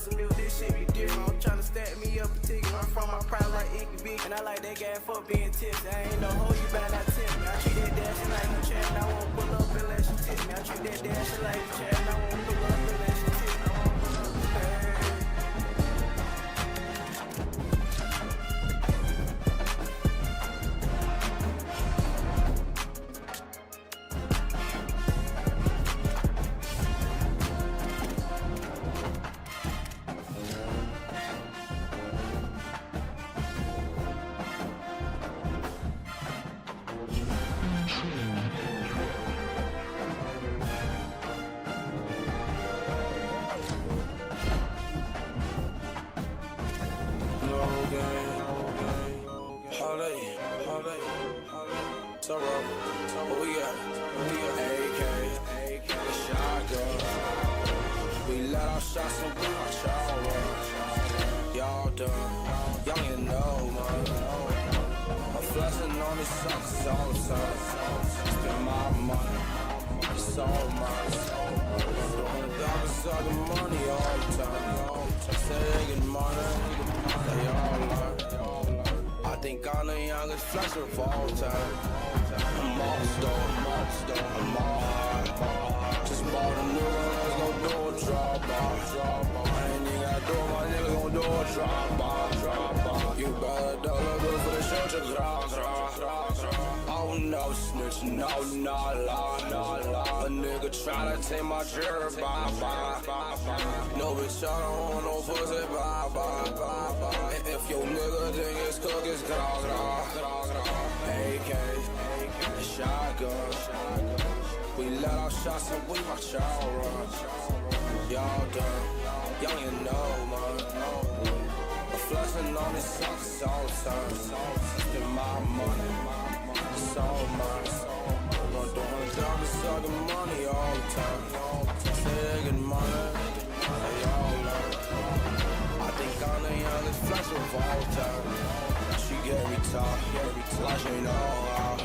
some milk, this shit be different. I'm tryna stack me up a ticket. I'm from my pride like Icky Big, and I like that gas for being tipsy. I ain't no hoe, you better not tip me. I treat that dash like a chat, and I won't pull up unless you tip me. I treat that dash like a chat, and I won't pull up unless you tip me. I won't pull up, hey. What we got? AK, shotgun. We let our shots and we watch y'all run. Y'all done, y'all ain't know, man. I'm flexing on these suckers all the time. Spend my money, it's all mine. Throwing dollars all the money all the time. Say they get money, they all learn. I think I'm the youngest flexer of all time. I'm all stone, I'm all high. Just bought a new one, let's go do a drop-by. I ain't even gotta do it, my nigga gon' do a drop-by. You better double good for the show, just drop. Oh no, snitch, no, not lie. A nigga tryna take my jerk, bye. No bitch, I don't want no pussy, bye. And if your nigga think it's cook, it's grog. AK, shotgun. We let our shots and we watch y'all run. Y'all done, y'all ain't know, man. I'm flexing on these suckers all the time. Spend my money, it's all mine. I'm doing $100 sucking money all the time. Say they get money, they all learn. I think I'm the youngest flexer of all time. She gave me top, like she know how.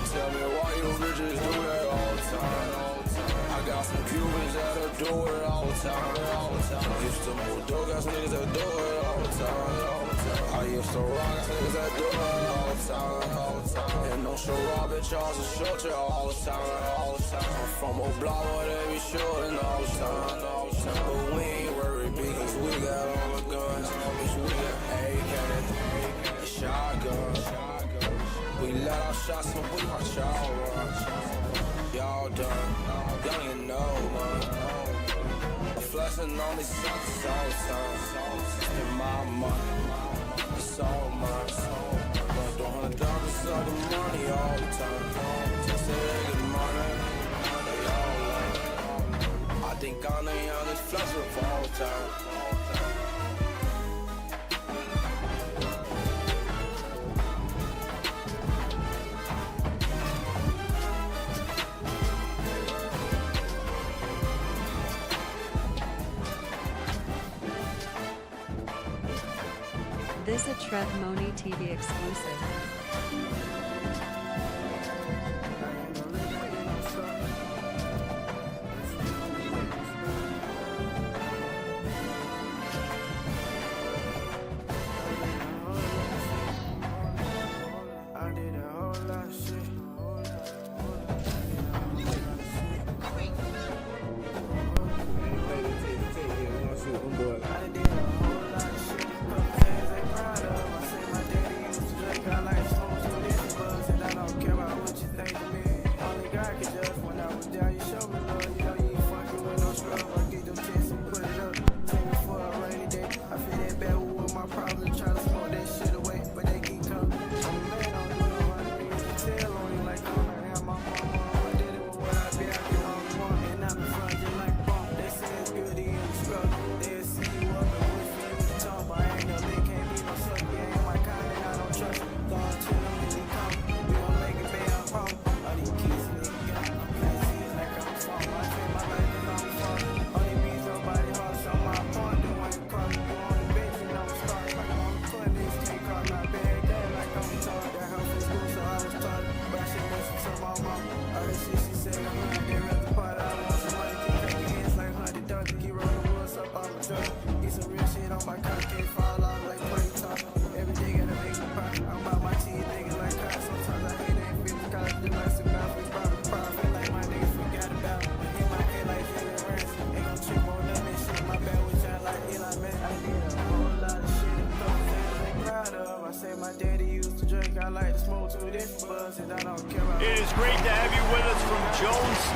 Tell me why you bitches do that all the time. I got some Cubans that'll do it all the time. Used to move dope ass niggas that do it all the time. I used to rock niggas that do it all the time. And no show raw bitch, I was a shooter all the time. I'm from a block where they be shooting all the time. But we ain't worried because we got all the guns. Bitch, we got AK, shotgun. We let our shots and we watch y'all run. Y'all done, y'all ain't know, man. I'm flexing on these suckers all the time. Spend my money, it's all mine. I'm doing $100 sucking money all the time. Say they get money, they all learn. I think I'm the youngest flexer of all time. This a Trev Moni TV exclusive. I did a whole lot of shit. I like smoke, so this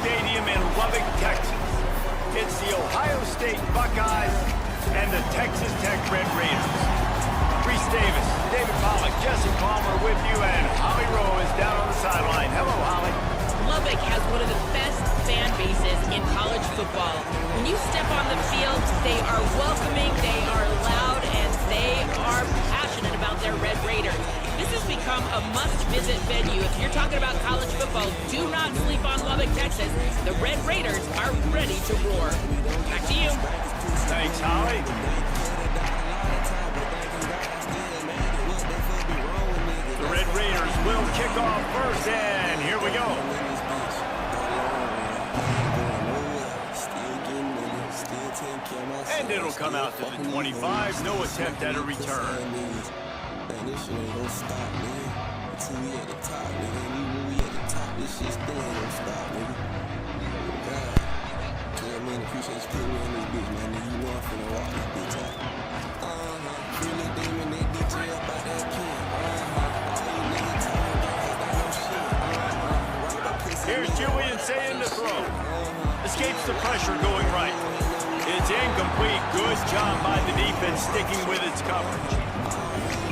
Stadium in Lubbock, Texas. It's the Ohio State Buckeyes and the Texas Tech Red Raiders. Reese Davis, David Pollack, Jesse Palmer with you, and Holly Rowe is down on the sideline. Hello, Holly. Lubbock has one of the best fan bases in college football. When you step on the field, they are welcoming, they are loud, and they are passionate about their Red Raiders. This has become a must-visit venue. If you're talking about college football, do not sleep on Lubbock, Texas. The Red Raiders are ready to roar. Back to you. Thanks, Holly. The Red Raiders will kick off first, and here we go. And it'll come out to the 25. No attempt at a return. This shit ain't gon' stop, nigga. Until we at the top, nigga. And even when we at the top, this shit still ain't gon' stop, nigga. God. Yeah, man, appreciate you putting me on this bitch, man. Nigga, you know I'm finna walk this bitch out. Really demon, they DJ up out that kid. All you niggas talking about no shit. Here's Julian saying to throw. Escapes the pressure going right. It's incomplete. Good job by the defense sticking with its coverage.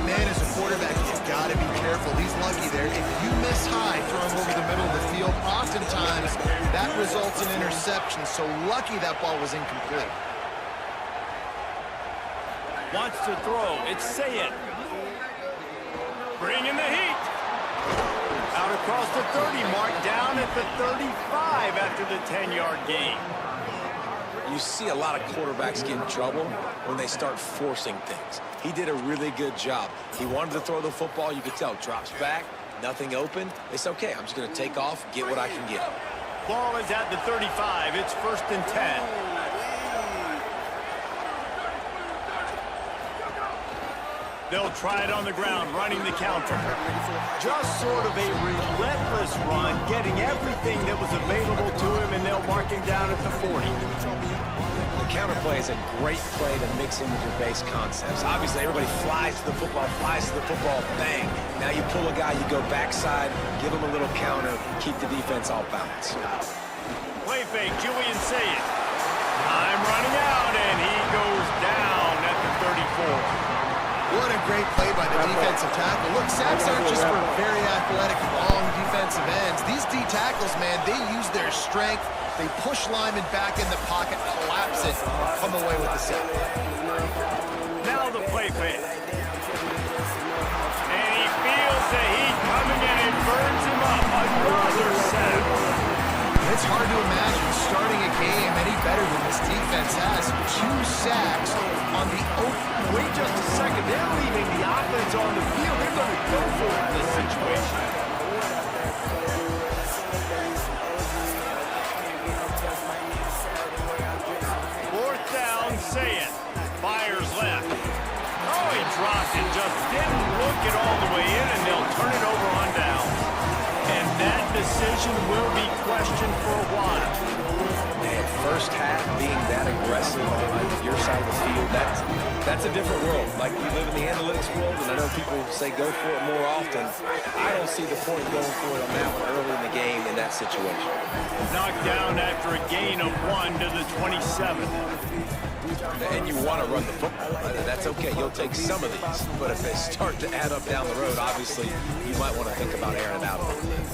Man, as a quarterback, you've got to be careful. He's lucky there. If you miss high throwing over the middle of the field, oftentimes that results in interception. So lucky that ball was incomplete. Wants to throw. It's Sayed. Bringing the heat. Out across the 30 mark, down at the 35 after the 10-yard gain. You see a lot of quarterbacks get in trouble when they start forcing things. He did a really good job. He wanted to throw the football. You could tell. Drops back, nothing open. It's okay. I'm just going to take off, get what I can get. Ball is at the 35. It's 1st and 10. They'll try it on the ground, running the counter. Just sort of a relentless run, getting everything that was available to him, and they'll mark him down at the 40. The counter play is a great play to mix in with your base concepts. Obviously, everybody flies to the football, bang. Now you pull a guy, you go backside, give him a little counter, keep the defense off balance. Play fake, Julian Sayed. Time running out, and he goes down at the 34. What a great play by the defensive tackle. Look, sacks aren't just for very athletic, long defensive ends. These D tackles, man, they use their strength. They push linemen back in the pocket, collapse it, come away with the sack. Now the play fake. And he feels the heat coming in and burns him up. Another sack. It's hard to imagine starting a game any better than this defense has. 2 sacks on the open. Wait just a second. They're leaving the offense on the field. They're going to go for it in this situation. Fourth down, Sayed. Fires left. Oh, he dropped it. Just didn't look it all the way in, and they'll turn it over on down. And that decision will be questioned for a while. Man, first half being that aggressive on your side of the field, that's a different world. Like, we live in the analytics world, and I know people say go for it more often. I don't see the point of going for it on that one early in the game in that situation. Knocked down after a gain of 1 to the 27. And you want to run the football. That's okay. You'll take some of these. But if they start to add up down the road, obviously, you might want to think about airing it out a little bit.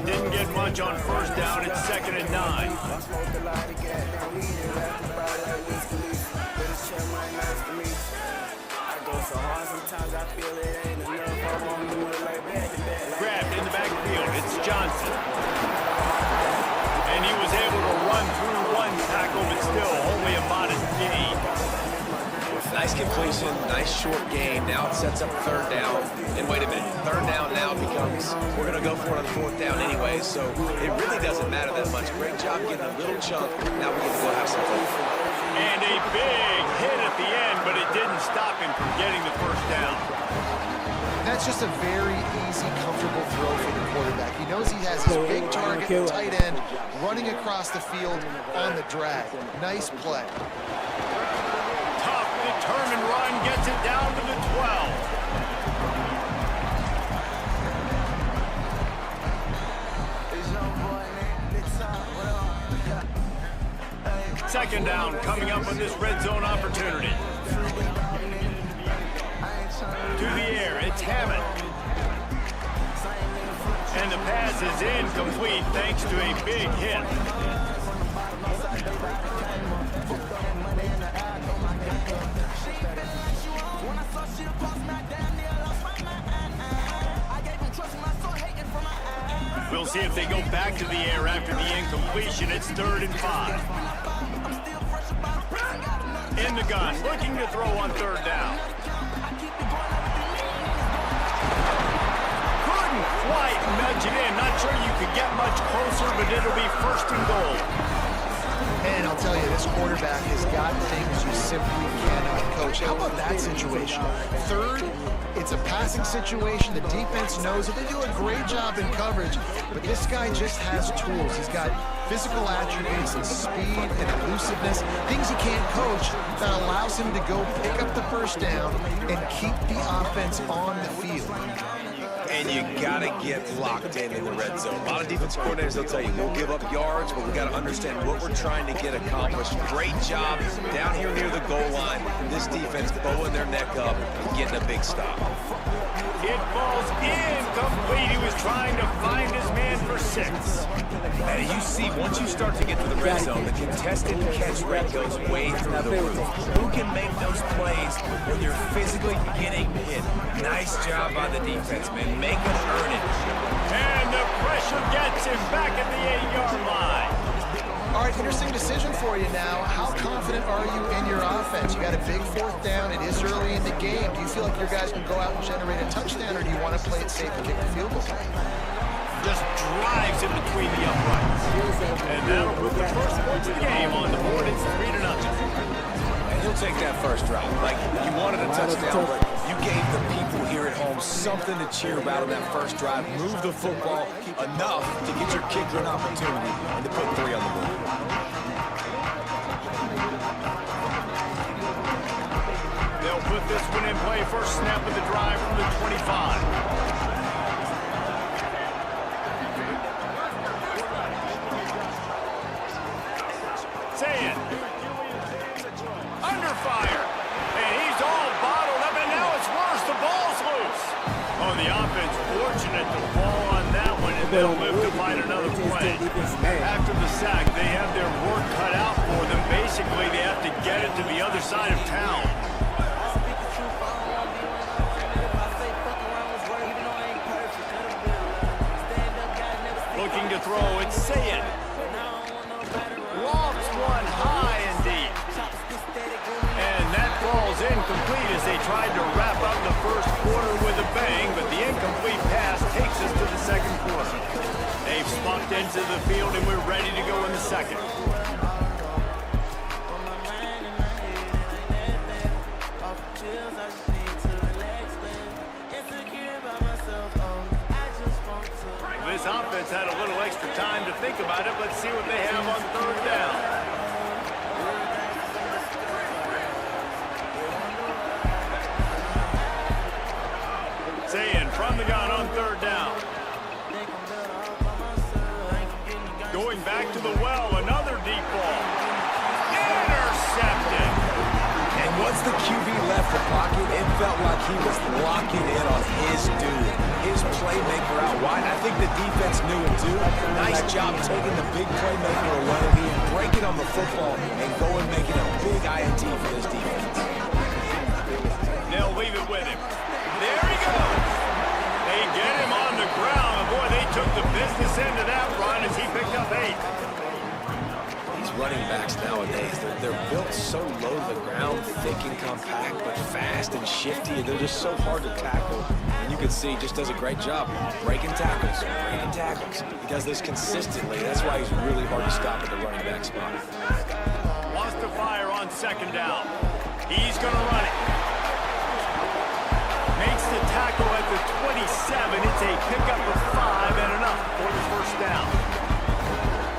Didn't get much on first down. It's 2nd and 9. Grabbed in the backfield. It's Johnson. And he was able to run through 1 tackle, but still only a modest gain. Nice completion, nice short gain. Now it sets up 3rd down. And wait a minute, 3rd down now becomes, we're going to go for it on 4th down anyway, so it really doesn't matter that much. Great job getting a little chunk. Now we get to go have some fun. And a big hit at the end, but it didn't stop him from getting the 1st down. That's just a very easy, comfortable throw for the quarterback. He knows he has his big target, the tight end, running across the field on the drag. Nice play. Tough, determined run, gets it down to the 12. Second down coming up on this red zone opportunity. To the air, it's Hammond. And the pass is incomplete thanks to a big hit. We'll see if they go back to the air after the incompletion. It's 3rd and 5. In the gun, looking to throw on 3rd down. Couldn't quite nudge it in. Not sure you could get much closer, but it'll be 1st and goal. And I'll tell you, this quarterback has got things you simply cannot coach. How about that situation? 3rd, it's a passing situation. The defense knows it. They do a great job in coverage, but this guy just has tools. He's got physical attributes and speed and elusiveness, things he can't coach, that allows him to go pick up the 1st down and keep the offense on the field. And you got to get locked in the red zone. A lot of defense coordinators, they'll tell you, we'll give up yards, but we got to understand what we're trying to get accomplished. Great job down here near the goal line. This defense bowing their neck up and getting a big stop. It falls incomplete. He was trying to find his man for 6. And you see, once you start to get to the red zone, the contested catch rate goes way through the roof. Who can make those plays when you're physically getting hit? Nice job by the defense, man. Make them earn it. And the pressure gets him back at the 8-yard line. All right, interesting decision for you now. How confident are you in your offense? You got a big 4th down. It is early in the game. Do you feel like your guys can go out and generate a touchdown, or do you want to play it safe and kick the field goal? Just drives in between the uprights. And that'll put the first points of the game on the board. It's 3-0. And he'll take that first drive. Like, you wanted a touchdown, but you gave the people here at home something to cheer about on that first drive. Move the football enough to get your kicker an opportunity and to put 3 on the board. They'll put this one in play. First snap of the drive from the 25. Under fire, and he's all bottled up, and now it's worse. The ball's loose. Oh, the offense fortunate to fall on that one, and they'll live to find another play. After the sack, they have their work cut out for them. Basically, they have to get it to the other side of town. Looking to throw, it's Sayed. Lofts one high and deep. And that falls incomplete as they tried to wrap up the first quarter with a bang, but the incomplete pass takes us to the 2nd quarter. They've spunked into the field, and we're ready to go in the 2nd. This offense had a little extra time to think about it. Let's see what they have on 3rd down. Saying from the gun on 3rd down. Going back to the well, another deep ball. Intercepted. And once the QB left the pocket, it felt like he was locking in on his dude, his playmaker out wide. I think the defense knew it too. Nice job taking the big playmaker away, breaking on the football, and going making a big INT for this defense. They'll leave it with him. There he goes. They get him on the ground. And boy, they took the business end of that run as he picked up 8. These running backs nowadays, they're built so low to the ground, thick and compact, but fast and shifty, and they're just so hard to tackle. And you can see he just does a great job breaking tackles, breaking tackles. He does this consistently. That's why he's really hard to stop at the running back spot. Lost to fire on 2nd down. He's going to run it. Makes the tackle at the 27. It's a pickup of 5 and enough for the 1st down.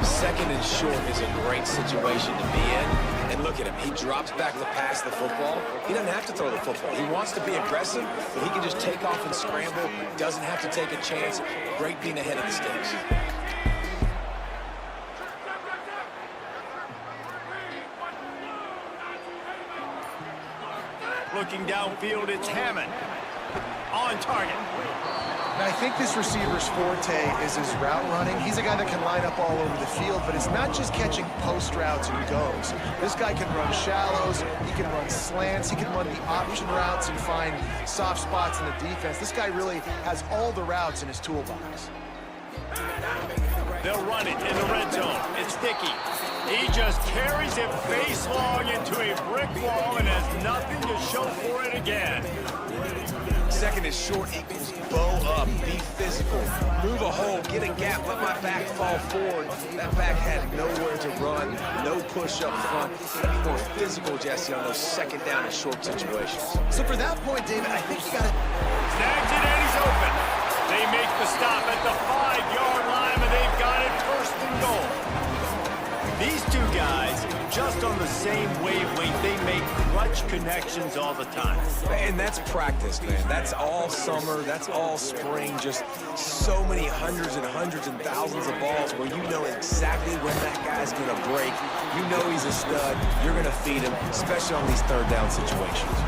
2nd and short is a great situation to be in. And look at him. He drops back to pass the football. He doesn't have to throw the football. He wants to be aggressive, but he can just take off and scramble. Doesn't have to take a chance. Great being ahead of the sticks. looking downfield. It's Hammond on target. And I think this receiver's forte is his route running. He's a guy that can line up all over the field, but it's not just catching post routes and goes. This guy can run shallows, he can run slants, he can run the option routes and find soft spots in the defense. This guy really has all the routes in his toolbox. They'll run it in the red zone. It's Dickey. He just carries it face long into a brick wall and has nothing to show for it again. Second is short equals bow up, be physical, move a hole, get a gap, let my back fall forward. That back had nowhere to run, no push up front. Be more physical, Jesse, on those second down and short situations. So for that point, David, I think you got to... Snags it and he's open. They make the stop at the 5-yard line, and they've got it first and goal. These two guys, just on the same wavelength, they make clutch connections all the time. And that's practice, man. That's all summer, that's all spring, just so many hundreds and thousands of balls where you know exactly when that guy's gonna break. You know he's a stud, you're gonna feed him, especially on these third down situations.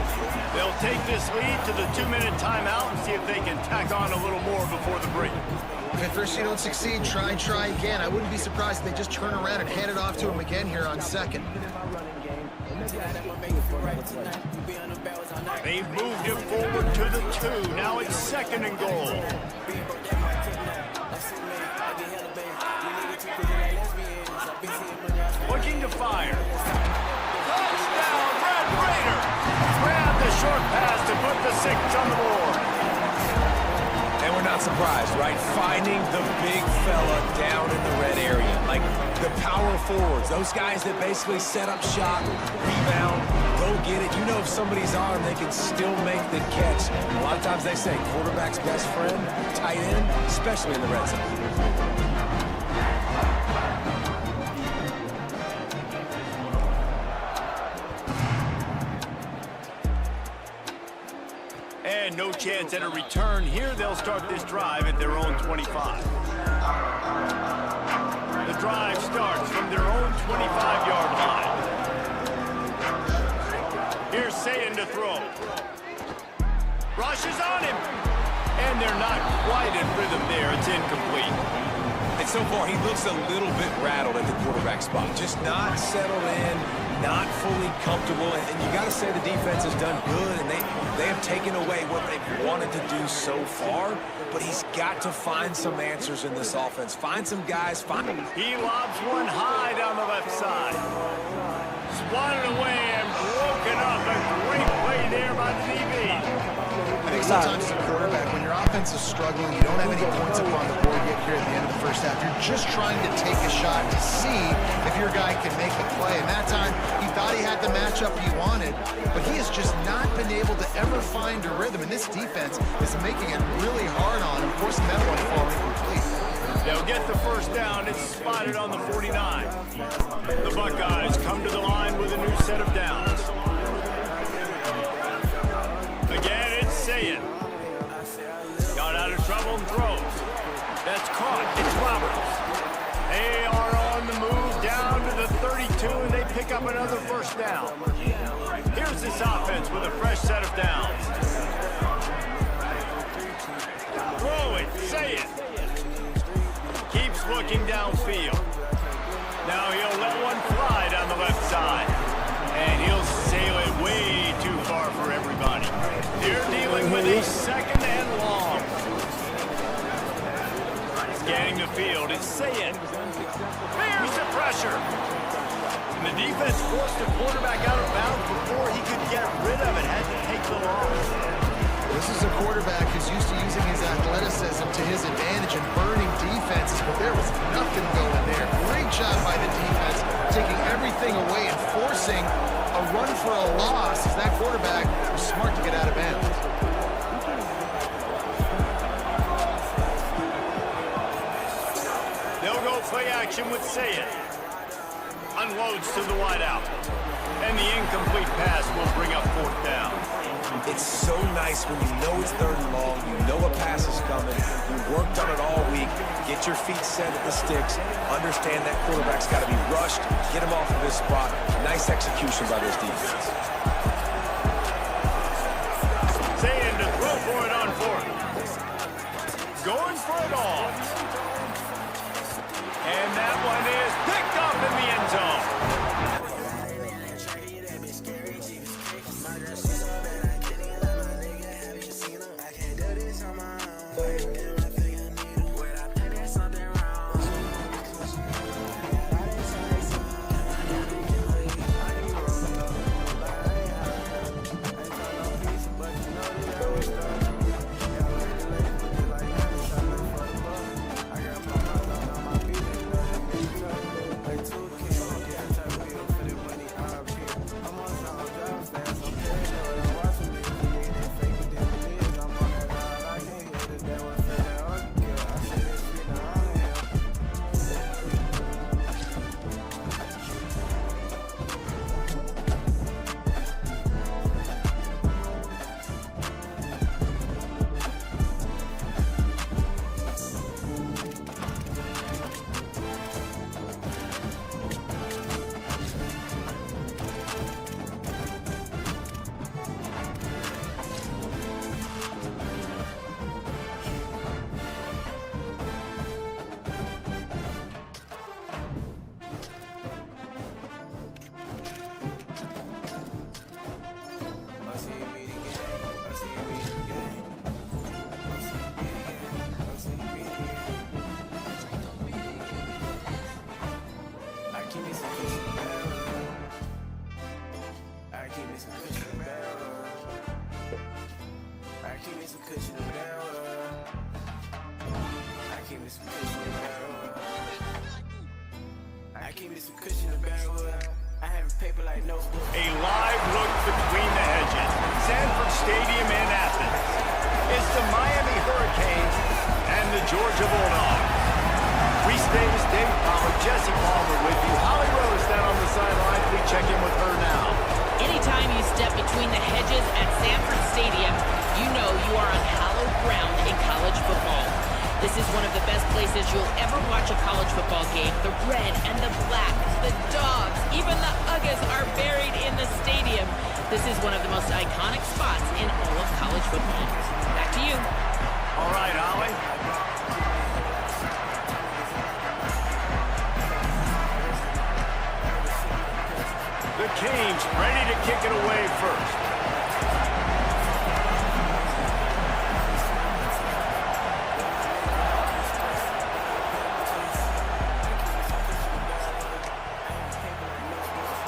They'll take this lead to the 2-minute timeout and see if they can tack on a little more before the break. If first you don't succeed, try again. I wouldn't be surprised if they just turn around and hand it off to him again here on second. They've moved it forward to the 2. Now it's second and goal. Looking to fire. Touchdown, Red Raider! Grab the short pass to put the 6 on the board. And we're not surprised, right? Finding the big fella down in the red area. Like the power forwards, those guys that basically set up shop, rebound, go get it. You know if somebody's arm, they can still make the catch. A lot of times they say quarterback's best friend, tight end, especially in the red zone. And no chance at a return here. They'll start this drive at their own 25. The drive starts from their own 25-yard line. Here's Sayin to throw. Rushes on him. And they're not quite in rhythm there. It's incomplete. And so far, he looks a little bit rattled at the quarterback spot. Just not settled in, not fully comfortable. And you got to say the defense has done good, and they have taken away what they've wanted to do so far. But he's got to find some answers in this offense. Find some guys. He lobs one high down the left side. Swatted away and broken up. A great play there by the DB. I think sometimes as a quarterback, when your offense is struggling, you don't have any points up on the board yet here at the end of the first half. You're just trying to take a shot to see if your guy can make the play. And that time, he thought he had the matchup he wanted, but he has just not been able to ever find a rhythm. And this defense is making it really hard on him, forcing that one to fall incomplete. They'll get the first down. It's spotted on the 49. The Buckeyes come to the line with a new set of downs. Again, it's Sayin. Got out of trouble and throws. That's caught. It's Roberts. They are on the move down to the 32, and they pick up another first down. Here's this offense with a fresh set of downs. Throw it. Sayin. Keeps looking downfield. Now he'll let one fly down the left side. And he'll sail it way too far for everybody. They're dealing with a second and long. Scanning the field, it's Sayin. There's the pressure. And the defense forced the quarterback out of bounds before he could get rid of it. Had to take the loss. This is a quarterback who's used to using his athleticism to his advantage and burning defenses, but there was nothing going there. Great job by the defense, taking everything away and forcing a run for a loss as that quarterback was smart to get out of bounds. They'll go play action with Sayin. Unloads to the wideout. And the incomplete pass will bring up fourth down. It's so nice when you know it's third and long, you know a pass is coming, you worked on it all week, get your feet set at the sticks, understand that quarterback's got to be rushed, get him off of his spot. Nice execution by this defense. going for it all. And that one is picked up in the end zone. A live look between the hedges. Sanford Stadium in Athens. It's the Miami Hurricanes and the Georgia Bulldogs. Reese Davis, David Palmer, Jesse Palmer with you. Holly Rose down on the sideline. We check in with her now. Anytime you step between the hedges at Sanford Stadium, you know you are on hallowed ground in college football. This is one of the best places you'll ever watch a college football game. The red and the black, the dogs, even the Uggas are buried in the stadium. This is one of the most iconic spots in all of college football. Back to you. All right, Holly. The Canes ready to kick it away first.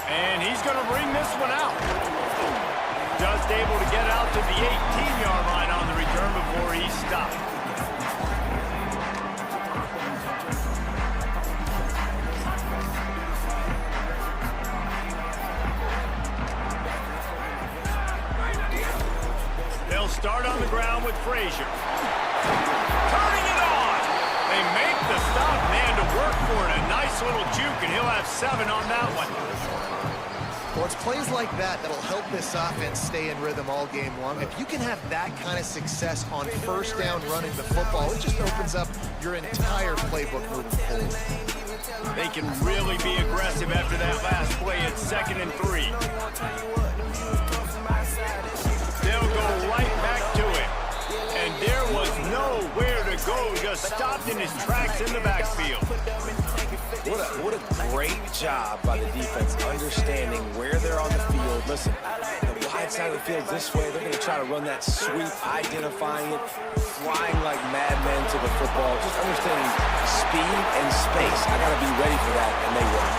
And he's going to bring this one out. Just able to get out to the 18-yard line on the return before he stopped. They'll start on the ground with Frazier. Turning it on. They make the stop, man, to work for it. A nice little juke, and he'll have 7 on that one. Well, it's plays like that that'll help this offense stay in rhythm all game long. If you can have that kind of success on first down running the football, it just opens up your entire playbook moving forward. They can really be aggressive after that last play at 2nd and 3. They'll go right back to it. And there was nowhere to go, just stopped in his tracks in the backfield. What a great job by the defense understanding where they're on the field. Listen, the wide side of the field this way, they're going to try to run that sweep, identifying it, flying like madmen to the football, just understanding speed and space. I got to be ready for that, and they will.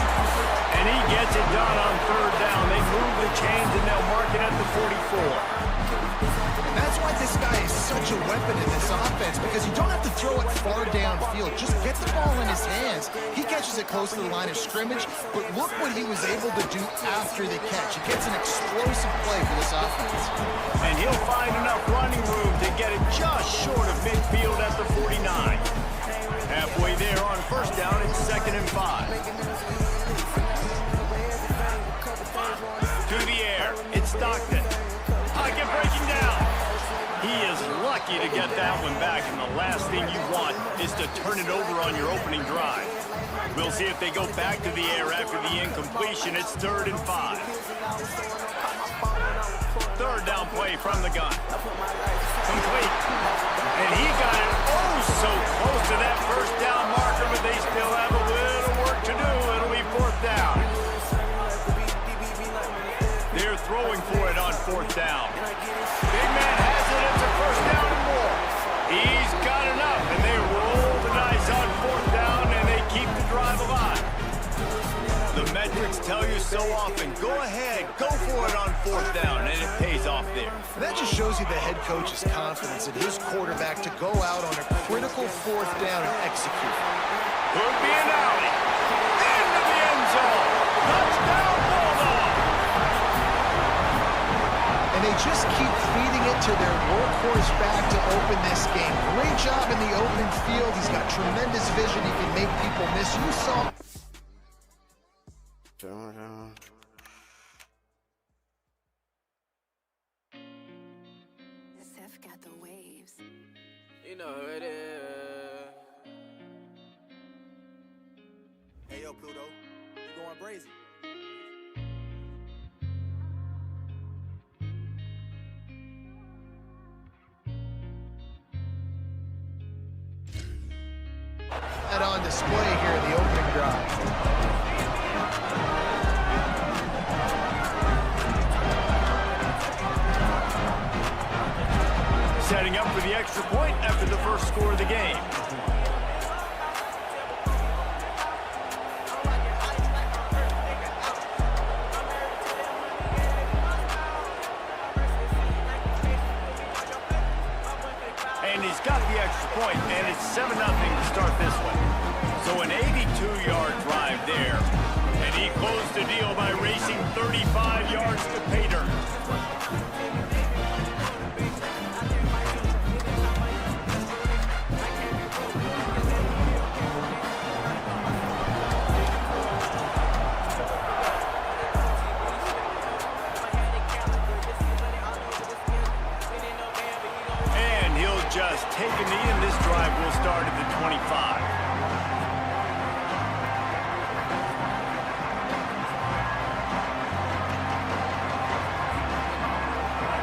And he gets it done on 3rd down. They move the chains, and they'll mark it at the 44. That's why this guy is such a weapon in this offense, because you don't have to throw it far downfield. Just get the ball in his hands. He catches it close to the line of scrimmage, but look what he was able to do after the catch. He gets an explosive play for this offense. And he'll find enough running room to get it just short of midfield at the 49. Halfway there on 1st down, it's 2nd and 5. To the air, it's Stockton. Pocket breaking down. He is lucky to get that one back, and the last thing you want is to turn it over on your opening drive. We'll see if they go back to the air after the incompletion. It's 3rd and 5. 3rd down play from the gun. Complete. And he got it oh so close to that first down marker, but they still have a little work to do. It'll be fourth down. They're throwing for it on fourth down. Big man has it. It's a first down and more. He's got enough, and they roll the dice on fourth down, and they keep the drive alive. The metrics tell you so often, go ahead, go for it on fourth down, and it pays off there. And that just shows you the head coach's confidence in his quarterback to go out on a critical fourth down and execute. Could be an alley. Into the end zone. Touchdown, Bulldog. And they just keep feeding it to their workhorse back to open this game. Great job in the open field. He's got tremendous vision. He can make people miss. You saw... Seth got the waves. You know who it is. Hey, yo, Pluto. You going crazy? That on display here in the opening drive. Setting up for the extra point after the first score of the game. And he's got the extra point, and it's 7-0 to start this one. So an 82-yard drive there, and he closed the deal by racing 35 yards to pay dirt. Just take a knee, and this drive will start at the 25.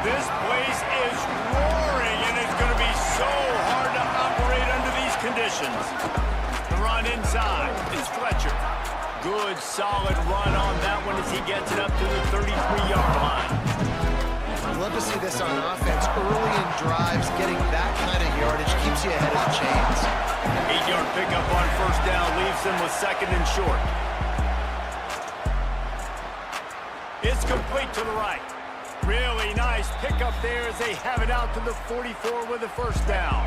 This place is roaring, and it's going to be so hard to operate under these conditions. The run inside is Fletcher. Good, solid run on that one as he gets it up to the 33-yard line. I'd love to see this on offense. Early in drives, getting that kind of yardage keeps you ahead of the chains. 8-yard pickup on first down leaves them with second and short. It's complete to the right. Really nice pickup there as they have it out to the 44 with a first down.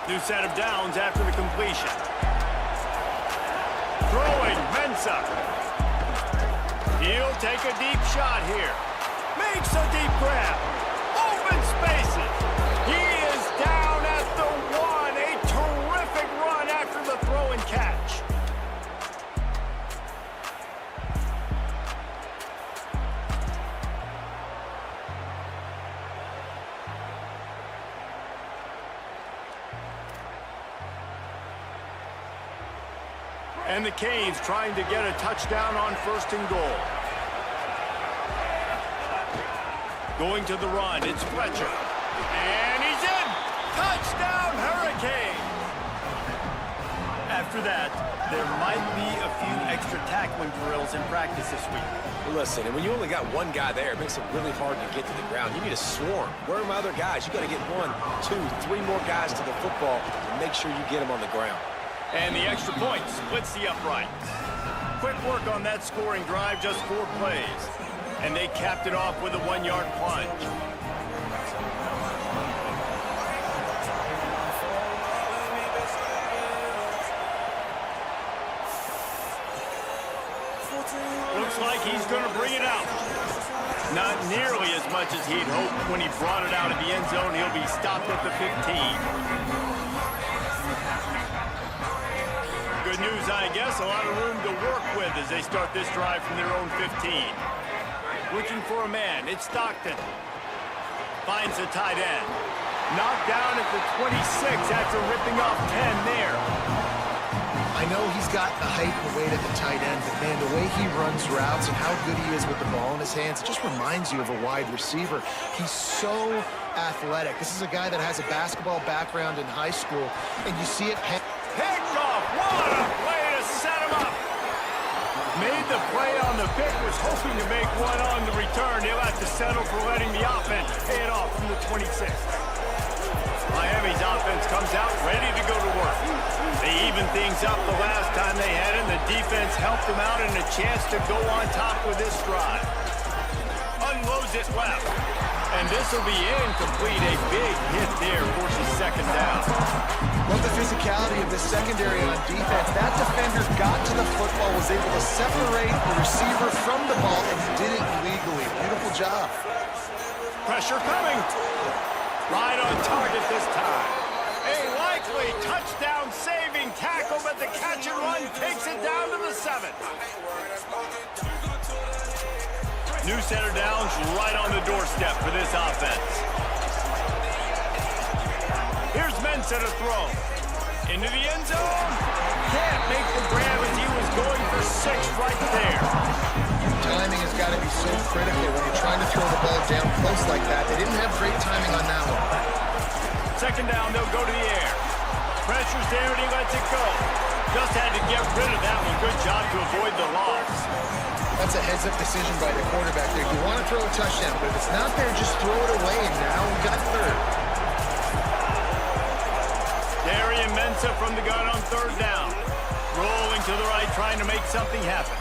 New set of downs after the completion. Throwing, Mensa. He'll take a deep shot here. Makes a deep grab. Open spaces. He is down at the 1. A terrific run after the throw and catch. And the Canes trying to get a touchdown on first and goal. Going to the run, it's Fletcher. And he's in! Touchdown, Hurricanes! After that, there might be a few extra tackling drills in practice this week. Well, listen, and when you only got one guy there, it makes it really hard to get to the ground. You need a swarm. Where are my other guys? You got to get 1, 2, 3 more guys to the football and make sure you get them on the ground. And the extra point splits the uprights. Quick work on that scoring drive, just 4 plays. And they capped it off with a 1-yard plunge. Looks like he's going to bring it out. Not nearly as much as he'd hoped when he brought it out of the end zone. He'll be stopped at the 15. Good news, I guess. A lot of room to work with as they start this drive from their own 15. Looking for a man. It's Stockton. Finds the tight end. Knocked down at the 26 after ripping off 10 there. I know he's got the height and weight at the tight end, but man, the way he runs routes and how good he is with the ball in his hands, it just reminds you of a wide receiver. He's so athletic. This is a guy that has a basketball background in high school, and you see it. Picked off. What a play to set him up. Made the play on the pick, was hoping to make one on the return. He'll have to settle for letting the offense pay it off from the 26. Miami's offense comes out ready to go to work. They evened things up the last time they had it, and the defense helped them out and a chance to go on top with this drive. Unloads it left, and this will be incomplete. A big hit there, forces second down. Love the physicality of this secondary on defense. That defender got to the football, was able to separate the receiver from the ball, and did it legally. Beautiful job. Pressure coming. Right on target this time. A likely touchdown-saving tackle, but the catch and run takes it down to the 7. New center downs right on the doorstep for this offense. Here's Mensah to throw. Into the end zone. Can't make the grab as he was going for 6 right there. Timing has got to be so critical when you're trying to throw the ball down close like that. They didn't have great timing on that one. Second down, they'll go to the air. Pressure's there and he lets it go. Just had to get rid of that one. Good job to avoid the loss. That's a heads-up decision by the quarterback there. You want to throw a touchdown, but if it's not there, just throw it away. And now we got third. Darian Mensah from the gun on third down. Rolling to the right, trying to make something happen.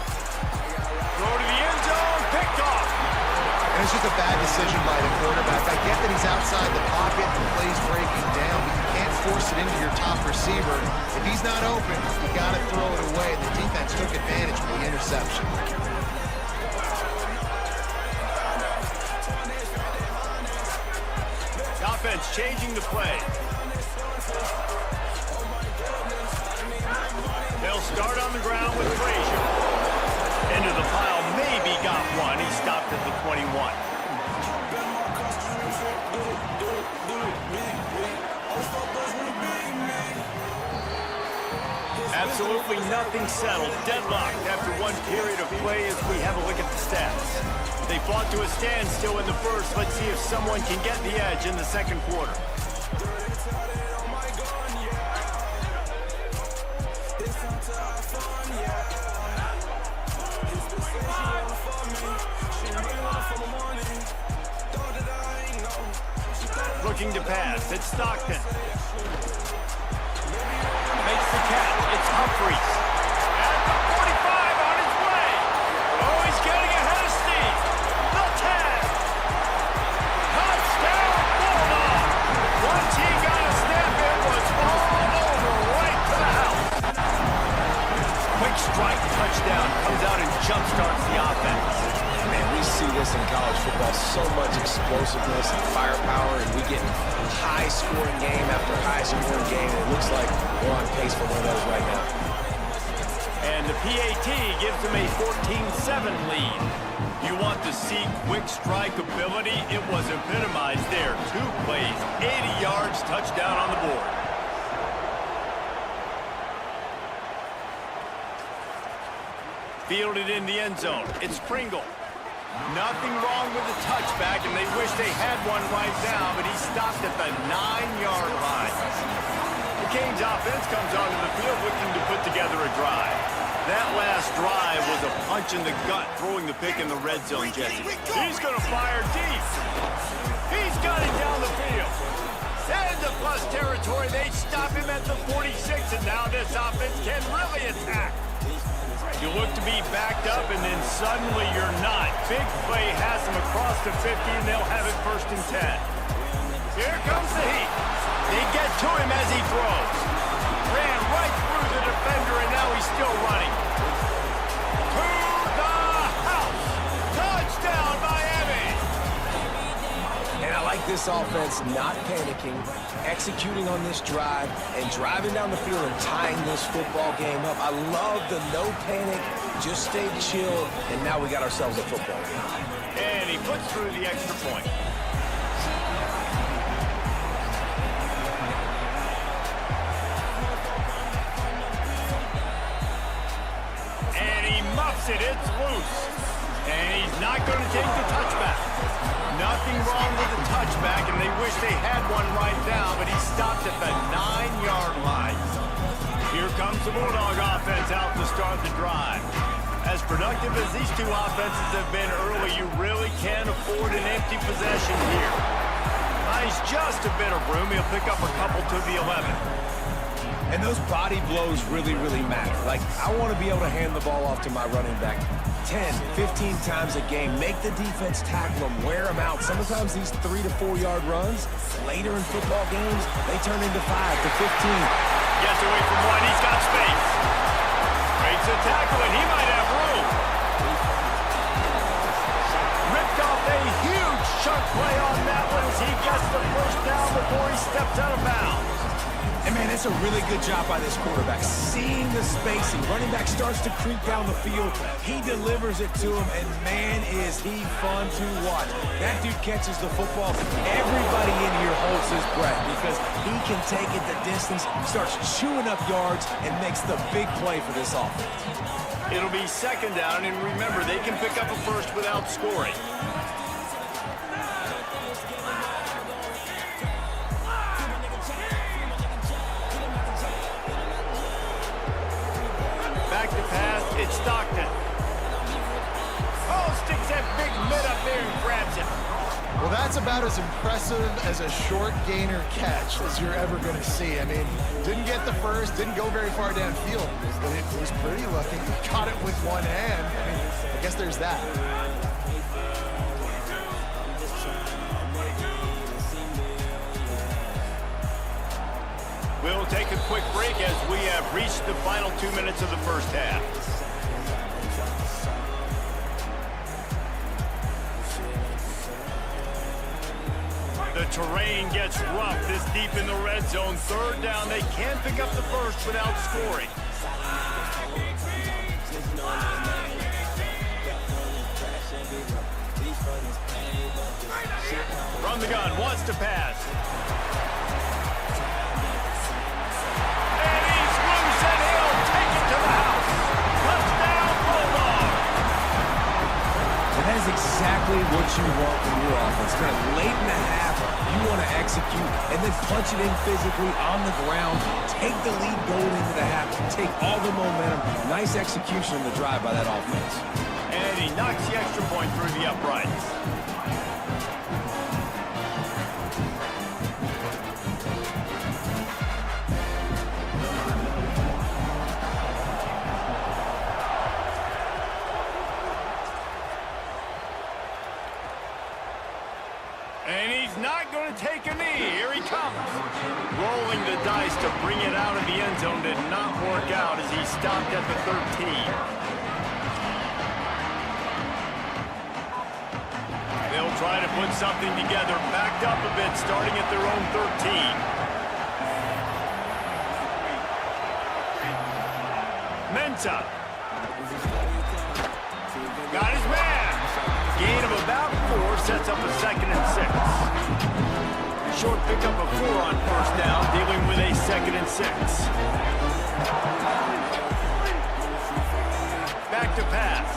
Throw to the end zone, picked off. And it's just a bad decision by the quarterback. I get that he's outside the pocket and the play's breaking down, but you can't force it into your top receiver. If he's not open, you got to throw it away. And the defense took advantage of the interception. The offense changing the play. They'll start on the ground with Frazier. Into the pile, maybe got one. He stopped at the 21. Absolutely nothing settled. Deadlocked after one period of play as we have a look at the stats. They fought to a standstill in the first. Let's see if someone can get the edge in the second quarter. Looking to pass. It's Stockton. Makes the catch. It's Humphries. At the 45 on his way. Oh, he's getting ahead of Steve. The 10. Touchdown, Bulldog. Once he got a snap, it was all over right to the house. Quick strike touchdown. Comes out and jump-starts the offense. Man, we see this in college football, so much explosiveness and firepower, and we get high-scoring game after high-scoring game, and it looks like we're on pace for one of those right now. And the PAT gives them a 14-7 lead. You want to see quick strike ability? It was epitomized there. 2 plays, 80 yards, touchdown on the board. Fielded in the end zone. It's Pringle. Nothing wrong with the touchback, and they wish they had one right now, but he stopped at the 9-yard line. The Canes offense comes onto the field looking to put together a drive. That last drive was a punch in the gut, throwing the pick in the red zone, Jesse. He's going to fire deep. He's got it down the field. Into plus territory. They stop him at the 46, and now this offense can really attack. You look to be backed up, and then suddenly you're not. Big play has them across the 50, and they'll have it 1st and 10. Here comes the heat. They get to him as he throws. Ran right through the defender, and now he's still running. To the house. Touchdown, Miami. And I like this offense not panicking, executing on this drive, and driving down the field and tying this football game up. I love the no panic, just stay chill, and now we got ourselves a football game. And he puts through the extra point. And he muffs it. It's loose. And he's not going to take the touchback. Nothing wrong with the touchback, and they wish they had one right now, but he stopped at the 9-yard line. Here comes the Bulldog offense out to start the drive. As productive as these two offenses have been early, you really can't afford an empty possession here. Nice, just a bit of room. He'll pick up a couple to the 11. And those body blows really, really matter. Like, I want to be able to hand the ball off to my running back 10, 15 times a game. Make the defense tackle them, wear them out. Sometimes these 3 to 4 yard runs, later in football games, they turn into 5 to 15. Gets away from one. He's got space. Breaks a tackle, and he might have room. Ripped off a huge chunk play on that one as he gets the first down before he steps out of bounds. And, man, that's a really good job by this quarterback. Seeing the spacing. Running back starts to creep down the field. He delivers it to him, and, man, is he fun to watch. That dude catches the football. Everybody in here holds his breath because he can take it the distance, starts chewing up yards, and makes the big play for this offense. It'll be second down, and remember, they can pick up a first without scoring. Back to pass, it's Stockton. Oh, sticks that big mid up there and grabs it. Well, that's about as impressive as a short gainer catch as you're ever going to see. I mean, didn't get the first, didn't go very far downfield, but it was pretty lucky. Caught it with one hand. I mean, I guess there's that. We'll take a quick break as we have reached the final 2 minutes of the first half. The terrain gets rough this deep in the red zone. Third down, they can pick up the first without scoring. From the gun, wants to pass. And he's loose and he'll take it to the house. Touchdown, Bulldog. And that is exactly what you want from your offense. Kind of late in the half, you want to execute and then punch it in physically on the ground. Take the lead going into the half. Take all the momentum. Nice execution in the drive by that offense. And he knocks the extra point through the uprights. And he's not going to take a knee. Here he comes. Rolling the dice to bring it out of the end zone did not work out as he stopped at the 13. They'll try to put something together, backed up a bit, starting at their own 13. Mensah. Got his man. Gain of about 4 sets up a 2nd and 6. Short pickup of 4 on first down, dealing with a 2nd and 6. Back to pass.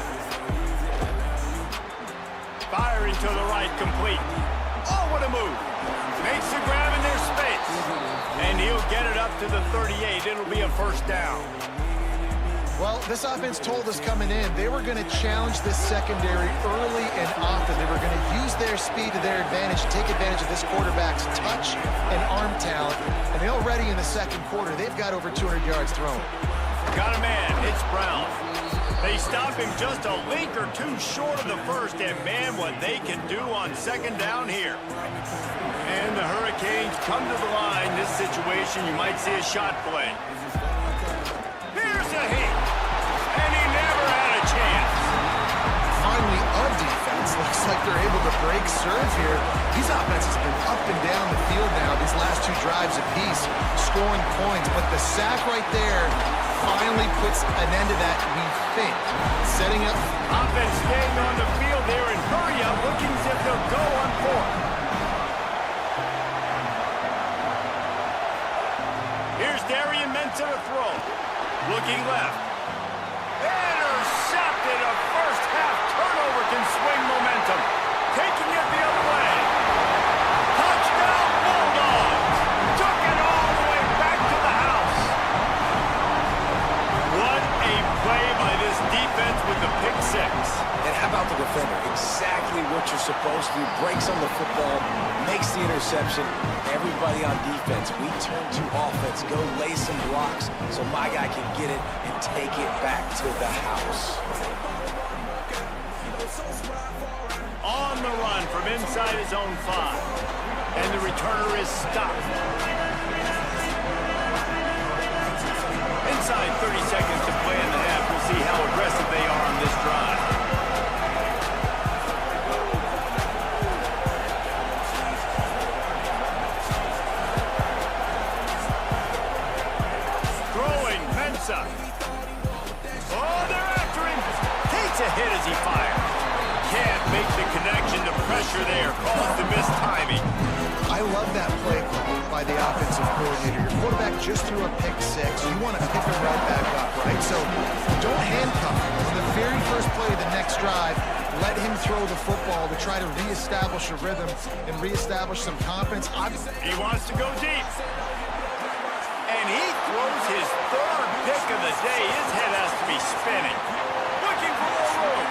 Firing to the right, complete. Oh, what a move. Makes the grab in their space. And he'll get it up to the 38. It'll be a first down. Well, this offense told us coming in they were going to challenge this secondary early and often. They were going to use their speed to their advantage, take advantage of this quarterback's touch and arm talent. And already in the second quarter, they've got over 200 yards thrown. Got a man. It's Brown. They stop him just a link or two short of the first, and man, what they can do on second down here. And the Hurricanes come to the line. This situation, you might see a shot play. Here's a hit. And he never had a chance. Finally, a defense. Looks like they're able to break serve here. These offenses have been up and down the field now these last 2 drives apiece, scoring points. But the sack right there finally puts an end to that, we think. Setting up. Offense staying on the field there and hurry up, looking as if they'll go on 4. Here's Darian Mensah to throw. Looking left. Intercepted, a first half turnover can swing momentum. Taking it the other way. Touchdown Bulldogs. Took it all the way back to the house. What a play by this defense with the pick six. And how about the defender? Exactly what you're supposed to do. Breaks on the football, makes the interception. Everybody on defense, we turn to offense. Go lay some blocks so my guy can get it and take it back to the house. On the run from inside his own 5. And the returner is stopped. Inside 30 seconds to play in the half. We'll see how aggressive they are on this drive. Throwing, Mensa. Oh, they're after him. Takes a hit as he fires. Can't make the connection to pressure there. Caused the missed timing. I love that play call by the offensive coordinator. Your quarterback just threw a pick six. You want to pick him right back up, right? So don't handcuff him. On the very first play of the next drive, let him throw the football to try to reestablish a rhythm and reestablish some confidence. He wants to go deep. And he throws his 3rd pick of the day. His head has to be spinning. Looking for more room.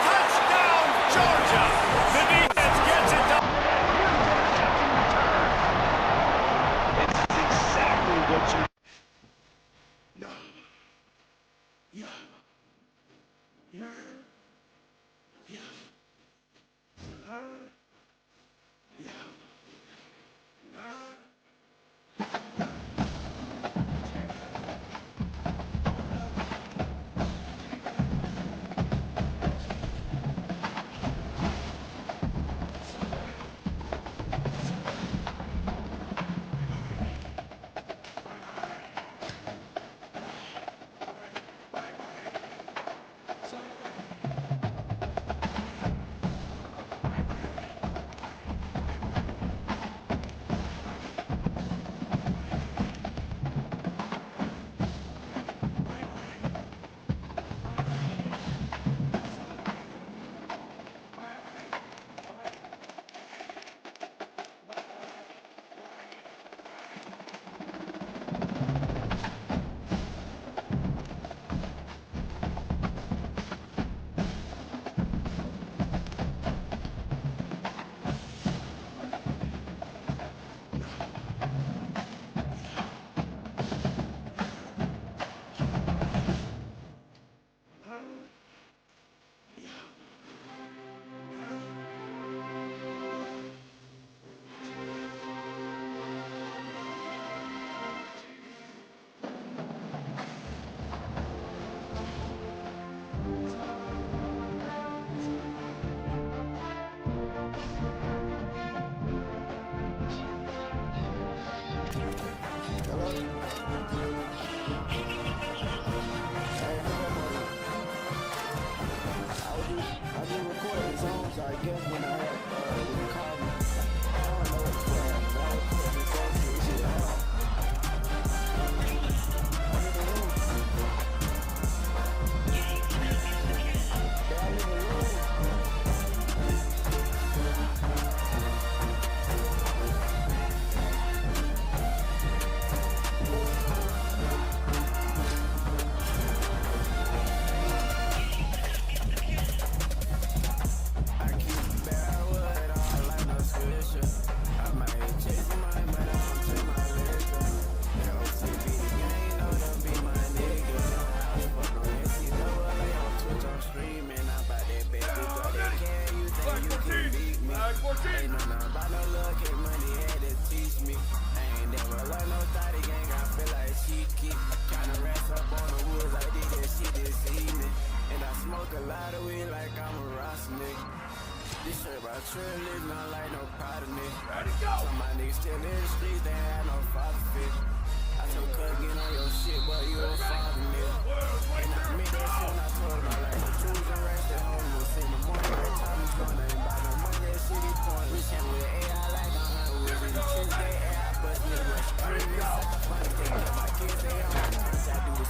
Touchdown, Georgia. The defense gets it done. It's exactly what you...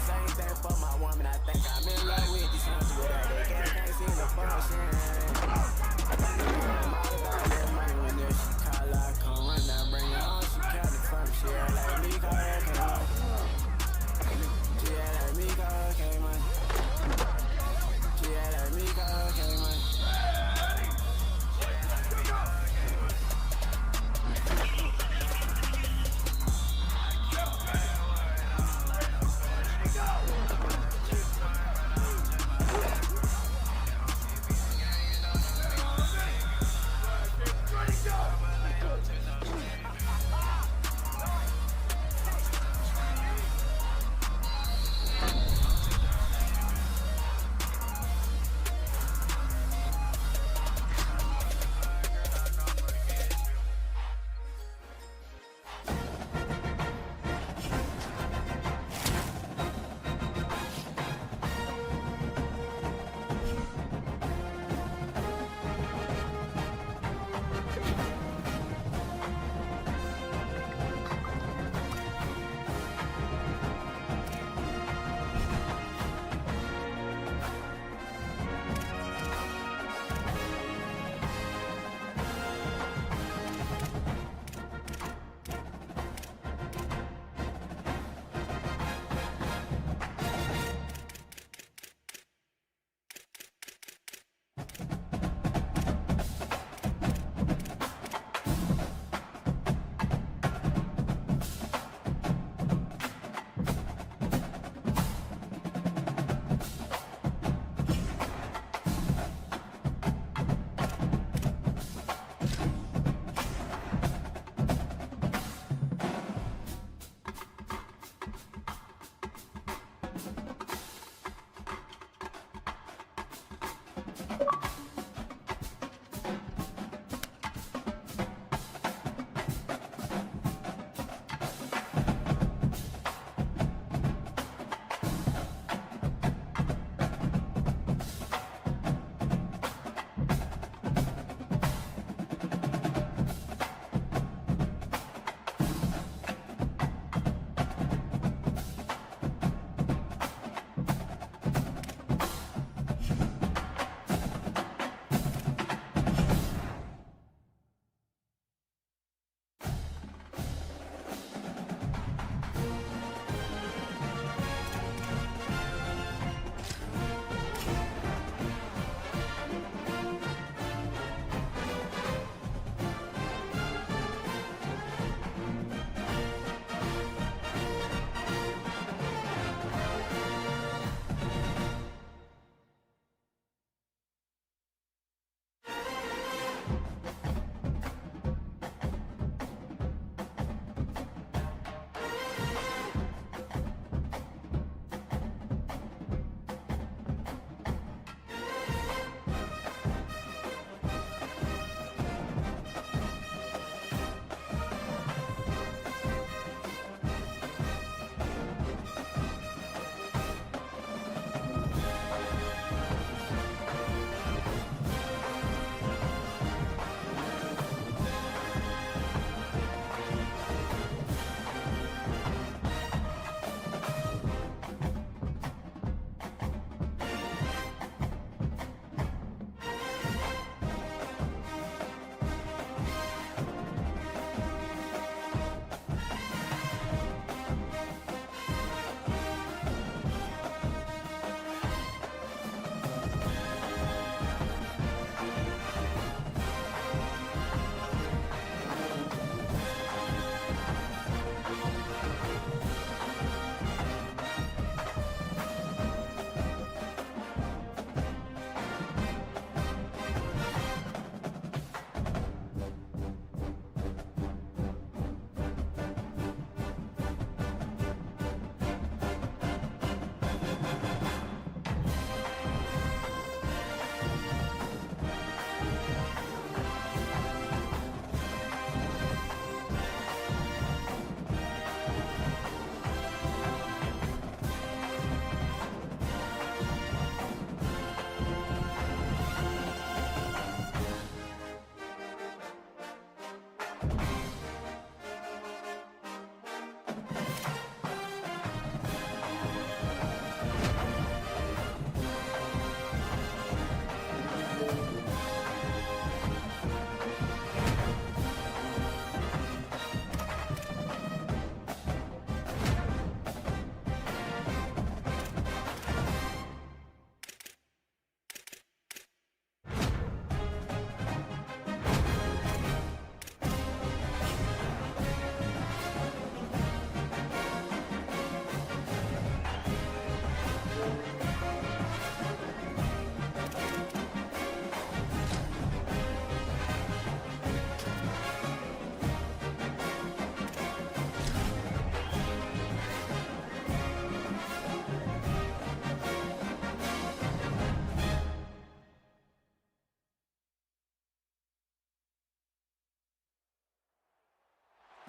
Same thing for my woman, I think I'm in love with you. But they can't see the phone,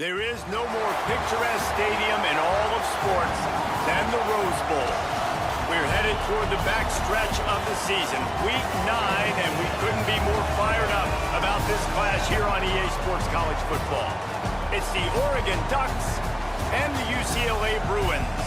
There is no more picturesque stadium in all of sports than the Rose Bowl. We're headed toward the backstretch of the season, Week 9, and we couldn't be more fired up about this clash here on EA Sports College Football. It's the Oregon Ducks and the UCLA Bruins.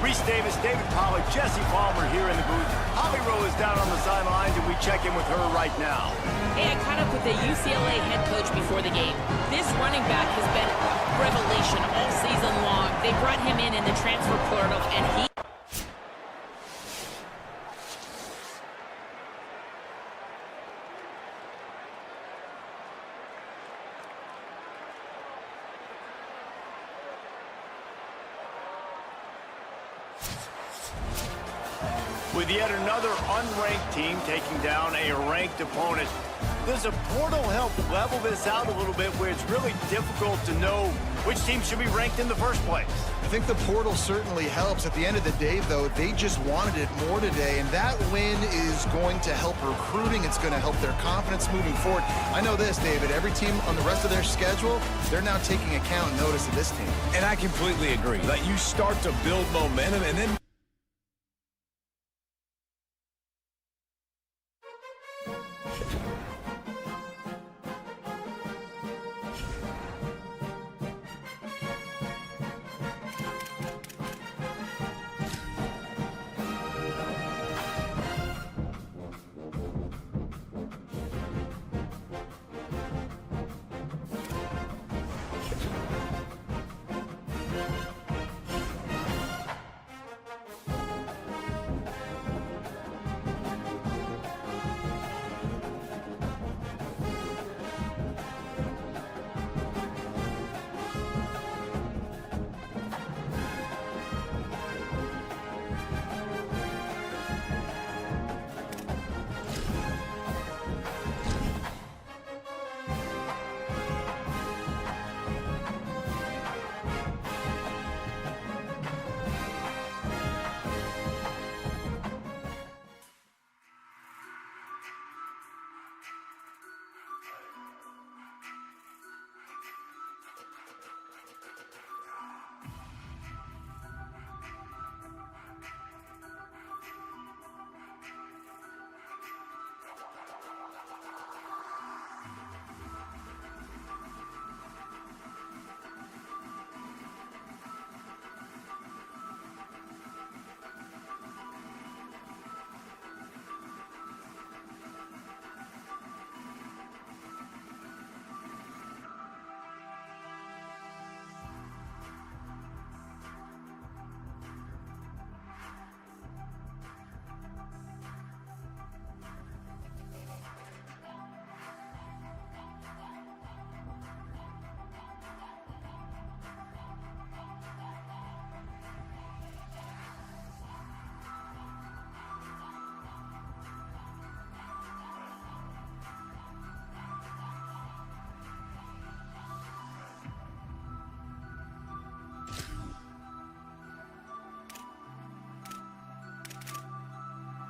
Reese Davis, David Pollack, Jesse Palmer here in the booth. Holly Rowe is down on the sidelines, and we check in with her right now. Hey, I caught up with the UCLA head coach before the game. This running back has been a revelation all season long. They brought him in the transfer portal, and he... With yet another unranked team taking down a ranked opponent, does a portal help level this out a little bit where it's really difficult to know which team should be ranked in the first place? I think the portal certainly helps. At the end of the day, though, they just wanted it more today, and that win is going to help recruiting. It's going to help their confidence moving forward. I know this, David, every team on the rest of their schedule, they're now taking account and notice of this team. And I completely agree. Like, you start to build momentum, and then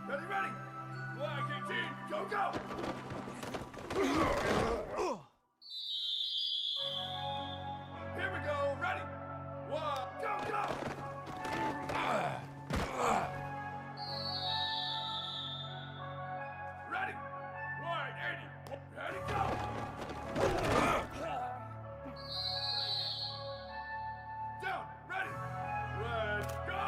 Ready, ready. Black 18, go, go. Here we go, ready. One, go, go. Ready. 180. Ready, go. Down, ready. Let's go.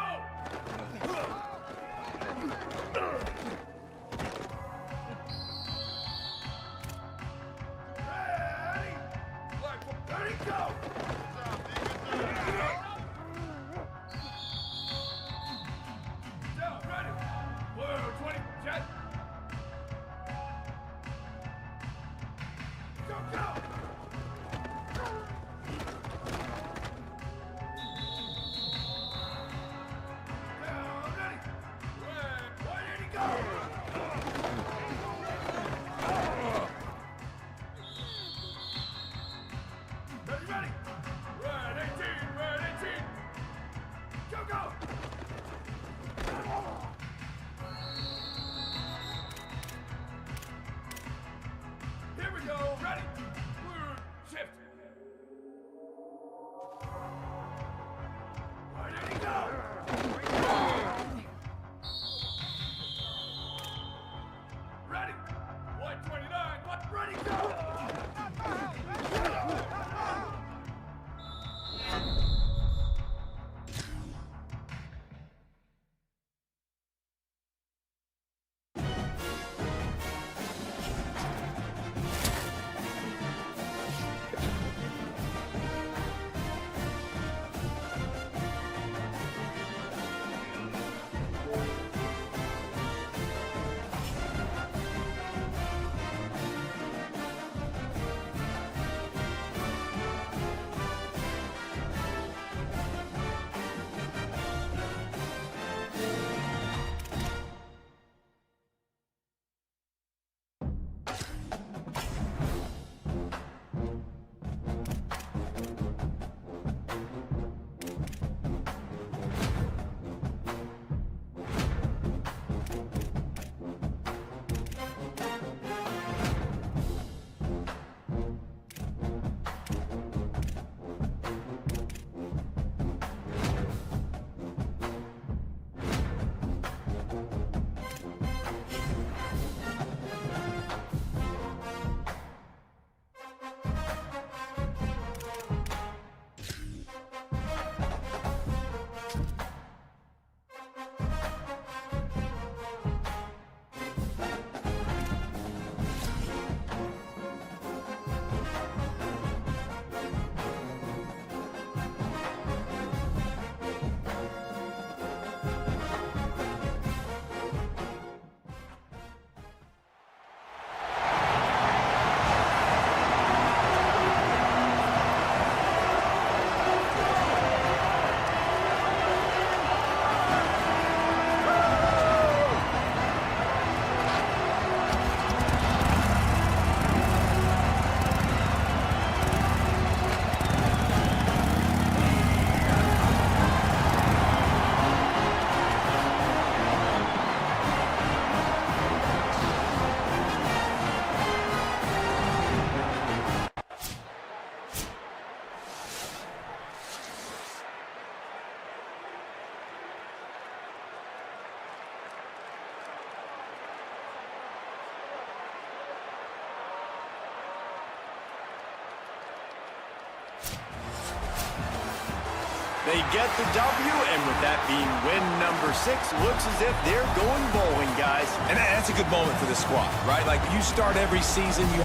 They get the W, and with that being win number 6, looks as if they're going bowling, guys. And that's a good moment for the squad, right? Like, you start every season, you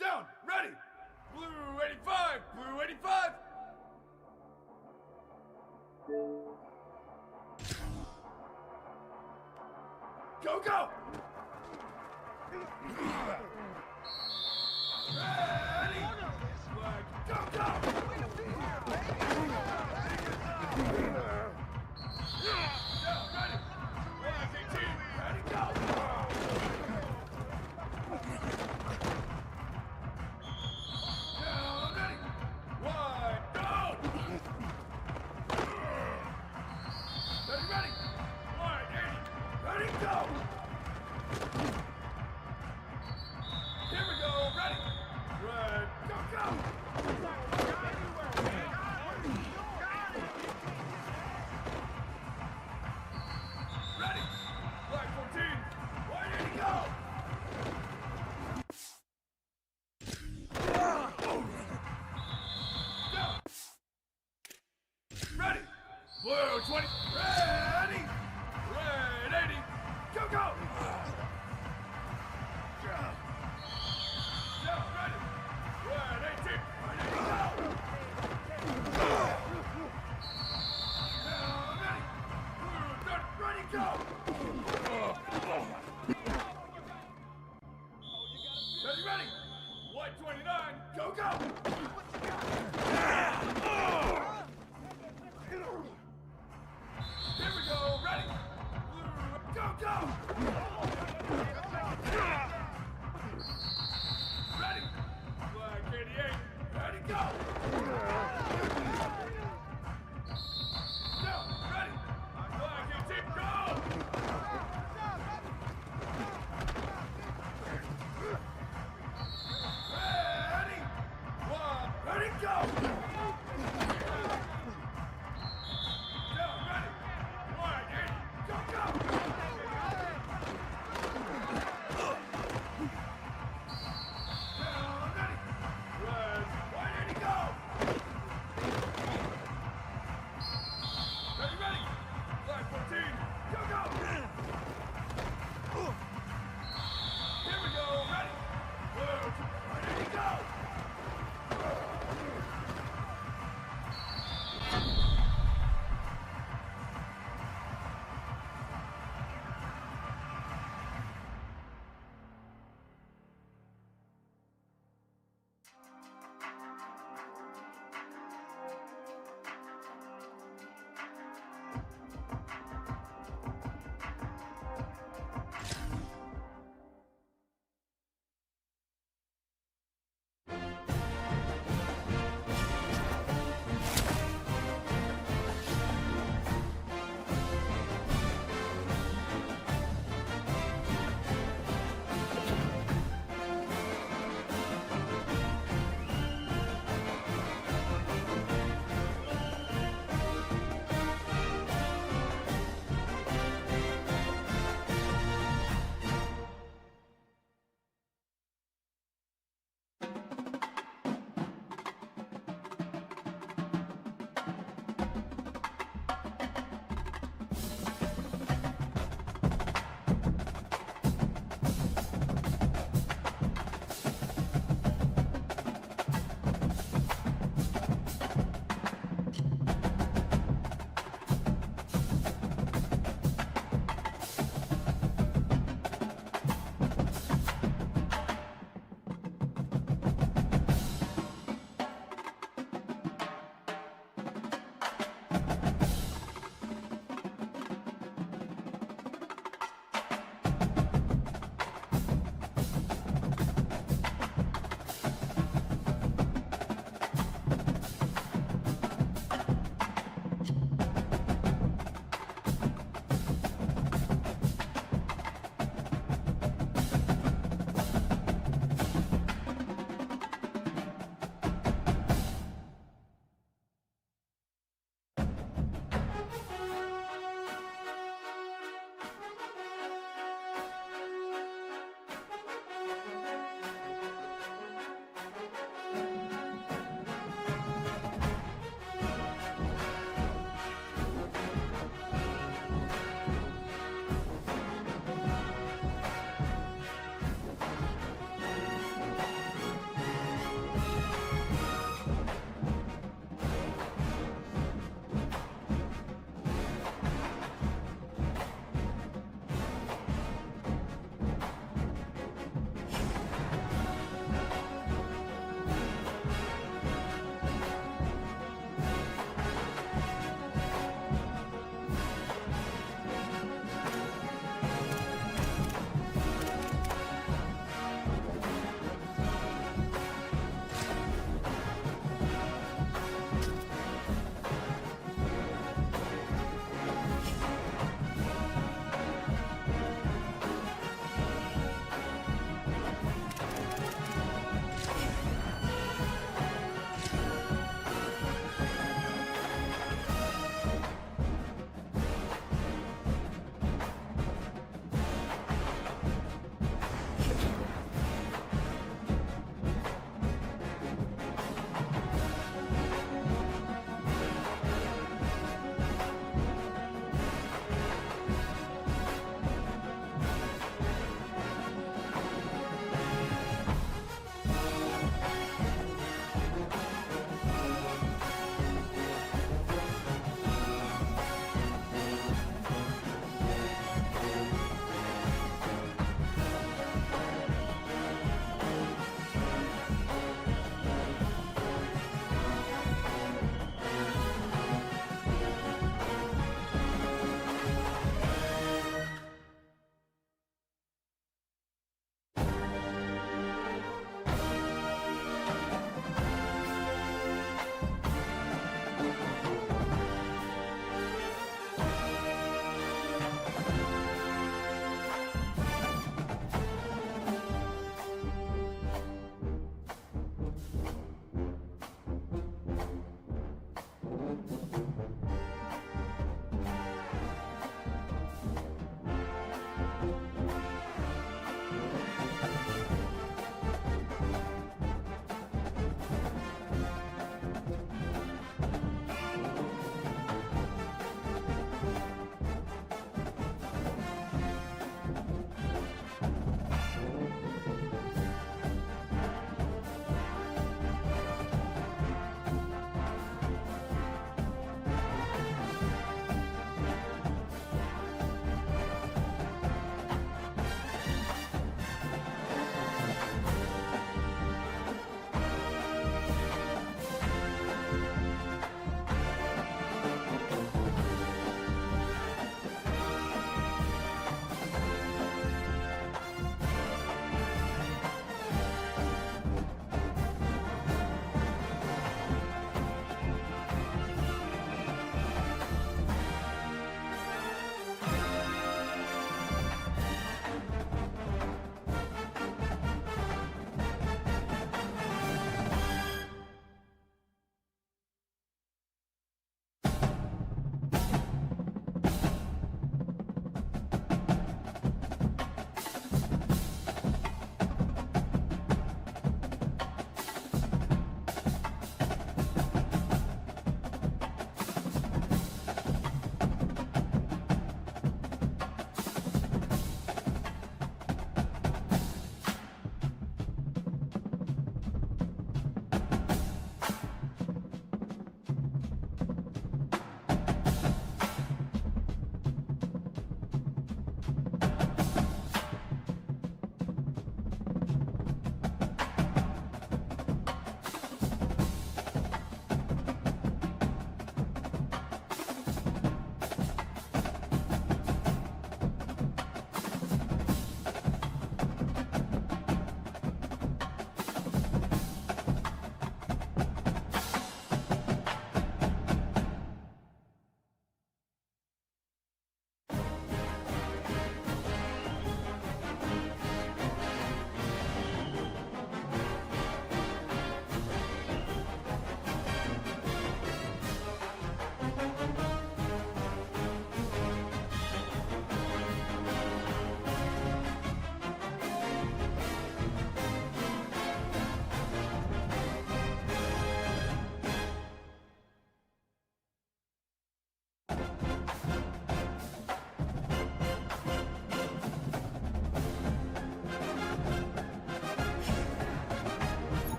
Down, ready! Blue 85, blue 85! Go, go! Ready! Flag, go, go! Down, ready! Flag 18, ready, go! Down, ready! Wide, go! Ready, ready! Wide, 80, ready, go! Here we go, ready! Red, go, go! Ready! Flag 14, wide, 80, go! Down! Ready! Blue 20, ready! Red 80, go, go! Down, ready! Red 18, ready, go! Down, ready! Blue 30, ready, go! Ready, ready! White 29, go, go! Here we go, ready! Blue, go, go! Ready! Flag 88, ready, go! Down, ready! Flag 18, go! Ready! One, ready, go! Down, ready! Wide, 80, go, go!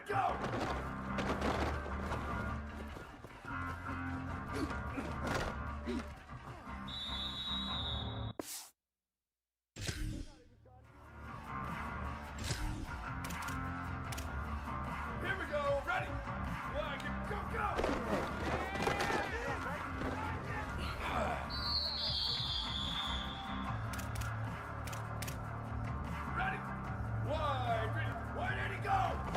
ready, go! Here we go, ready? One, go, go! Ready? Wide, ready, go!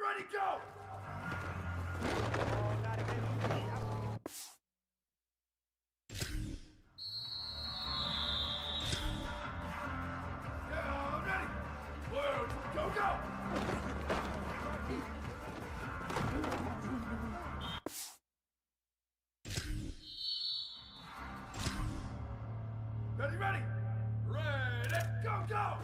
ready, go! Yeah, ready! Whoa, go, go! Ready, ready! Ready, go, go!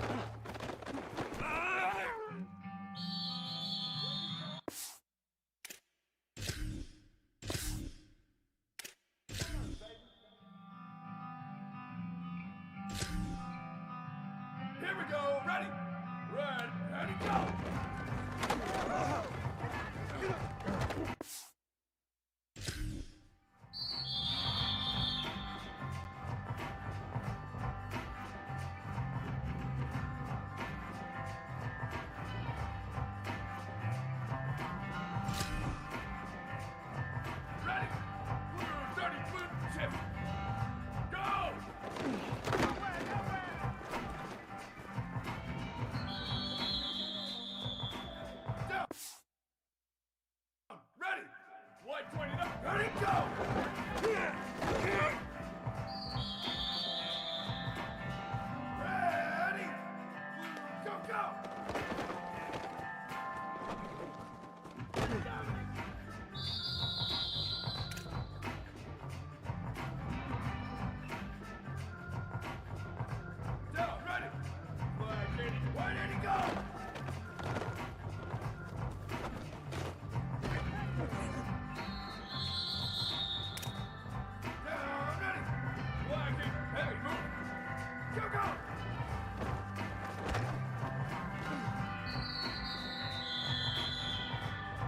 Here we go, ready! Ready, go! Ready! 30 foot shift! Go! Down! Ready! 129! Ready, go! Ready! Go, go! Down, ready! 180, go! Down, ready! 180, heavy, move! Go, go!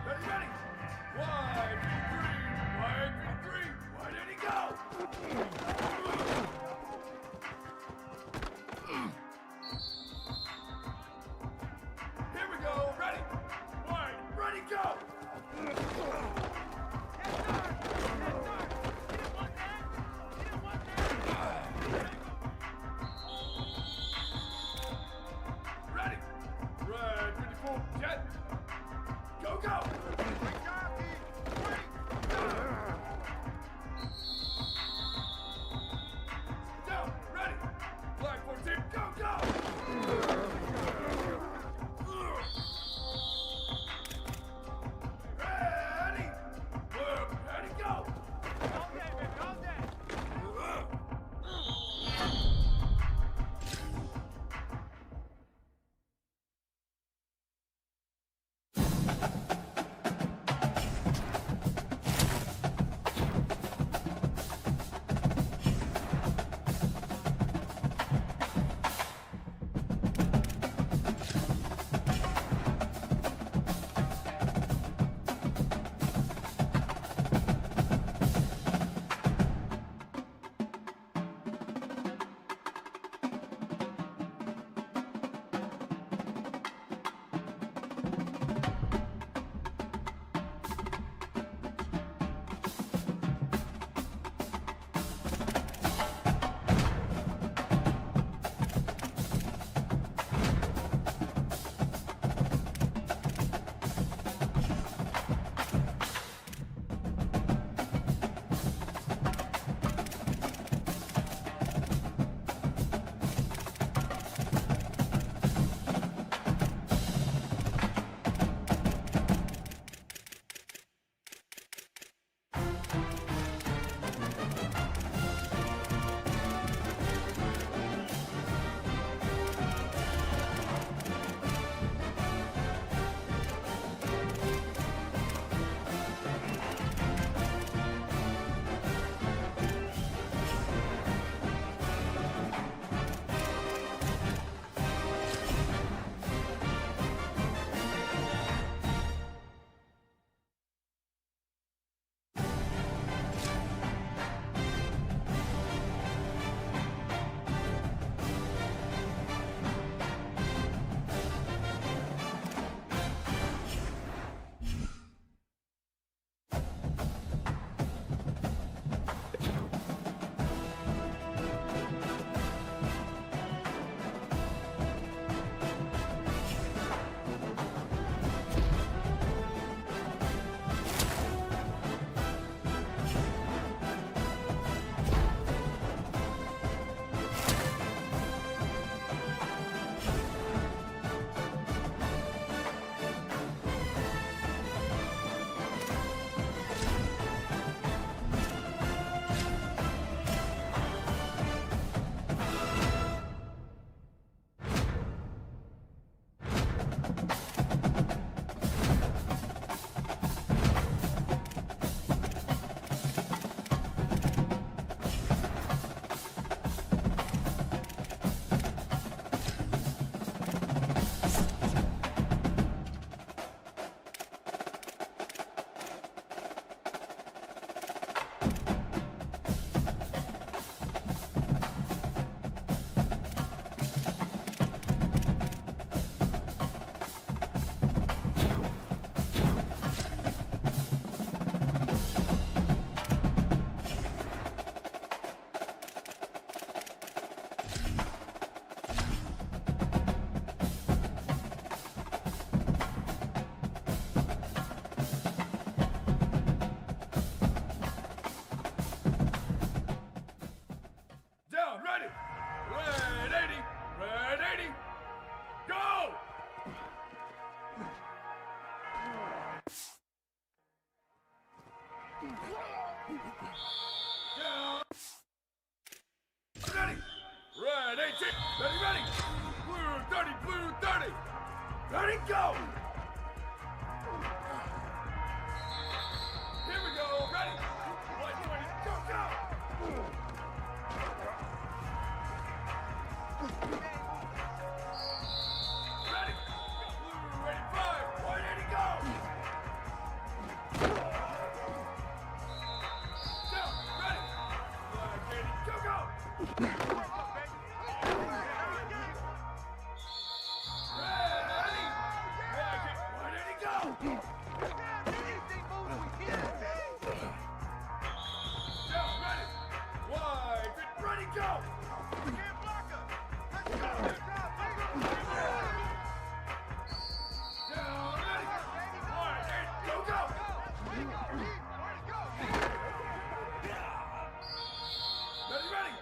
Ready, ready! 183, 180, go! Here we go, ready! Ready, go! Ready! Red 54, jet! Go, go! Down. Ready. Red 18. Ready, ready. Blue 30, blue 30. Ready, go. Here we go. Ready. White 20. Go, go. Ready. Blue 85. White 80, go. Down. Ready. Black 80. Go, go. Ready. Black 80. White 80, go. Down. Ready. White 50. Ready, go. Down. Ready. White 80. Go, go. Ready, ready.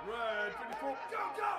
Red 54. Go, go.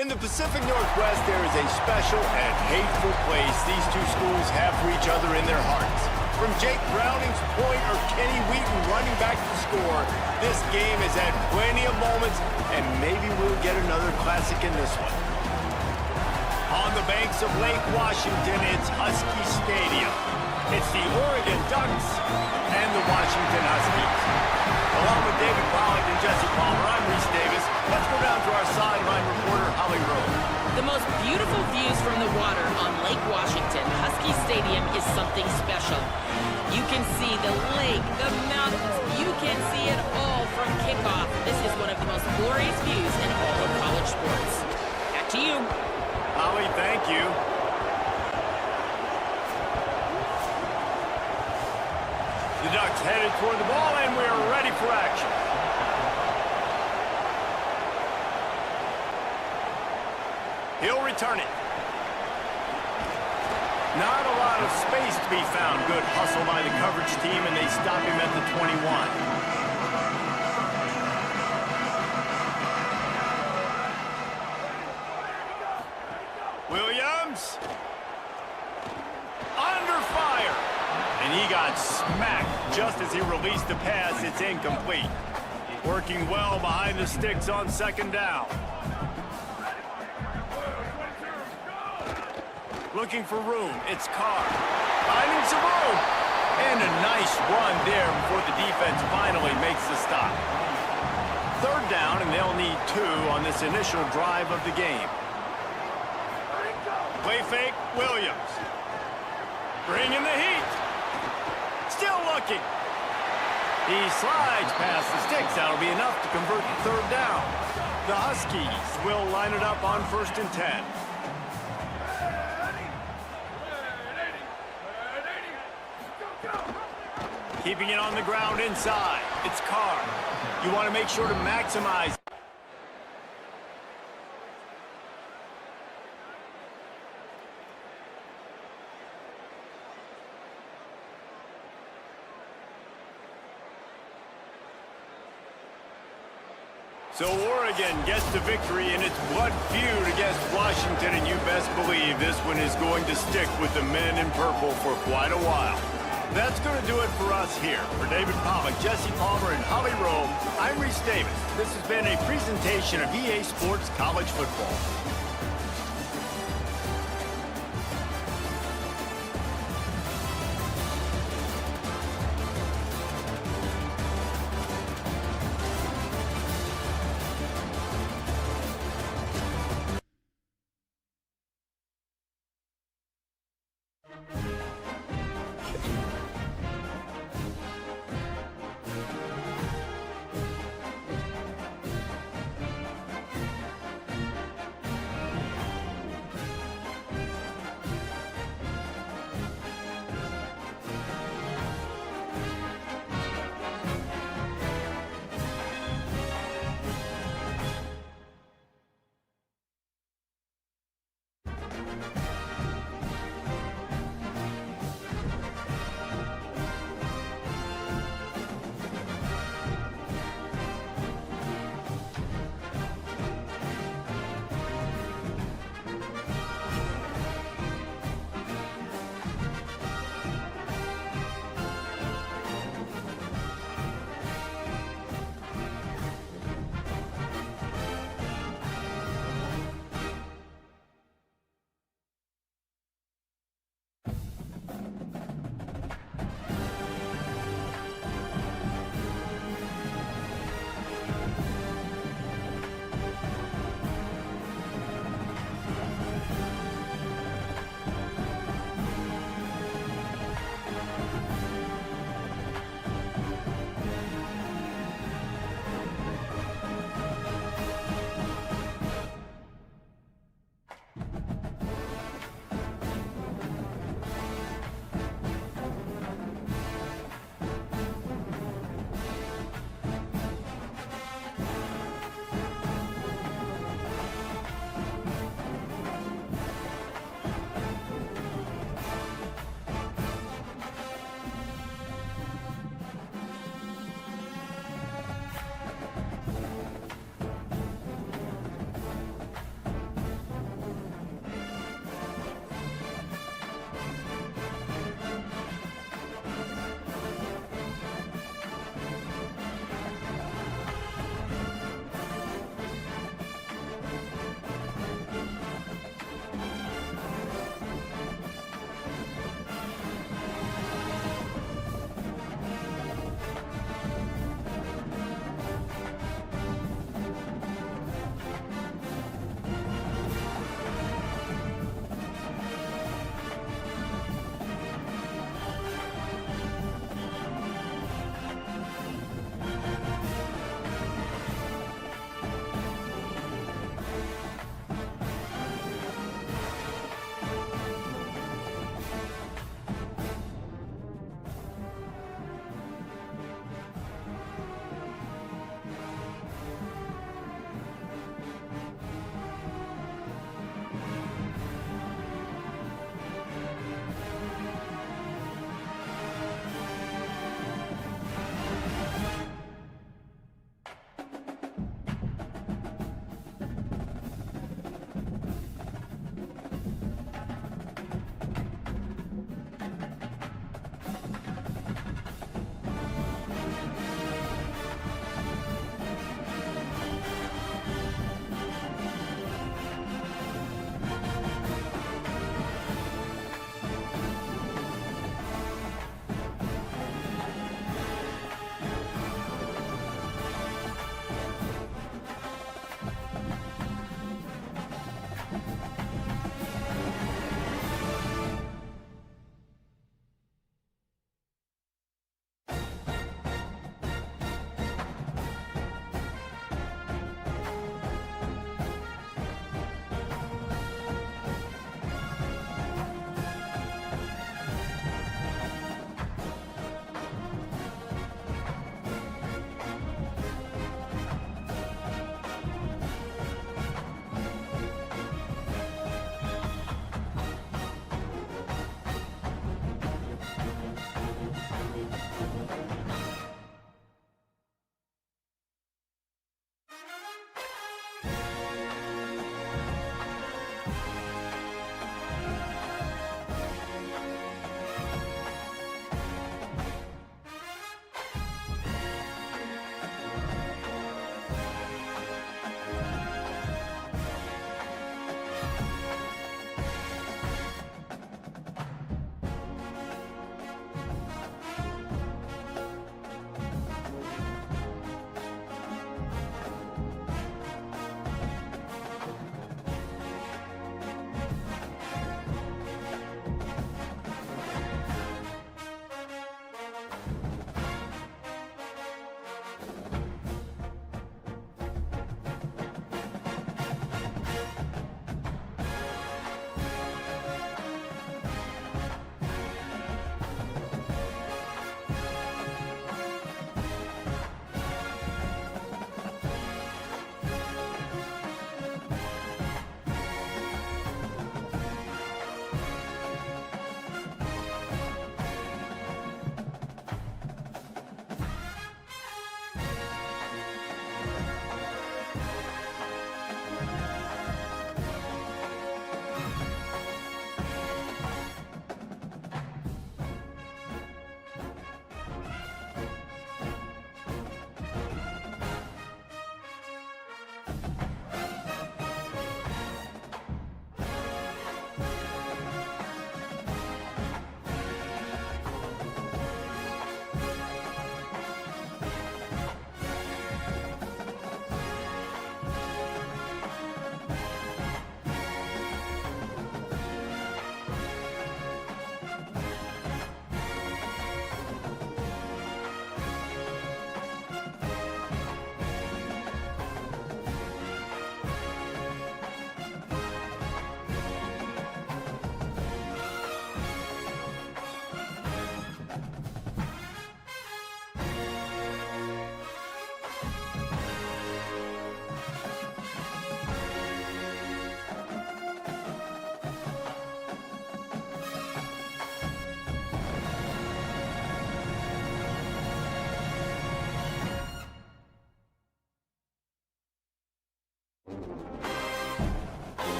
In the Pacific Northwest, there is a special and hateful place these two schools have for each other in their hearts. From Jake Browning's point or Kenny Wheaton running back to score, this game has had plenty of moments, and maybe we'll get another classic in this one. On the banks of Lake Washington, it's Husky Stadium. It's the Oregon Ducks and the Washington Huskies. Along with David Pollack and Jesse Palmer, I'm Reese Davis. Let's go down to our sideline reporter, Holly Rowe. The most beautiful views from the water on Lake Washington, Husky Stadium, is something special. You can see the lake, the mountains, you can see it all from kickoff. This is one of the most glorious views in all of college sports. Back to you. Holly, thank you. The Ducks headed toward the ball, and we're ready for action. He'll return it. Not a lot of space to be found. Good hustle by the coverage team, and they stop him at the 21. Williams. Under fire. And he got smacked just as he released the pass. It's incomplete. Working well behind the sticks on second down. Looking for room. It's Carr. Finding some room. And a nice run there before the defense finally makes the stop. Third down, and they'll need 2 on this initial drive of the game. Play fake, Williams. Bringing the heat. Still looking. He slides past the sticks. That'll be enough to convert the third down. The Huskies will line it up on 1st and 10. Keeping it on the ground inside. It's Carr. You want to make sure to maximize. So Oregon gets the victory in its blood feud against Washington, and you best believe this one is going to stick with the men in purple for quite a while. That's going to do it for us here. For David Pollack, Jesse Palmer, and Holly Rowe, I'm Reese Davis. This has been a presentation of EA Sports College Football.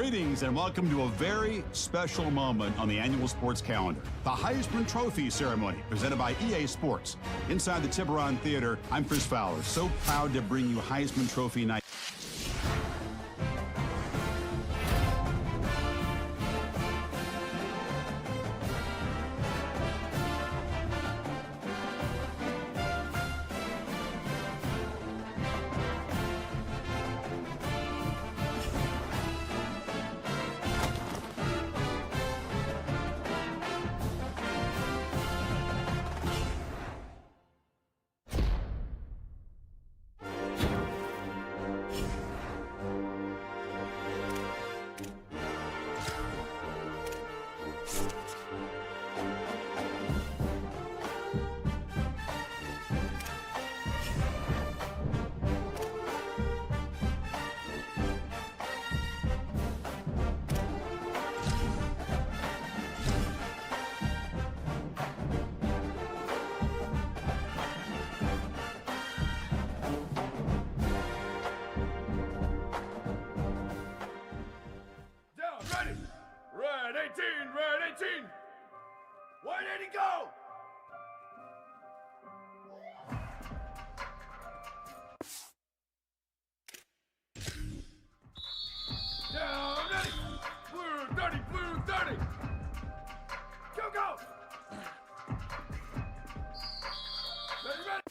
Greetings and welcome to a very special moment on the annual sports calendar. The Heisman Trophy ceremony presented by EA Sports. Inside the Tiburon Theater, I'm Chris Fowler. So proud to bring you Heisman Trophy night. Ready! Red 18! Red 18! Why did he go? Down, ready! Blue 30! Blue 30! Go, go! Ready, ready!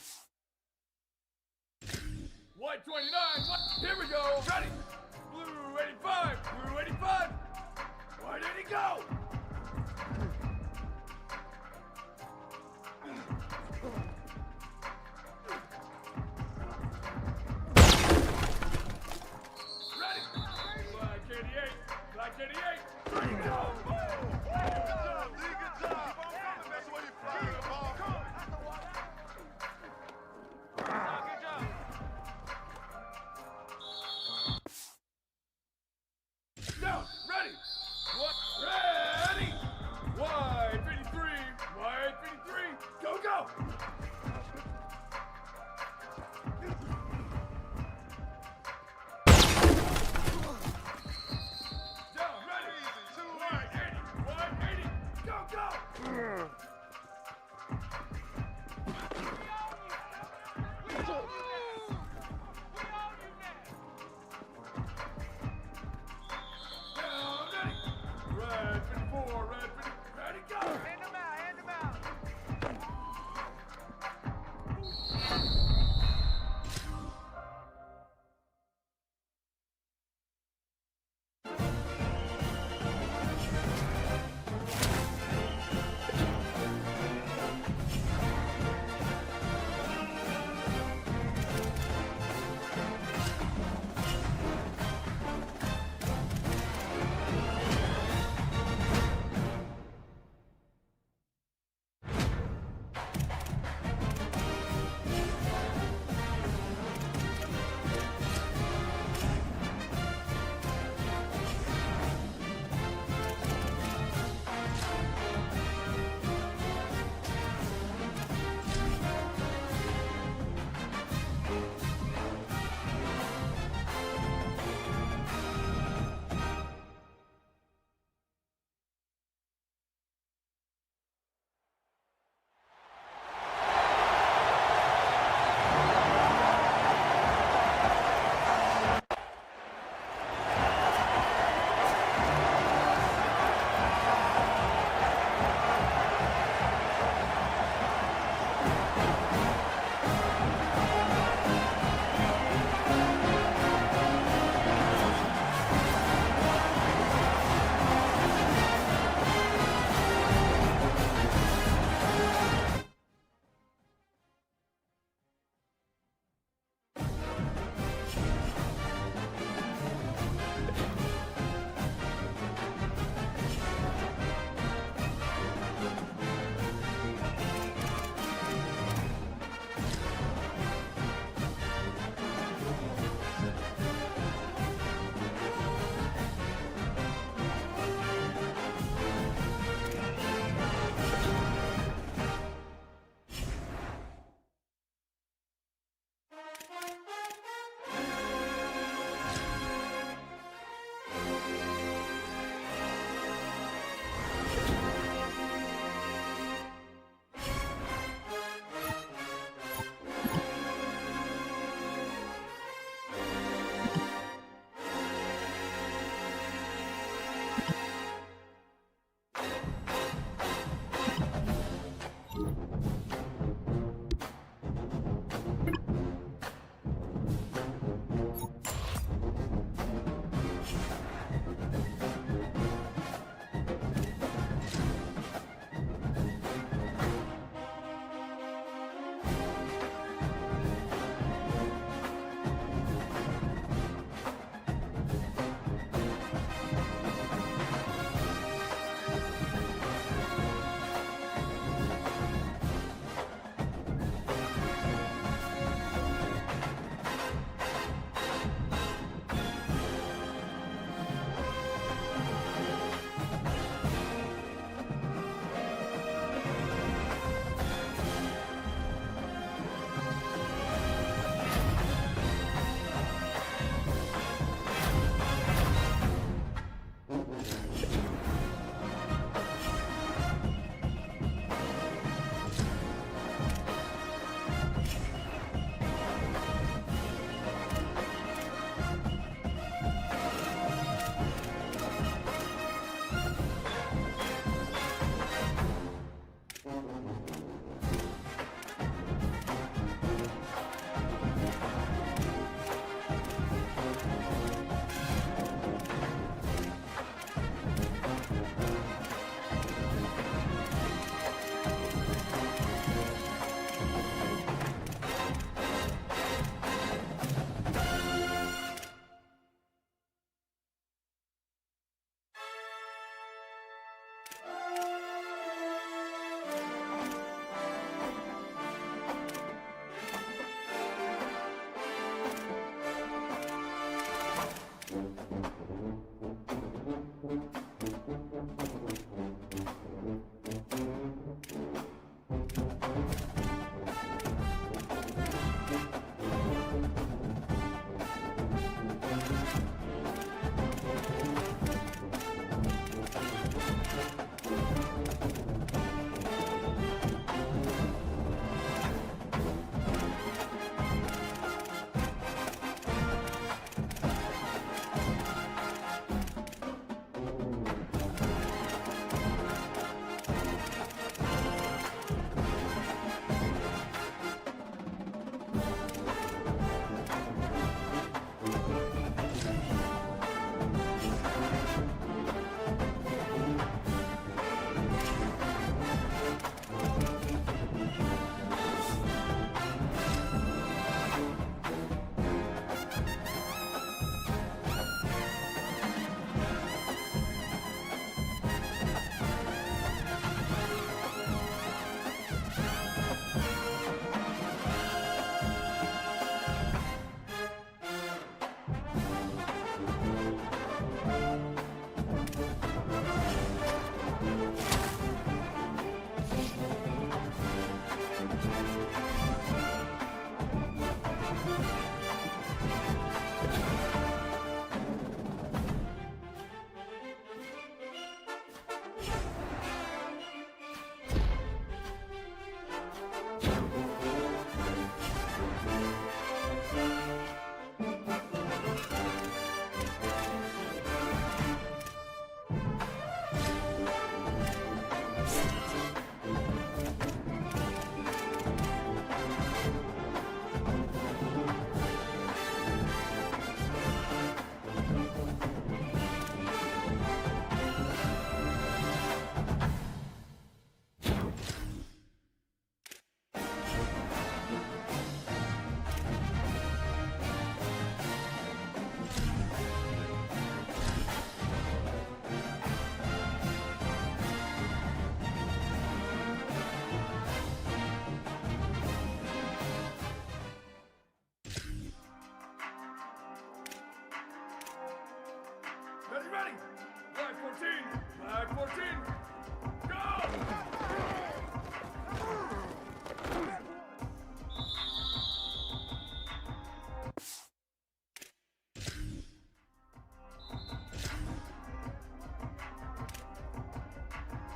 White 29! Here we go! Ready! Blue 85! Blue 85! Where did he go? Ready? Black 88! Black 88! Ready, go! Good job, Lee, good job! That's where you fly the ball. Good job. Down, ready! What? Ready! Wide 53! Wide 53! Go, go! Down, ready! Wide 80! Wide 80! Go, go! Down, ready! Red 54, red 50, ready, go! Hand them out, hand them out!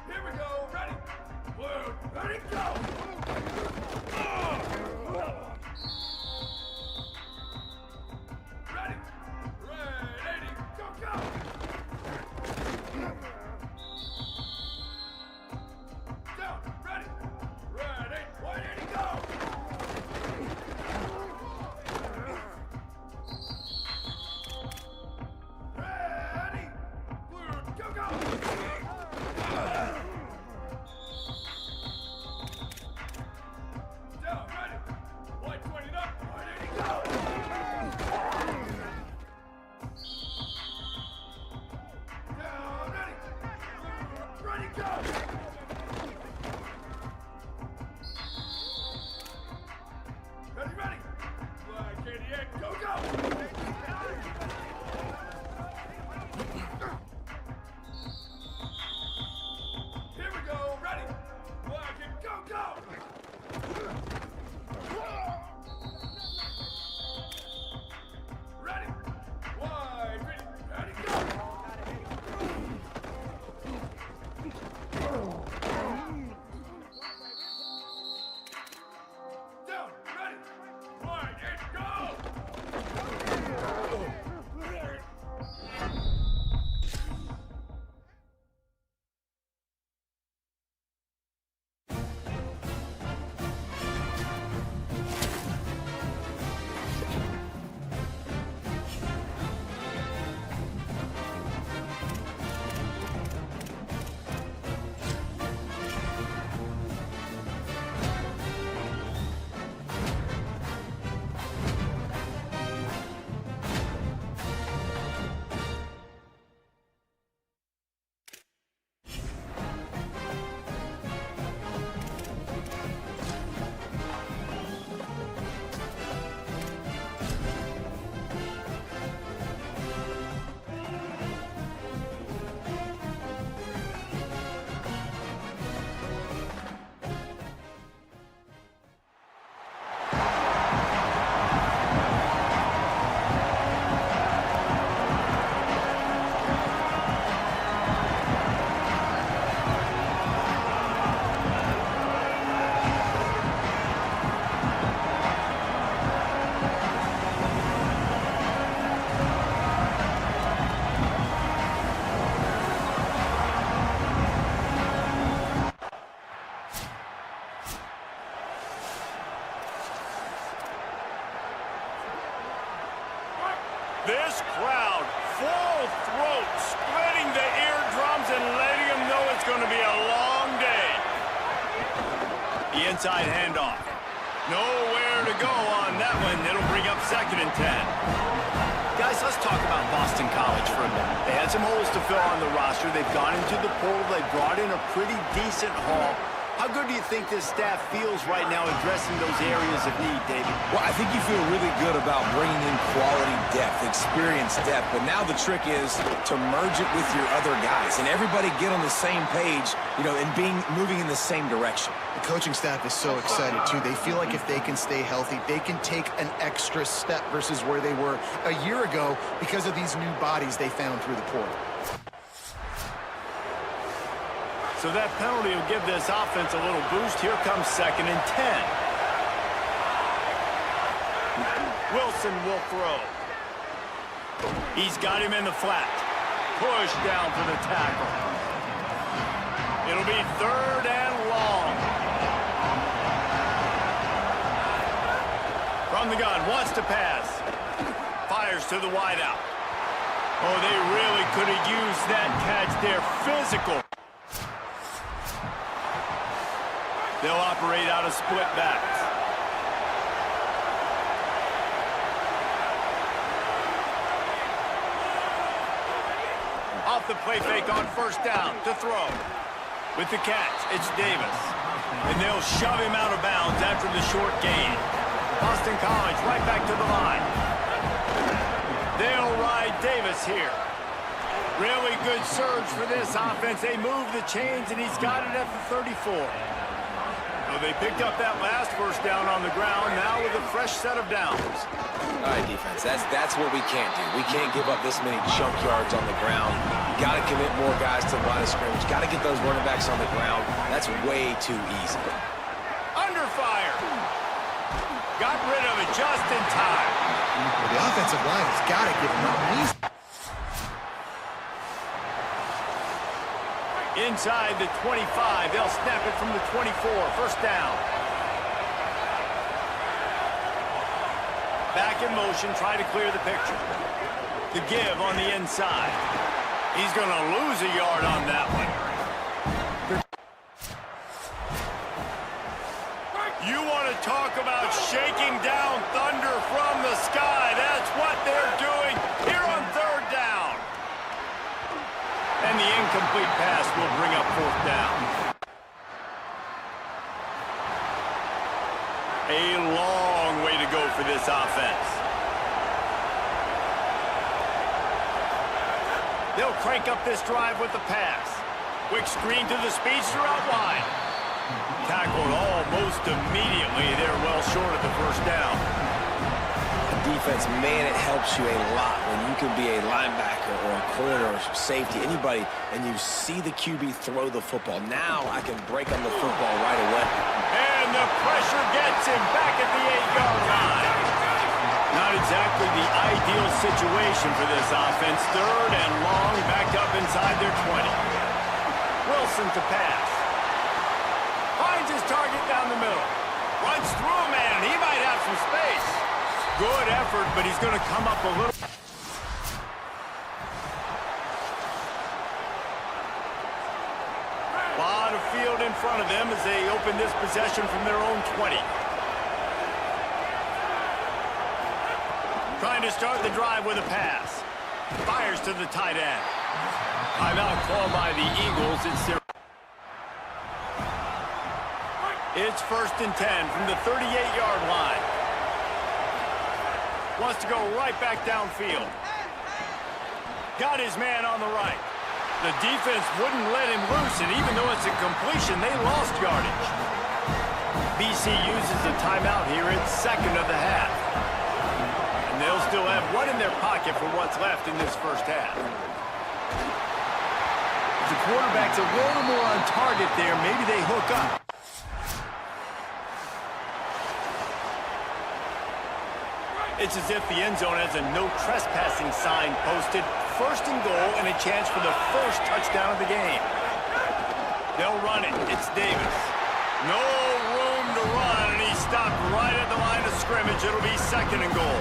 Here we go, ready? Blue, ready, go! Ready, ready, go, go! Down, ready, ready, go! Ready, blue, go, go! Down, ready. White 20 up. White 80, go. Down, ready. Ready, go. Ready, ready. Black 88, go, go. Here we go, ready. Black and go, go. Ready! Wide, ready, go! Down, ready! Wide, and go! This crowd, full throat, splitting the eardrums and letting them know it's going to be a long day. The inside handoff. Nowhere to go on that one. It'll bring up 2nd and 10. Guys, let's talk about Boston College for a minute. They had some holes to fill on the roster. They've gone into the portal. They brought in a pretty decent haul. How good do you think this staff feels right now addressing those areas of need, David? Well, I think you feel really good about bringing in quality depth, experience depth, but now the trick is to merge it with your other guys and everybody get on the same page, you know, and moving in the same direction. The coaching staff is so excited, too. They feel like if they can stay healthy, they can take an extra step versus where they were a year ago because of these new bodies they found through the portal. So that penalty will give this offense a little boost. Here comes 2nd and 10. Wilson will throw. He's got him in the flat. Push down for the tackle. It'll be 3rd and long. From the gun, wants to pass. Fires to the wideout. Oh, they really could have used that catch there. Physical. They'll operate out of split backs. Off the play fake on 1st down to throw. With the catch, it's Davis. And they'll shove him out of bounds after the short gain. Boston College right back to the line. They'll ride Davis here. Really good surge for this offense. They move the chains, and he's got it at the 34. So they picked up that last first down on the ground, now with a fresh set of downs. All right, defense, that's what we can't do. We can't give up this many chunk yards on the ground. Got to commit more guys to the line of scrimmage. Got to get those running backs on the ground. That's way too easy. Under fire. Got rid of it just in time. Well, the offensive line has got to give him up. Inside the 25, they'll snap it from the 24. First down. Back in motion, try to clear the picture. The give on the inside. He's going to lose a yard on that one. You want to talk about shaking down thunder from the sky. That's what they're doing here on third down. And the incomplete pass will bring up fourth down. A long way to go for this offense. They'll crank up this drive with the pass. Quick screen to the speedster out wide. Tackled almost immediately. They're well short of the first down. Defense, man, it helps you a lot when you can be a linebacker or a corner or safety, anybody, and you see the QB throw the football. Now I can break on the football right away. And the pressure gets him back at the 8-yard line. Not exactly the ideal situation for this offense. Third and long, backed up inside their 20. Wilson to pass. Finds his target down the middle. Runs through a man, and he might have some space. Good effort, but he's going to come up a little. A lot of field in front of them as they open this possession from their own 20. Trying to start the drive with a pass. Fires to the tight end. Timeout called by the Eagles. It's first and 10 from the 38-yard line. Wants to go right back downfield. Got his man on the right. The defense wouldn't let him loose, and even though it's a completion, they lost yardage. BC uses a timeout here. It's second of the half. And they'll still have one in their pocket for what's left in this first half. The quarterback's a little more on target there. Maybe they hook up. It's as if the end zone has a no trespassing sign posted. First and goal and a chance for the first touchdown of the game. They'll run it. It's Davis. No room to run, and he stopped right at the line of scrimmage. It'll be second and goal.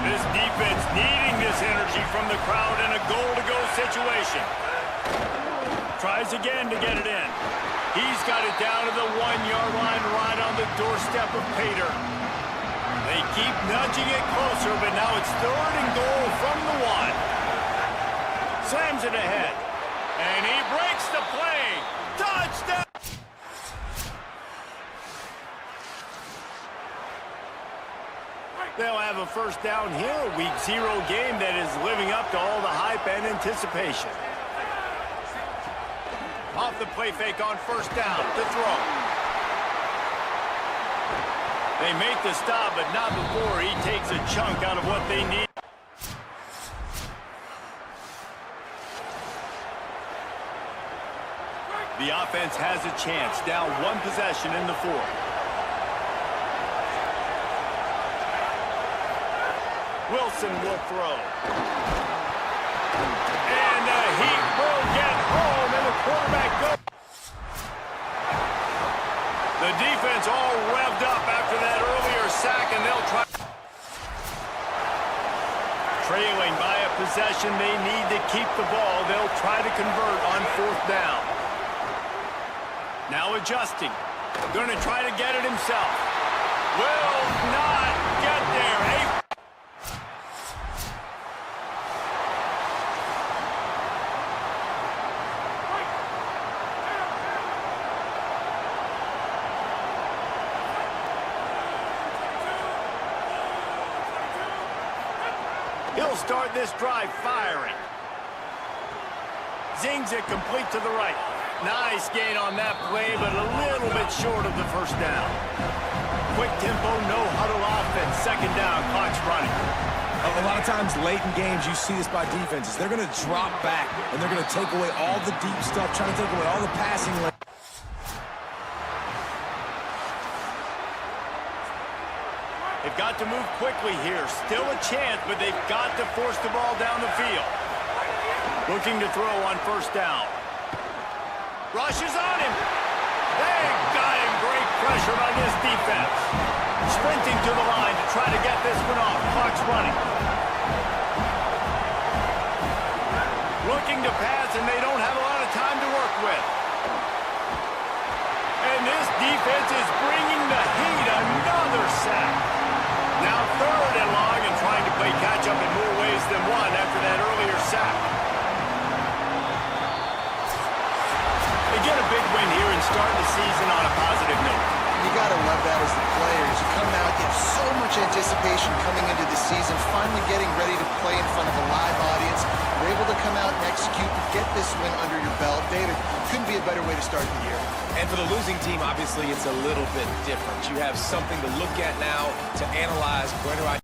This defense needing this energy from the crowd in a goal-to-go situation. Tries again to get it in. He's got it down to the 1-yard line right on the doorstep of Pater. They keep nudging it closer, but now it's third and goal from the 1. Slams it ahead. And he breaks the play. Touchdown! They'll have a first down here. A Week 0 game that is living up to all the hype and anticipation. Off the play fake on first down to throw. They make the stop, but not before he takes a chunk out of what they need. The offense has a chance, down one possession in the fourth. Wilson will throw. And the Heat will get home, and the quarterback goes. The defense all revved up after that earlier sack, and they'll try. Trailing by a possession, they need to keep the ball. They'll try to convert on fourth down. Now adjusting. Going to try to get it himself. Will not get there. He'll start this drive firing. Zings it complete to the right. Nice gain on that play, but a little bit short of the first down. Quick tempo, no huddle offense. Second down, clock's running. A lot of times late in games, you see this by defenses. They're going to drop back, and they're going to take away all the deep stuff, trying to take away all the passing lanes. They've got to move quickly here. Still a chance, but they've got to force the ball down the field. Looking to throw on first down. Rushes on him. They got him. Great pressure by this defense. Sprinting to the line to try to get this one off. Clock's running. Looking to pass, and they don't have a lot of time to work with. And this defense is bringing the heat. Another sack. Now third and long, and trying to play catch-up in more ways than one after that earlier sack. They get a big win here and start the season on a positive note. You got to love that as the players. You come out, you have so much anticipation coming into the season, finally getting ready to play in front of a live audience. You're able to come out and execute and get this win under your belt. David, couldn't be a better way to start the year. And for the losing team, obviously, it's a little bit different. You have something to look at now to analyze greater ideas.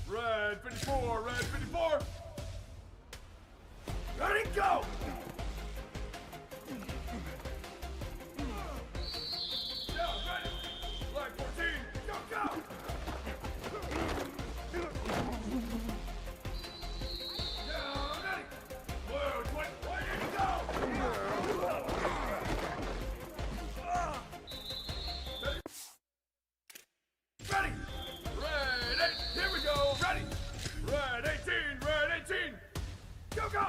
Red 54, red 54. Ready, go! Down, ready. Flag 14, go, go! Down, ready. Blue 20, ready, go! Ready. Red 8, here we go, ready. Red 18, go, go!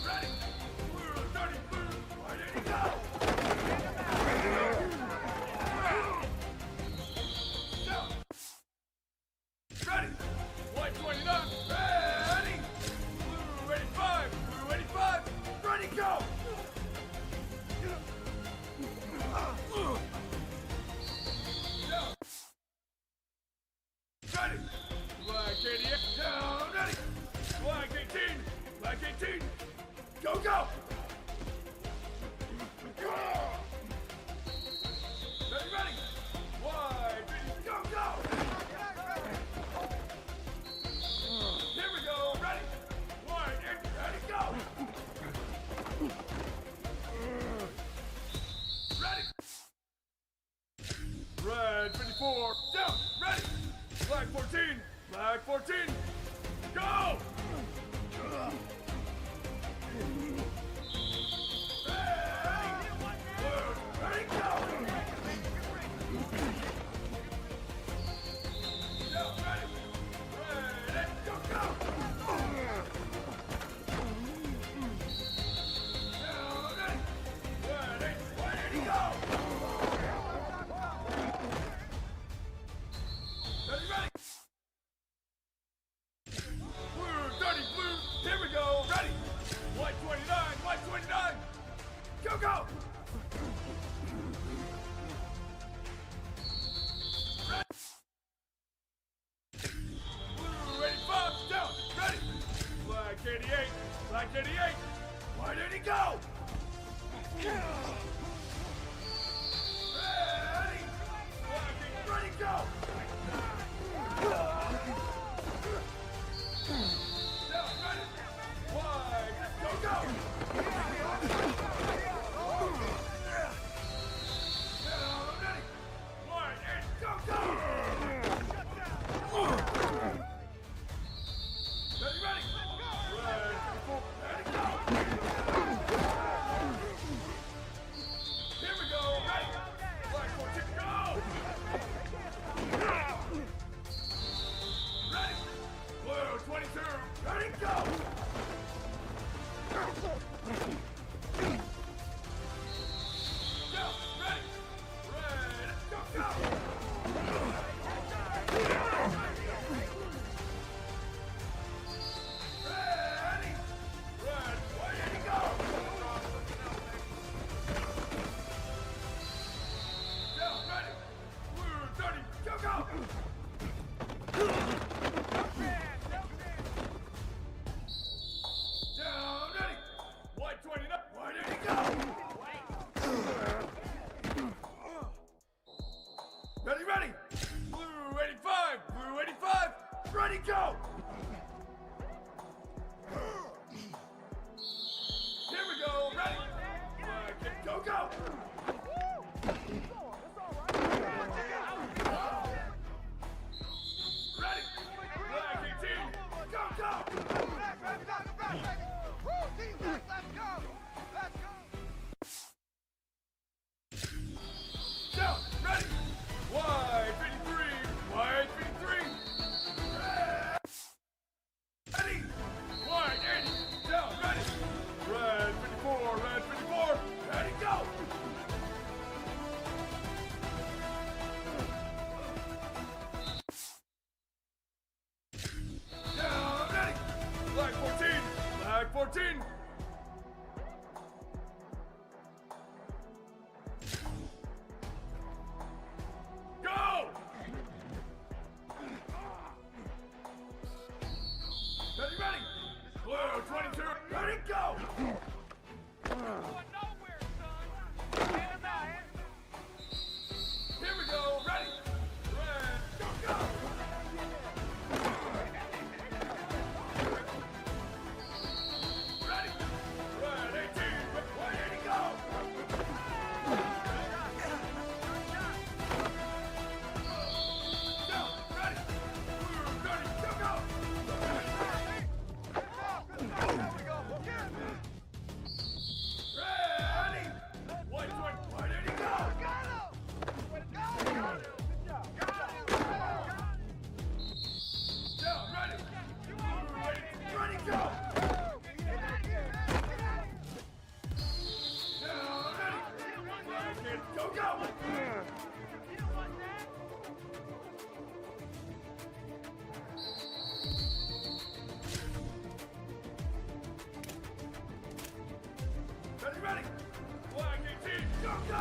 Ready. Blue 30, blue, ready, go! Down. Ready. White 29, ready. Blue 85, ready, go! Down. Ready. Flag 88, down, ready. Flag 18, go, go! Ready, ready. Wide, go, go! Here we go, ready. Wide, ready, go! Ready. Red 54, down, ready. Flag 14, go! Ready, go! Down, ready. Ready, go, go! Down, ready. Ready, go! Ready, ready. Blue 30, blue, here we go. Black 88. Why did he go? Ready. Black 8, ready, go. Down, ready. Wide, go, go. Down, ready. Wide, and go, go. Ready, ready. Red, ready, go. Here we go, ready. Black 14, go. Ready. Blue 22, ready, go. Go, ready. Red, go, go. Ready. Red, where did he go? Down, ready. Blue 30, go, go. Down, ready. White 29, where did he go? Ready, ready. Blue 85, blue 85, ready, go. Here we go, ready. Black, go, go. Ready. Black 18, go, go. Down, ready. White 53, white 53. Ready. White 80, down, ready. Red 54, red 54, ready, go. Down, ready. Black 14, black 14. Go! Ready, ready! Blue 22, ready, go! Here we go, ready! Red, go, go! Ready! Red 18, where did he go? Down, ready! Blue 30, go, go! Ready! White 20, where did he go? Down, ready! Blue 80, ready, go! Down, ready! Black 8, go, go! Ready, ready! Black 18, go, go!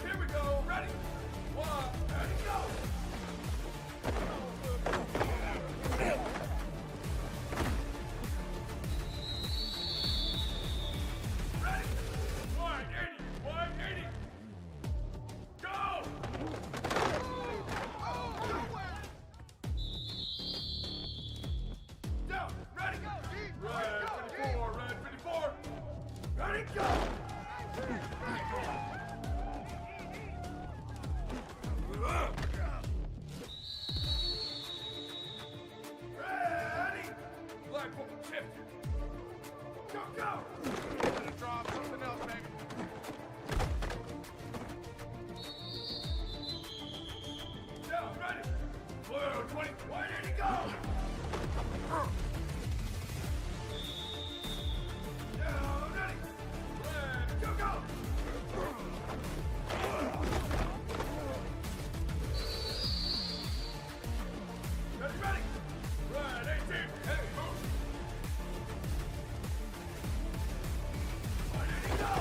Here we go, ready! One, ready, go! Ready! White 80, go! Down, ready, go! Red 54, red 54, ready, go! Ready! Black book shift. Go, go! Gonna drop something else, baby. Down, ready! Blue 20, where did he go? Down, ready! Red, go, go! Ready, ready! Red 18, hey, move! Where did he go?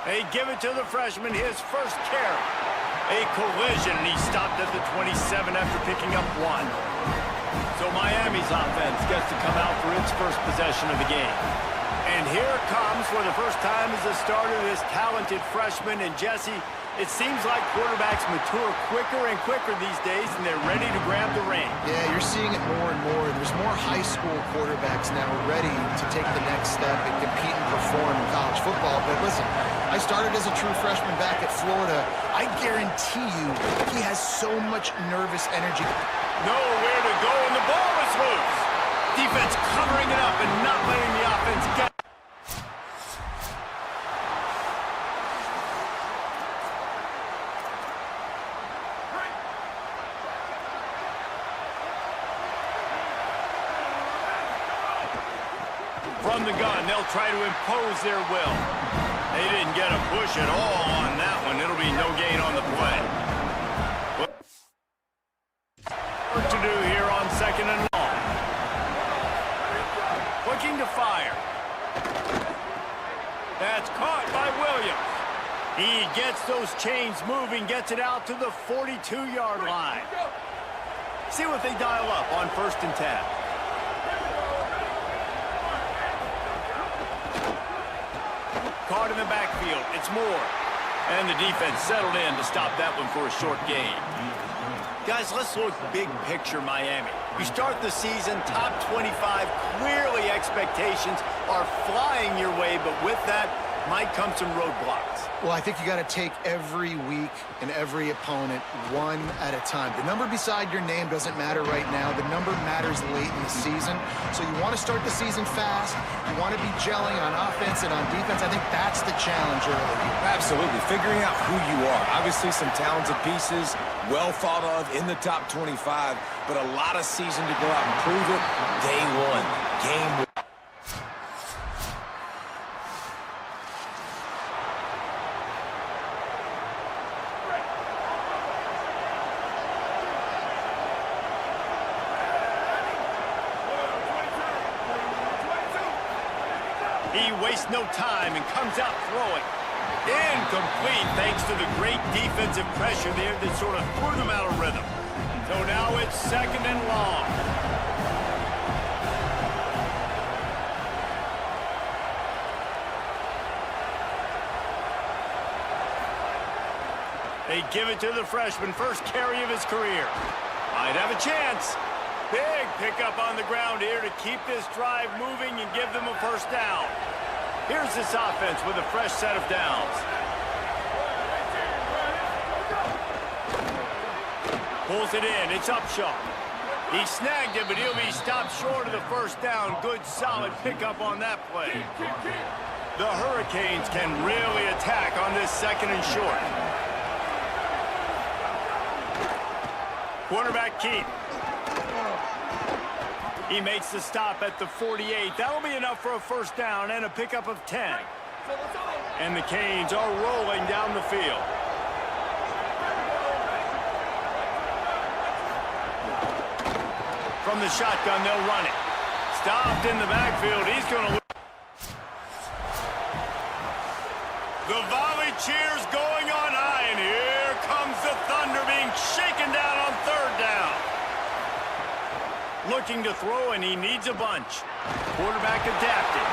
They give it to the freshman, his first carry. A collision, and he stopped at the 27 after picking up 1. So Miami's offense gets to come out for its first possession of the game. And here it comes for the first time as a starter, this talented freshman. And Jesse, it seems like quarterbacks mature quicker and quicker these days, and they're ready to grab the reins. Yeah, you're seeing it more and more. There's more high school quarterbacks now ready to take the next step and compete and perform in college football. But listen, I started as a true freshman back at Florida. I guarantee you he has so much nervous energy. Nowhere to go, and the ball is loose. Defense covering it up and not letting the offense get. From the gun, they'll try to impose their will. They didn't get a push at all on that one. It'll be no gain on the play. Work to do here on 2nd and long. Looking to fire. That's caught by Williams. He gets those chains moving, gets it out to the 42-yard line. See what they dial up on 1st and 10. Caught in the backfield. It's Moore. And the defense settled in to stop that one for a short gain. Guys, let's look big picture Miami. You start the season top 25. Clearly expectations are flying your way, but with that might come some roadblocks. Well, I think you got to take every week and every opponent one at a time. The number beside your name doesn't matter right now. The number matters late in the season. So you want to start the season fast. You want to be gelling on offense and on defense. I think that's the challenge early. Absolutely. Figuring out who you are. Obviously some talented pieces, well thought of in the top 25, but a lot of season to go out and prove it. Day one, game one. He wastes no time and comes out throwing. Incomplete thanks to the great defensive pressure there that sort of threw them out of rhythm. So now it's 2nd and long. They give it to the freshman, first carry of his career. Might have a chance. Big pickup on the ground here to keep this drive moving and give them a first down. Here's this offense with a fresh set of downs. Pulls it in. It's Upshaw. He snagged it, but he'll be stopped short of the first down. Good, solid pickup on that play. The Hurricanes can really attack on this 2nd and short. Quarterback Keith. He makes the stop at the 48. That'll be enough for a first down and a pickup of 10. And the Canes are rolling down the field. From the shotgun, they'll run it. Stopped in the backfield. He's going to... The volley cheers going on high, and here comes the Thunder being shaken down on 3rd down. Looking to throw, and he needs a bunch. Quarterback adapted.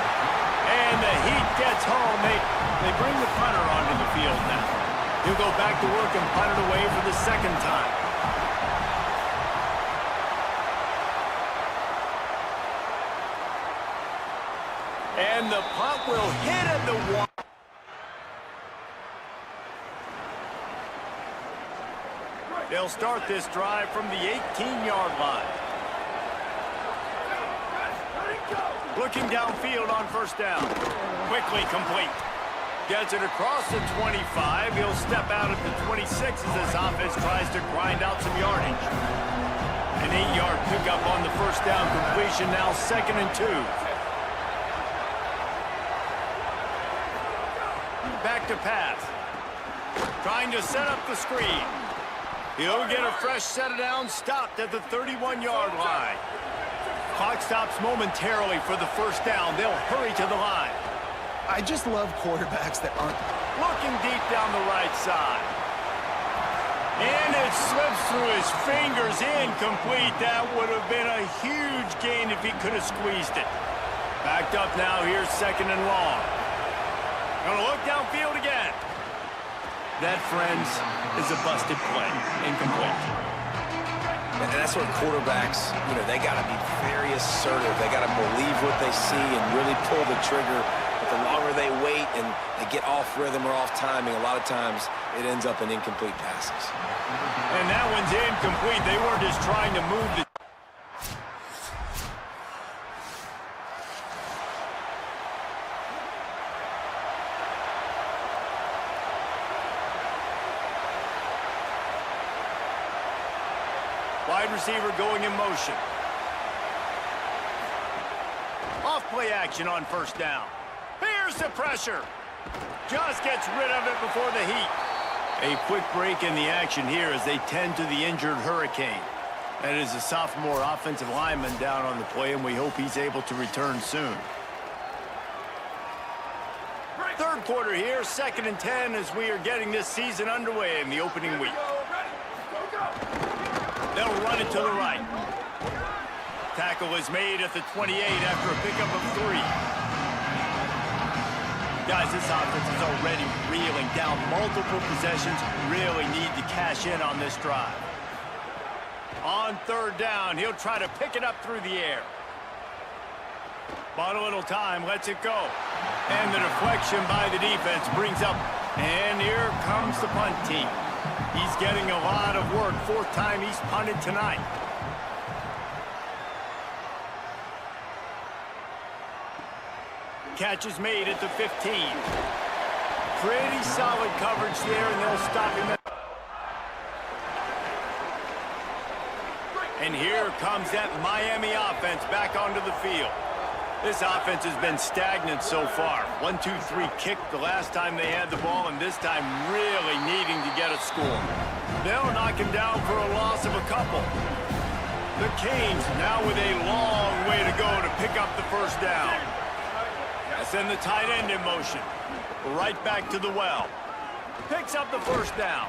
And the heat gets home. They bring the punter onto the field now. He'll go back to work and punt it away for the 2nd time. And the punt will hit at the 1. They'll start this drive from the 18-yard line. Looking downfield on 1st down. Quickly complete. Gets it across the 25. He'll step out at the 26 as this offense tries to grind out some yardage. An 8-yard pickup on the first down completion. Now 2nd and 2. Back to pass. Trying to set up the screen. He'll get a fresh set of downs, stopped at the 31-yard line. Clock stops momentarily for the first down. They'll hurry to the line. I just love quarterbacks that aren't looking deep down the right side. And it slips through his fingers, incomplete. That would have been a huge gain if he could have squeezed it. Backed up now, here's 2nd and long. Gonna look downfield again. That, friends, is a busted play. Incomplete. And that's where quarterbacks, they got to be very assertive. They got to believe what they see and really pull the trigger. But the longer they wait and they get off rhythm or off timing, a lot of times it ends up in incomplete passes. And that one's incomplete. They weren't just trying to move the... Wide receiver going in motion. Off play action on 1st down. Here's the pressure. Just gets rid of it before the heat. A quick break in the action here as they tend to the injured Hurricane. That is a sophomore offensive lineman down on the play, and we hope he's able to return soon. 3rd quarter here, 2nd and 10 as we are getting this season underway in the opening week. They'll run it to the right. Tackle is made at the 28 after a pickup of 3. Guys, this offense is already reeling down multiple possessions. Really need to cash in on this drive. On 3rd down, he'll try to pick it up through the air. Bought a little time, lets it go. And the deflection by the defense brings up. And here comes the punt team. He's getting a lot of work. 4th time he's punted tonight. Catch is made at the 15. Pretty solid coverage there, and they'll stop him. And here comes that Miami offense back onto the field. This offense has been stagnant so far. 1-2-3 kick the last time they had the ball, and this time really needing to get a score. They'll knock him down for a loss of a couple. The Canes now with a long way to go to pick up the 1st down. Send the tight end in motion. Right back to the well. Picks up the 1st down.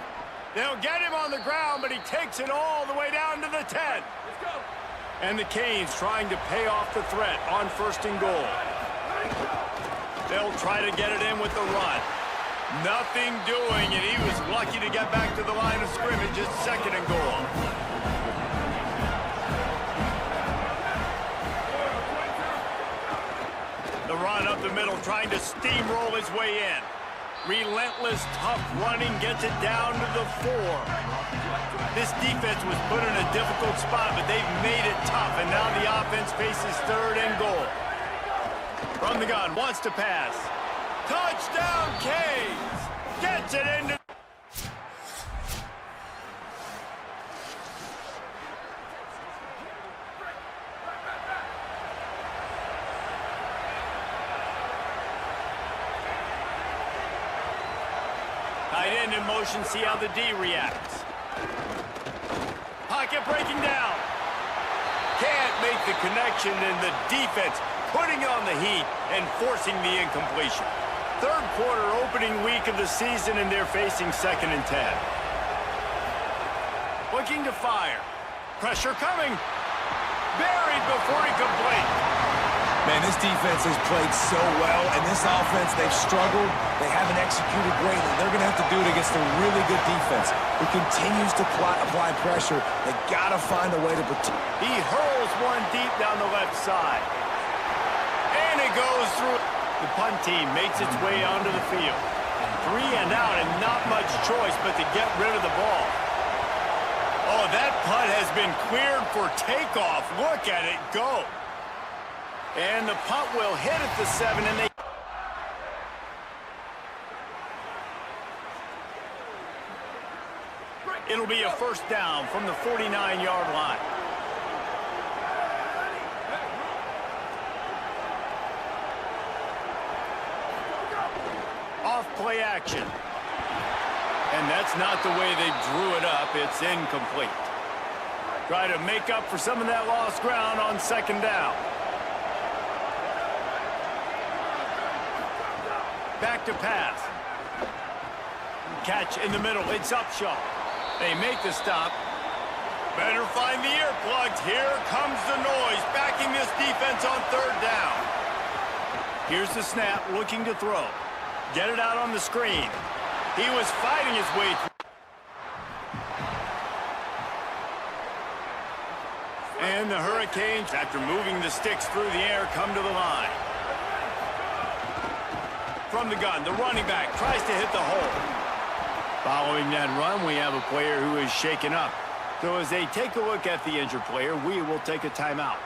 They'll get him on the ground, but he takes it all the way down to the 10. Let's go. And the Canes trying to pay off the threat on 1st and goal. They'll try to get it in with the run. Nothing doing, and he was lucky to get back to the line of scrimmage at 2nd and goal. The run up the middle, trying to steamroll his way in. Relentless, tough running, gets it down to the 4. This defense was put in a difficult spot, but they've made it tough, and now the offense faces 3rd and goal. From the gun, wants to pass. Touchdown, Canes! Gets it into... Tight end in motion, see how the D reacts. Pocket breaking down. Can't make the connection, and the defense putting on the heat and forcing the incompletion. 3rd quarter opening week of the season, and they're facing 2nd and 10. Looking to fire. Pressure coming. Buried before he complete. Man, this defense has played so well, and this offense, they've struggled. They haven't executed greatly. They're going to have to do it against a really good defense who continues to apply pressure. They got to find a way to protect. He hurls one deep down the left side. And it goes through. The punt team makes its way onto the field. 3 and out, and not much choice but to get rid of the ball. Oh, that punt has been cleared for takeoff. Look at it go. And the punt will hit at the 7, and they... It'll be a 1st down from the 49-yard line. Off play action. And that's not the way they drew it up. It's incomplete. Try to make up for some of that lost ground on 2nd down. Back to pass. catch in the middle. It's Upshaw. They make the stop. Better find the earplugs. Here comes the noise, backing this defense on third down. Here's the snap, looking to throw. Get it out on the screen. He was fighting his way through. And the Hurricanes, after moving the sticks through the air, come to the line. From the gun, the running back tries to hit the hole. Following that run, we have a player who is shaken up. So as they take a look at the injured player, we will take a timeout.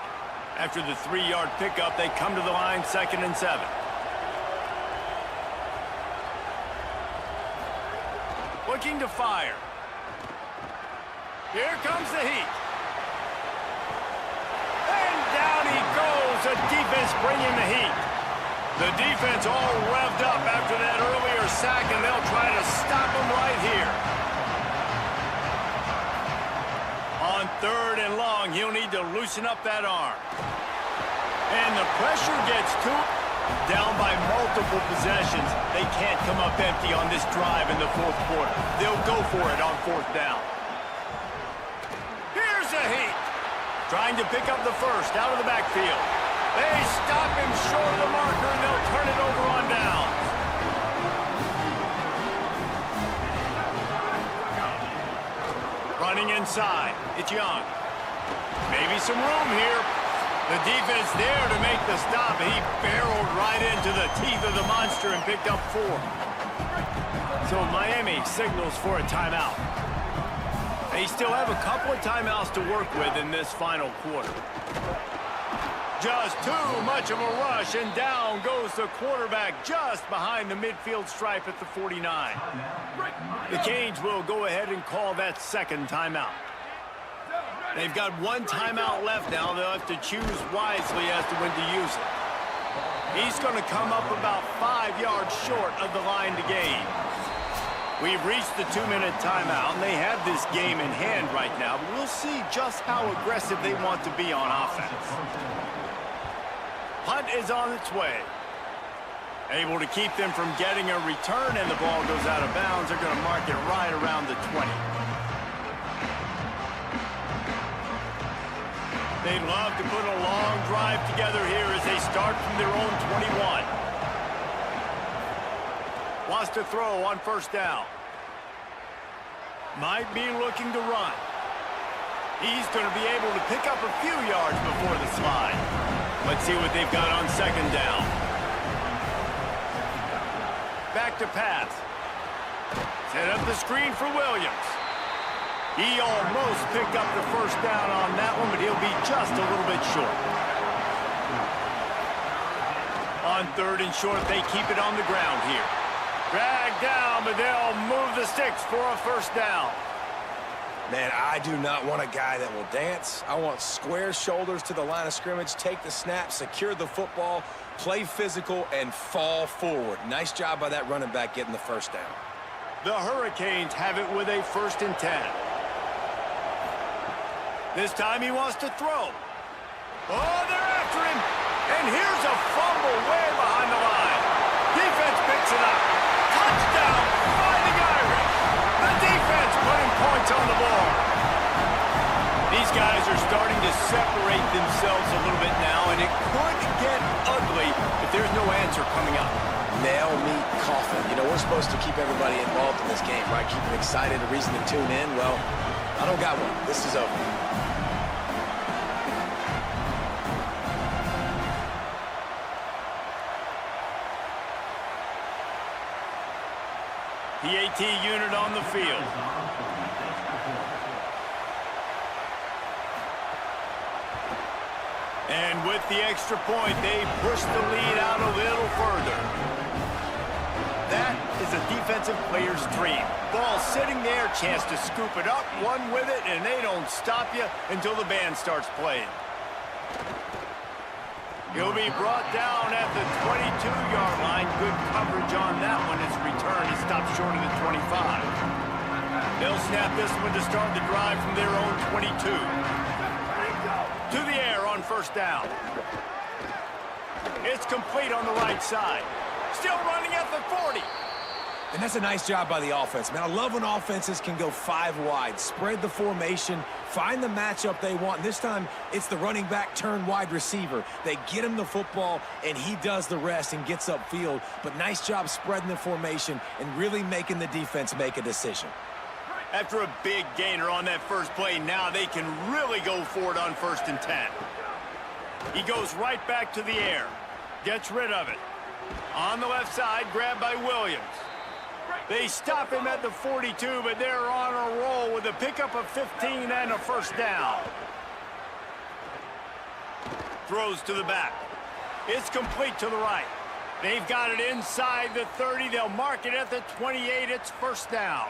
After the 3-yard pickup, they come to the line, 2nd and 7. Looking to fire. Here comes the heat. And down he goes. The defense bringing the heat. The defense all revved up after that earlier sack, and they'll try to stop him right here. On 3rd and long, he'll need to loosen up that arm. And the pressure gets to him. Down by multiple possessions. They can't come up empty on this drive in the 4th quarter. They'll go for it on 4th down. Here's the heat. Trying to pick up the first out of the backfield. They stop him short of the marker, and they'll turn it over on downs. Running inside. It's Young. Maybe some room here. The defense there to make the stop. He barreled right into the teeth of the monster and picked up 4. So Miami signals for a timeout. They still have a couple of timeouts to work with in this final quarter. Just too much of a rush, and down goes the quarterback just behind the midfield stripe at the 49. The Canes will go ahead and call that 2nd timeout. They've got 1 timeout left now. They'll have to choose wisely as to when to use it. He's going to come up about 5 yards short of the line to gain. We've reached the 2-minute timeout, and they have this game in hand right now. But we'll see just how aggressive they want to be on offense. Punt is on its way. Able to keep them from getting a return, and the ball goes out of bounds. They're going to mark it right around the 20. They'd love to put a long drive together here as they start from their own 21. Wants to throw on 1st down. Might be looking to run. He's going to be able to pick up a few yards before the slide. Let's see what they've got on 2nd down. Back to pass. Set up the screen for Williams. He almost picked up the 1st down on that one, but he'll be just a little bit short. On 3rd and short, they keep it on the ground here. Dragged down, but they'll move the sticks for a 1st down. Man, I do not want a guy that will dance. I want square shoulders to the line of scrimmage, take the snap, secure the football, play physical, and fall forward. Nice job by that running back getting the 1st down. The Hurricanes have it with a 1st and 10. This time he wants to throw. Oh, they're after him. And here's a fumble way behind the line. Defense picks it up. Touchdown, Fighting Irish. The defense putting points on the board. These guys are starting to separate themselves a little bit now, and it could get ugly if there's no answer coming up. Nail, meat, coffin. You know, we're supposed to keep everybody involved in this game, right? Keep them excited, a reason to tune in. Well, I don't got one. This is over. The AT unit on the field. And with the extra point, they push the lead out a little further. That is a defensive player's dream. Ball sitting there, chance to scoop it up, run with it, and they don't stop you until the band starts playing. He'll be brought down at the 22-yard line. Good coverage on that one. His return is stopped short of the 25. They'll snap this one to start the drive from their own 22. To the air on 1st down. It's complete on the right side. Still running at the 40. And that's a nice job by the offense, man. I love when offenses can go 5 wide, spread the formation, find the matchup they want. This time, it's the running back turned wide receiver. They get him the football, and he does the rest and gets upfield. But nice job spreading the formation and really making the defense make a decision. After a big gainer on that first play, now they can really go for it on 1st and 10. He goes right back to the air. Gets rid of it. On the left side, grabbed by Williams. They stop him at the 42, but they're on a roll with a pickup of 15 and a 1st down. Throws to the back. It's complete to the right. They've got it inside the 30. They'll mark it at the 28. It's 1st down.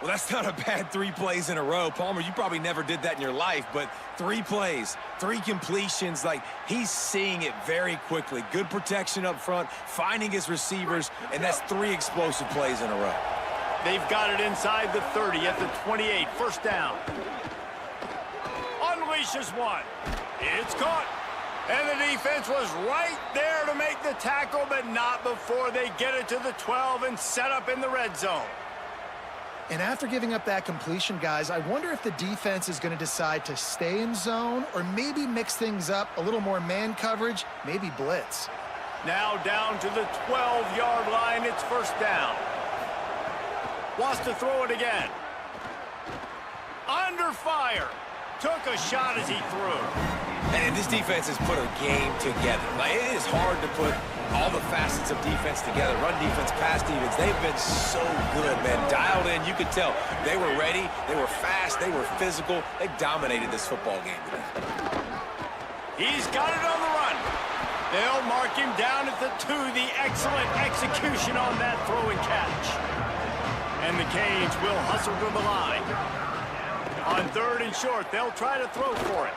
Well, that's not a bad 3 plays in a row. Palmer, you probably never did that in your life, but 3 plays, 3 completions, like he's seeing it very quickly. Good protection up front, finding his receivers, and that's 3 explosive plays in a row. They've got it inside the 30 at the 28, 1st down. Unleashes one. It's caught. And the defense was right there to make the tackle, but not before they get it to the 12 and set up in the red zone. And after giving up that completion, guys, I wonder if the defense is going to decide to stay in zone or maybe mix things up, a little more man coverage, maybe blitz. Now down to the 12-yard line. It's 1st down. Wants to throw it again. Under fire. Took a shot as he threw. And this defense has put a game together. Like, it is hard to put all the facets of defense together. Run defense, pass defense. They've been so good, man. Dialed in, you could tell. They were ready. They were fast. They were physical. They dominated this football game today. He's got it on the run. They'll mark him down at the 2. The excellent execution on that throw and catch. And the Canes will hustle to the line. On 3rd and short, they'll try to throw for it.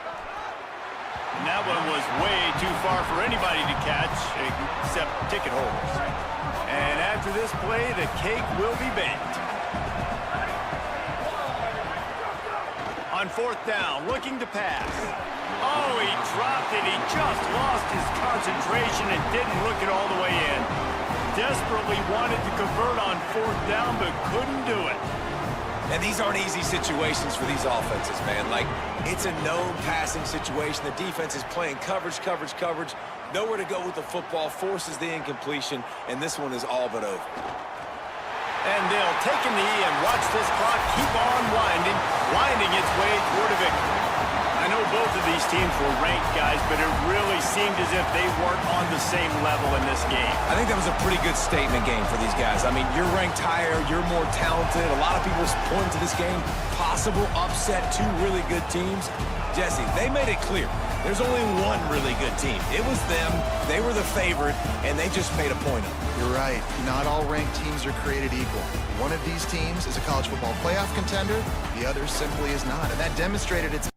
And that one was way too far for anybody to catch, except ticket holders. And after this play, the cake will be baked. On 4th down, looking to pass. Oh, he dropped it. He just lost his concentration and didn't look it all the way in. Desperately wanted to convert on 4th down, but couldn't do it. And these aren't easy situations for these offenses, man. Like, it's a known passing situation. The defense is playing coverage. Nowhere to go with the football, forces the incompletion, and this one is all but over. And they'll take a knee and watch this clock keep on winding its way toward a victory. I know both of these teams were ranked, guys, but it really seemed as if they weren't on the same level in this game. I think that was a pretty good statement game for these guys. I mean, you're ranked higher, you're more talented. A lot of people point to this game, possible upset, 2 really good teams. Jesse, they made it clear. There's only one really good team. It was them. They were the favorite, and they just made a point of it. You're right. Not all ranked teams are created equal. One of these teams is a college football playoff contender. The other simply is not, and that demonstrated its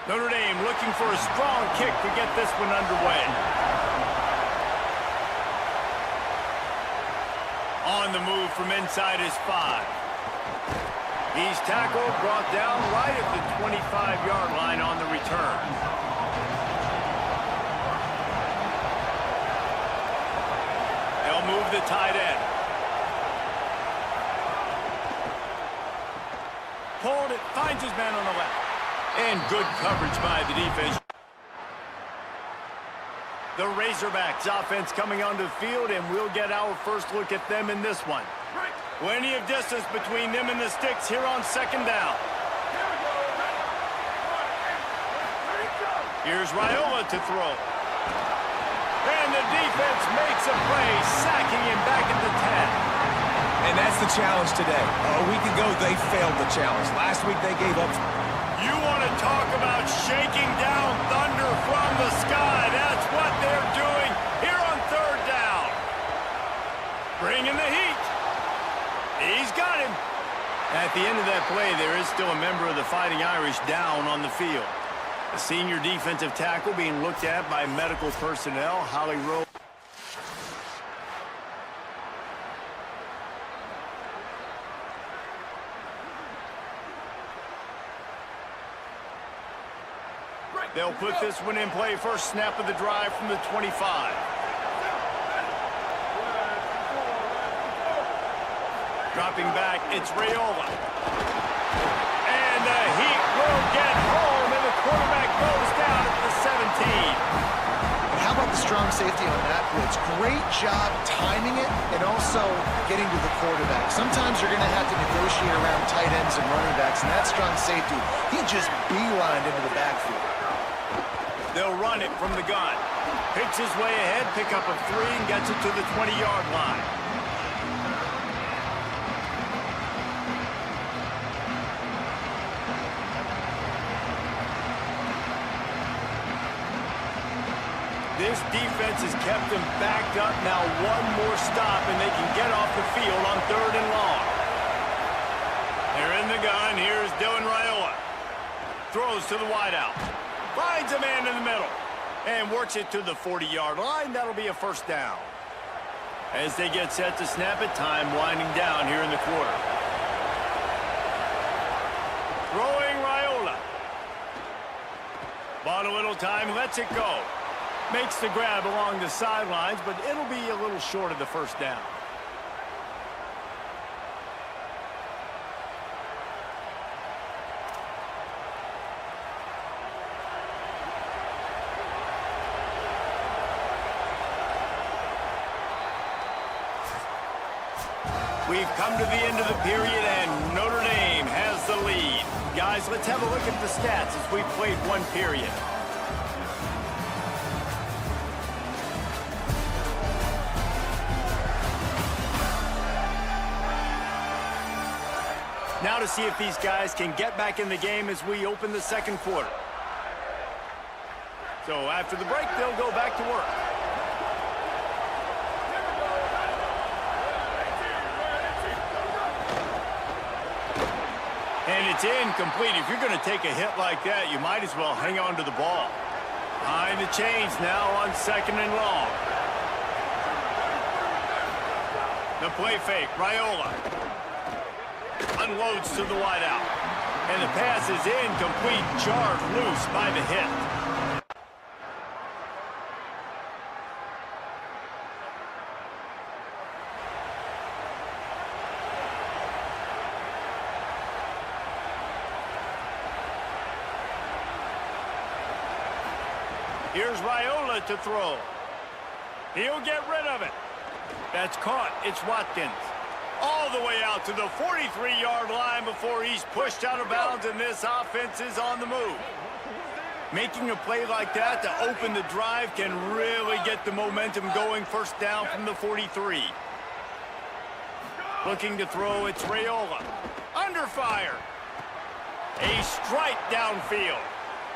Notre Dame looking for a strong kick to get this one underway. On the move from inside his 5. He's tackled, brought down right at the 25-yard line on the return. They'll move the tight end. Pulled it, finds his man on the left. And good coverage by the defense. The Razorbacks offense coming onto the field, and we'll get our first look at them in this one. Plenty of distance between them and the sticks here on second down. Here's Raiola to throw. And the defense makes a play, sacking him back at the 10. And that's the challenge today. A week ago, they failed the challenge. Last week, they gave up. You want to talk about shaking down thunder from the sky. That's what they're doing here on third down. Bringing the heat. He's got him. At the end of that play, there is still a member of the Fighting Irish down on the field. A senior defensive tackle being looked at by medical personnel. Holly Rowe. They'll put this one in play. First snap of the drive from the 25. Dropping back, it's Raiola. And the Heat will get home, and the quarterback goes down at the 17. But how about the strong safety on that blitz? Great job timing it and also getting to the quarterback. Sometimes you're going to have to negotiate around tight ends and running backs, and that strong safety, he just beelined into the backfield. They'll run it from the gun. Picks his way ahead, pick up a 3, and gets it to the 20-yard line. This defense has kept them backed up. Now one more stop, and they can get off the field on third and long. They're in the gun. Here's Dylan Raiola. Throws to the wideout. Finds a man in the middle and works it to the 40-yard line. That'll be a first down. As they get set to snap it, time winding down here in the quarter. Throwing Raiola. Bought a little time, lets it go. Makes the grab along the sidelines, but it'll be a little short of the first down. We've come to the end of the period, and Notre Dame has the lead. Guys, let's have a look at the stats as we've played one period. Now to see if these guys can get back in the game as we open the second quarter. So after the break, they'll go back to work. And it's incomplete. If you're going to take a hit like that, you might as well hang on to the ball. Behind the chains now on second and long. The play fake, Raiola. Unloads to the wideout. And the pass is incomplete, jarred loose by the hit. Here's Raiola to throw. He'll get rid of it. That's caught. It's Watkins. All the way out to the 43-yard line before he's pushed out of bounds, and this offense is on the move. Making a play like that to open the drive can really get the momentum going. First down from the 43. Looking to throw, it's Raiola. Under fire. A strike downfield.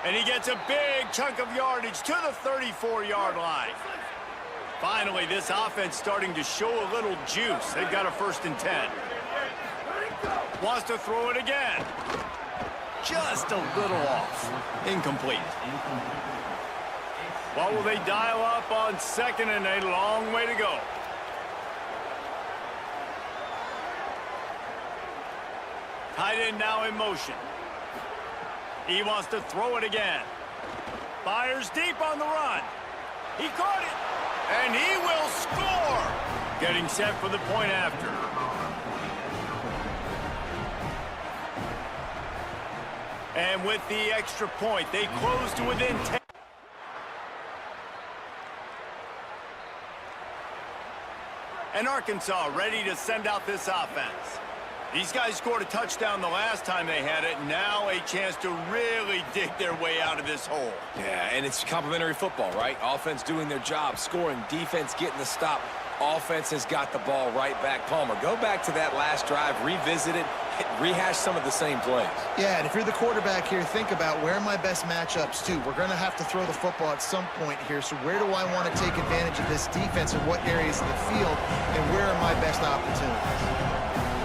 And he gets a big chunk of yardage to the 34-yard line. Finally, this offense starting to show a little juice. They've got a 1st and 10. Wants to throw it again. just a little off. Incomplete. What will they dial up on 2nd and 8? Long way to go. Tight end now in motion. He wants to throw it again. Fires deep on the run. He caught it, and he will score. Getting set for the point after. And with the extra point, they close to within 10. And Arkansas ready to send out this offense. These guys scored a touchdown the last time they had it. Now a chance to really dig their way out of this hole. Yeah, and it's complimentary football, right? Offense doing their job, scoring, defense getting the stop. Offense has got the ball right back. Palmer, go back to that last drive, revisit it, rehash some of the same plays. Yeah, and if you're the quarterback here, think about where are my best matchups too. We're going to have to throw the football at some point here, so where do I want to take advantage of this defense and what areas of the field, and where are my best opportunities?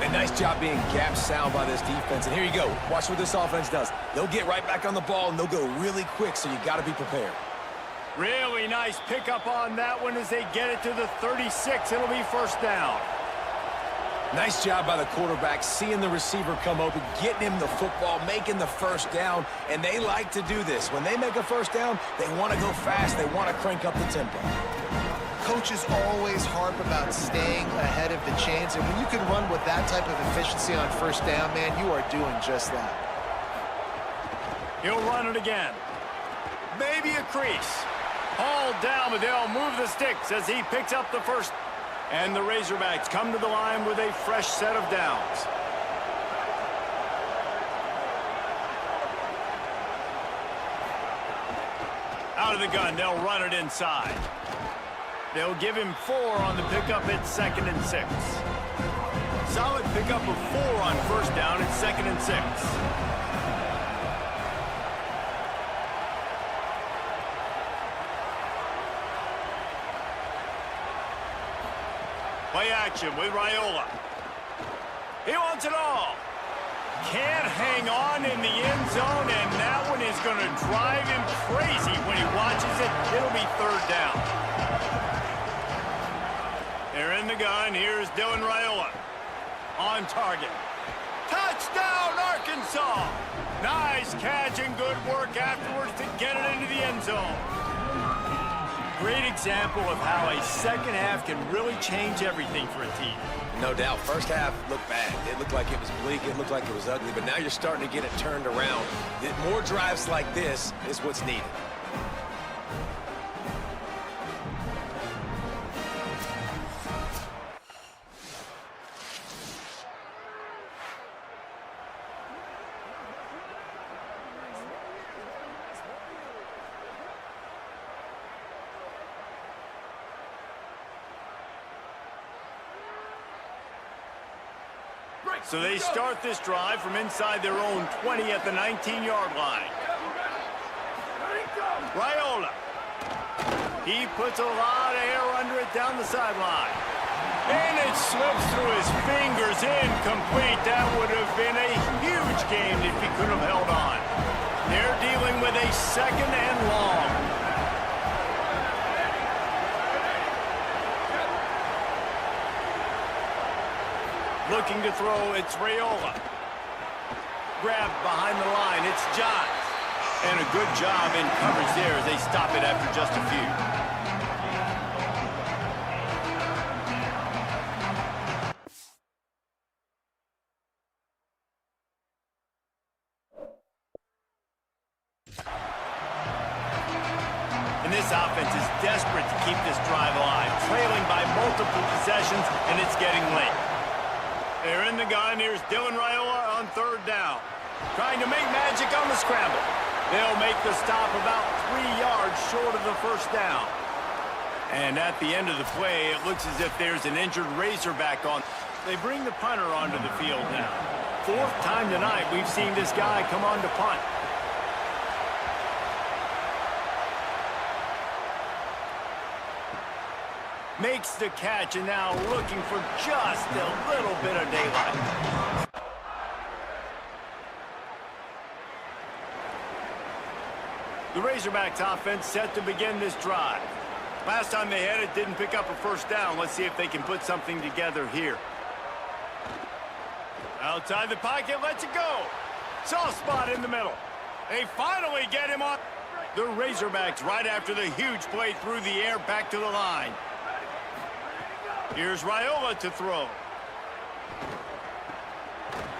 And nice job being gap sound by this defense. And here you go. Watch what this offense does. They'll get right back on the ball, and they'll go really quick, so you got to be prepared. Really nice pickup on that one as they get it to the 36. It'll be first down. Nice job by the quarterback, seeing the receiver come open, getting him the football, making the first down, and they like to do this. When they make a first down, they want to go fast. They want to crank up the tempo. Coaches always harp about staying ahead of the chains, and when you can run with that type of efficiency on first down, man, you are doing just that. He'll run it again. Maybe a crease. Hauled down, but they'll move the sticks as he picks up the first. And the Razorbacks come to the line with a fresh set of downs. Out of the gun, they'll run it inside. They'll give him 4 on the pickup at 2nd and 6. Solid pickup of 4 on first down at 2nd and 6. Play action with Raiola. He wants it all. Can't hang on in the end zone, and that one is going to drive him crazy when he watches it. It'll be third down. They're in the gun. Here's Dylan Raiola. On target. Touchdown, Arkansas! Nice catch and good work afterwards to get it into the end zone. Great example of how a second half can really change everything for a team. No doubt. First half looked bad. It looked like it was bleak. It looked like it was ugly. But now you're starting to get it turned around. More drives like this is what's needed. So they start this drive from inside their own 20 at the 19-yard line. Raiola. He puts a lot of air under it down the sideline. And it slips through his fingers, incomplete. That would have been a huge gain if he could have held on. They're dealing with a 2nd and long. Looking to throw, it's Raiola. Grabbed behind the line, it's Johns. And a good job in coverage there as they stop it after just a few. And this offense is desperate to keep this drive alive, trailing by multiple possessions, and it's getting late. They're in the gun. Here's Dylan Raiola on third down. Trying to make magic on the scramble. They'll make the stop about 3 yards short of the first down. And at the end of the play, it looks as if there's an injured Razorback on. They bring the punter onto the field now. 4th time tonight we've seen this guy come on to punt. Makes the catch, and now looking for just a little bit of daylight. The Razorbacks offense set to begin this drive. Last time they had it, didn't pick up a first down. Let's see if they can put something together here. Outside the pocket, lets it go. Soft spot in the middle. They finally get him on. The Razorbacks right after the huge play through the air back to the line. Here's Raiola to throw.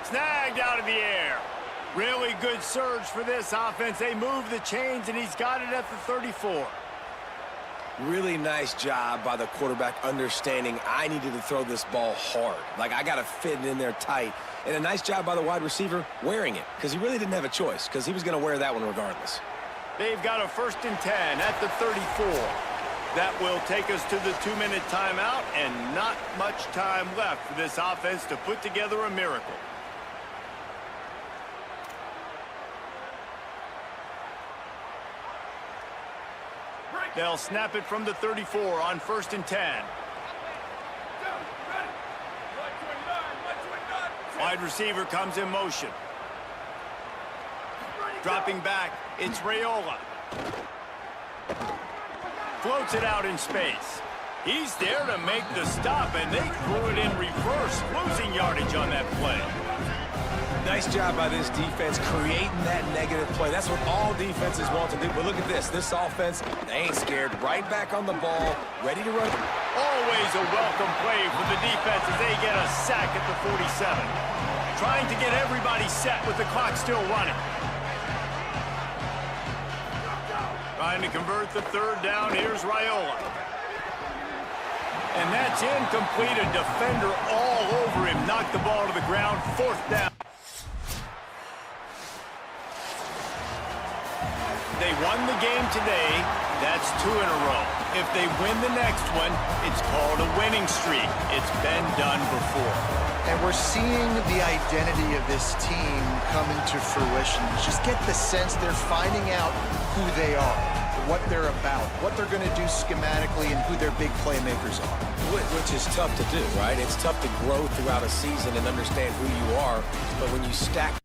Snagged out of the air. Really good surge for this offense. They move the chains, and he's got it at the 34. Really nice job by the quarterback understanding I needed to throw this ball hard. Like, I got to fit it in there tight. And a nice job by the wide receiver wearing it, because he really didn't have a choice, because he was going to wear that one regardless. They've got a 1st and 10 at the 34. That will take us to the 2-minute timeout, and not much time left for this offense to put together a miracle. They'll snap it from the 34 on 1st and 10. Wide receiver comes in motion. Dropping back, it's Raiola. Floats it out in space. He's there to make the stop, and they threw it in reverse, losing yardage on that play. Nice job by this defense creating that negative play. That's what all defenses want to do. But look at this. This offense, they ain't scared. Right back on the ball, ready to run. Always a welcome play for the defense as they get a sack at the 47. Trying to get everybody set with the clock still running. Trying to convert the 3rd down. Here's Raiola. And that's incomplete. A defender all over him. Knocked the ball to the ground. 4th down. They won the game today. That's 2 in a row. If they win the next one, it's called a winning streak. It's been done before. And we're seeing the identity of this team come into fruition. Just get the sense they're finding out who they are, what they're about, what they're going to do schematically, and who their big playmakers are. Which is tough to do, right? It's tough to grow throughout a season and understand who you are. But when you stack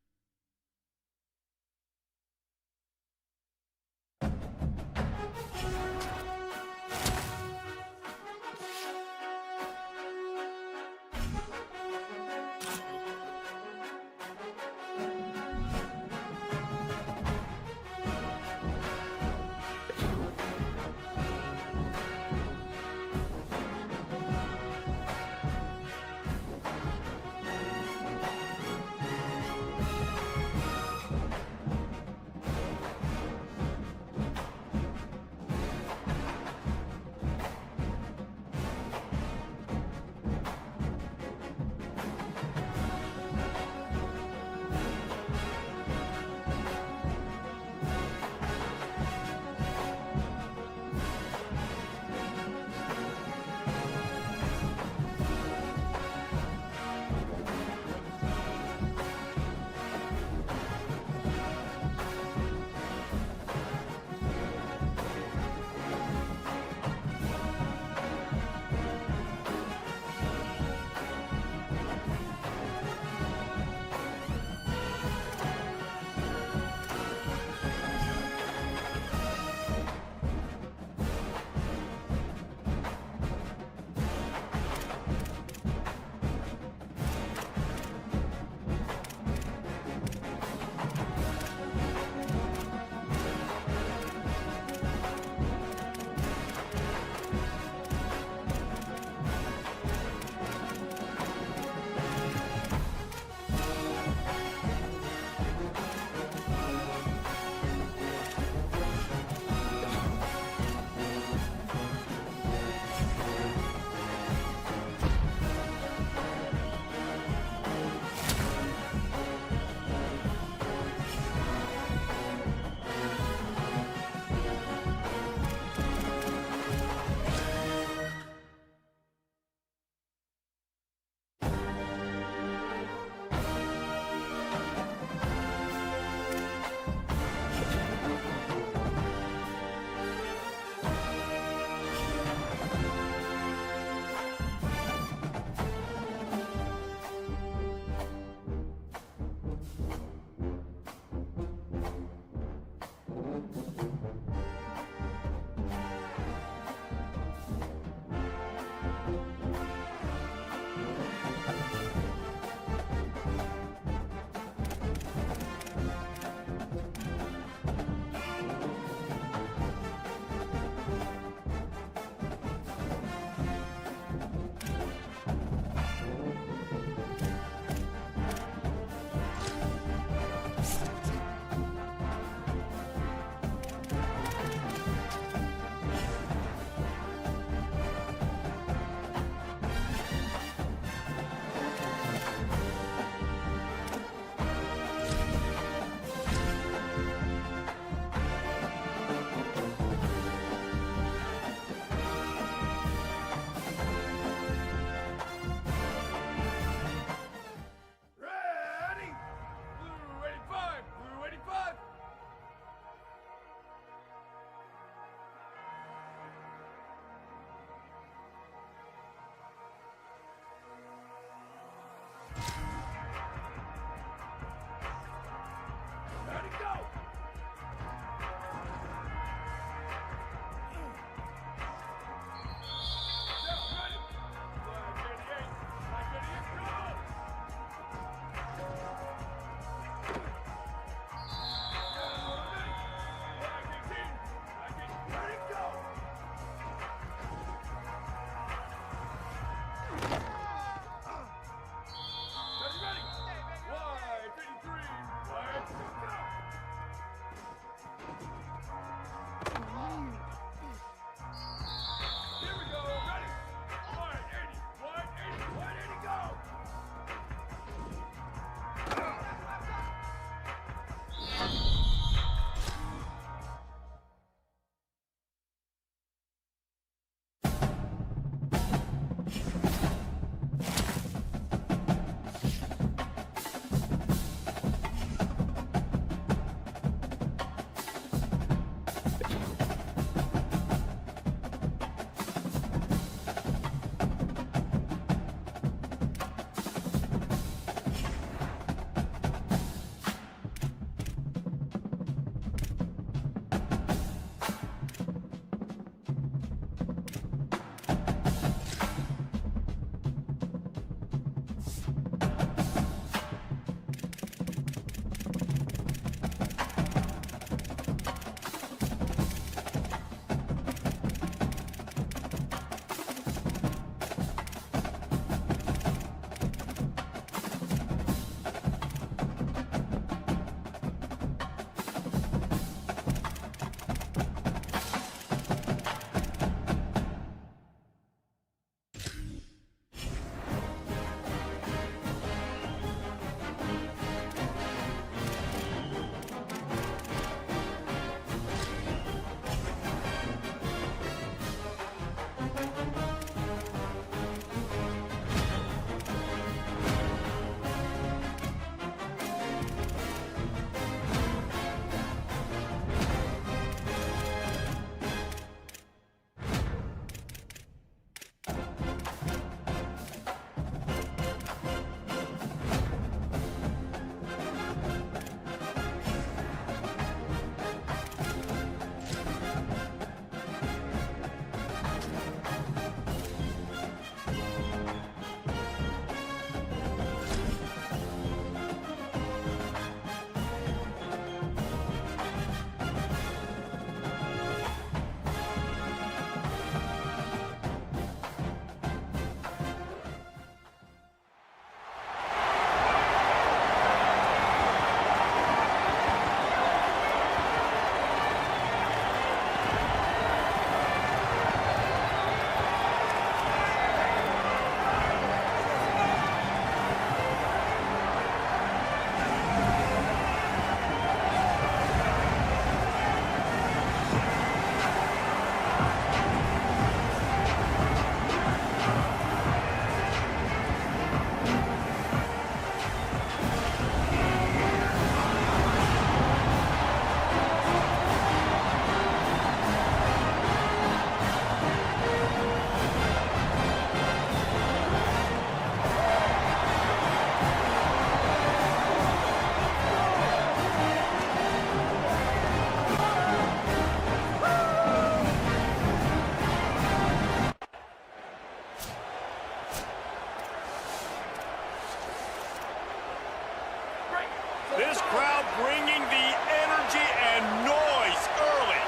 This crowd bringing the energy and noise early.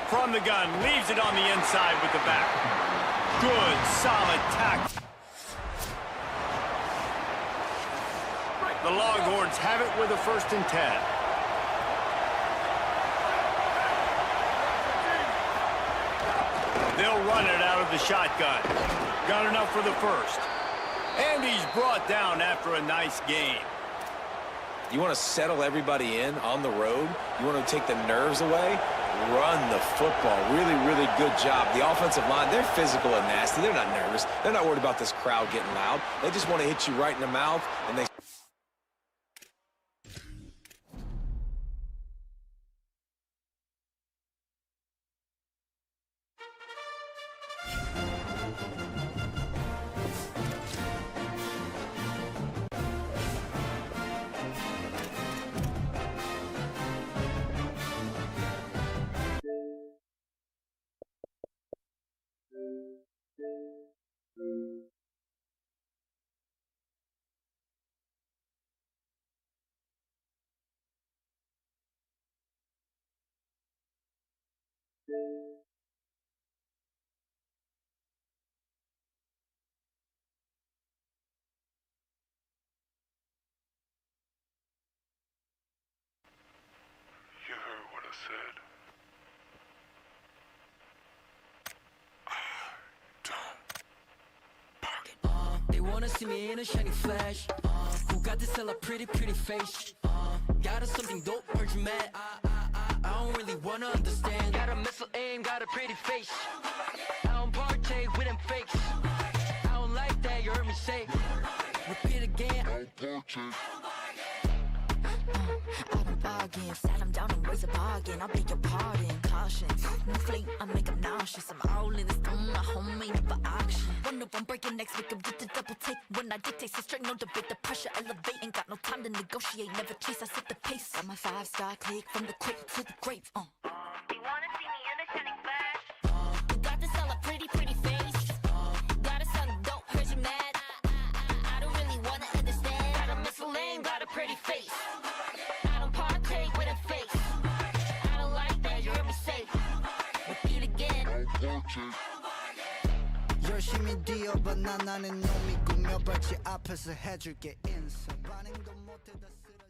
From the gun, leaves it on the inside with the back. Good, solid tackle. The Longhorns have it with a 1st and 10. They'll run it out of the shotgun. Got enough for the 1st. And he's brought down after a nice game. You want to settle everybody in on the road? You want to take the nerves away? Run the football. Really, really good job. The offensive line, they're physical and nasty. They're not nervous. They're not worried about this crowd getting loud. They just want to hit you right in the mouth, and they... You heard what I said. They wanna see me in a shiny flash. Who got this hella pretty face? Got us something dope, heard you mad. I don't really wanna understand. Got a missile aim, got a pretty face. I don't partake with them fakes. I don't like that, you heard me say. Repeat again. I don't bargain, sat him down and raise a bargain. I beg your pardon, caution. No flame, I make him nauseous. I'm all in this thing, my homie never auction. One of them breaking necks, make him get the double take. When I dictate, so straight, no debate. The pressure elevate, ain't got no time to negotiate. Never chase, I set the pace. Got my 5-star click from the quick to the great. You wanna see me in a shining flash? You got this hella pretty face. Got us something dope, heard you mad. I don't really wanna understand. Got a missile aim, got a pretty face. I don't partake with a face. I don't like that, you heard me say. Repeat again. 열심히 뛰어봐 난 나는 놈이 꾸며봤지 앞에서 해줄게 인사 반응도 못해다 쓰러져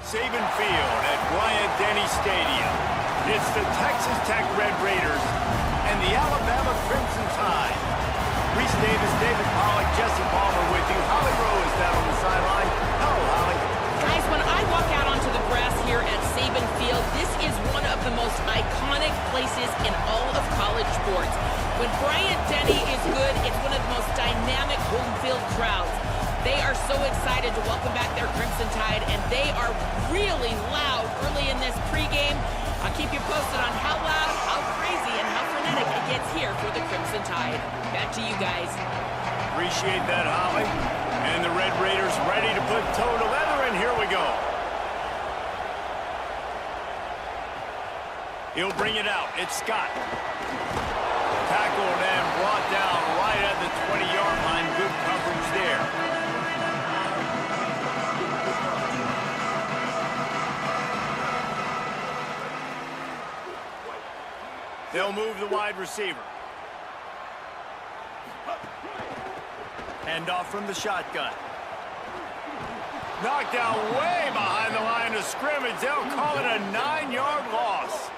Saban Field at Bryant-Denny Stadium. It's the Texas Tech Red Raiders and the Alabama Crimson Tide. Reese Davis, David Pollack, Jesse Palmer with you. Holly Rowe is down on the sideline. Hello, Holly. Guys, when I walk out onto the grass here at Saban Field, this is one of the most iconic places in all of college sports. When Bryant-Denny is good, it's one of the most dynamic home field crowds. They are so excited to welcome back their Crimson Tide, and they are really loud early in this pregame. I'll keep you posted on how loud, how crazy, and how frenetic it gets here for the Crimson Tide. Back to you guys. Appreciate that, Holly. And the Red Raiders ready to put toe to leather, and here we go. He'll bring it out. It's Scott. Tackled and brought down right at the 20-yard line. Good coverage there. They'll move the wide receiver. Hand off from the shotgun. Knocked out way behind the line of scrimmage. They'll call it a 9-yard loss.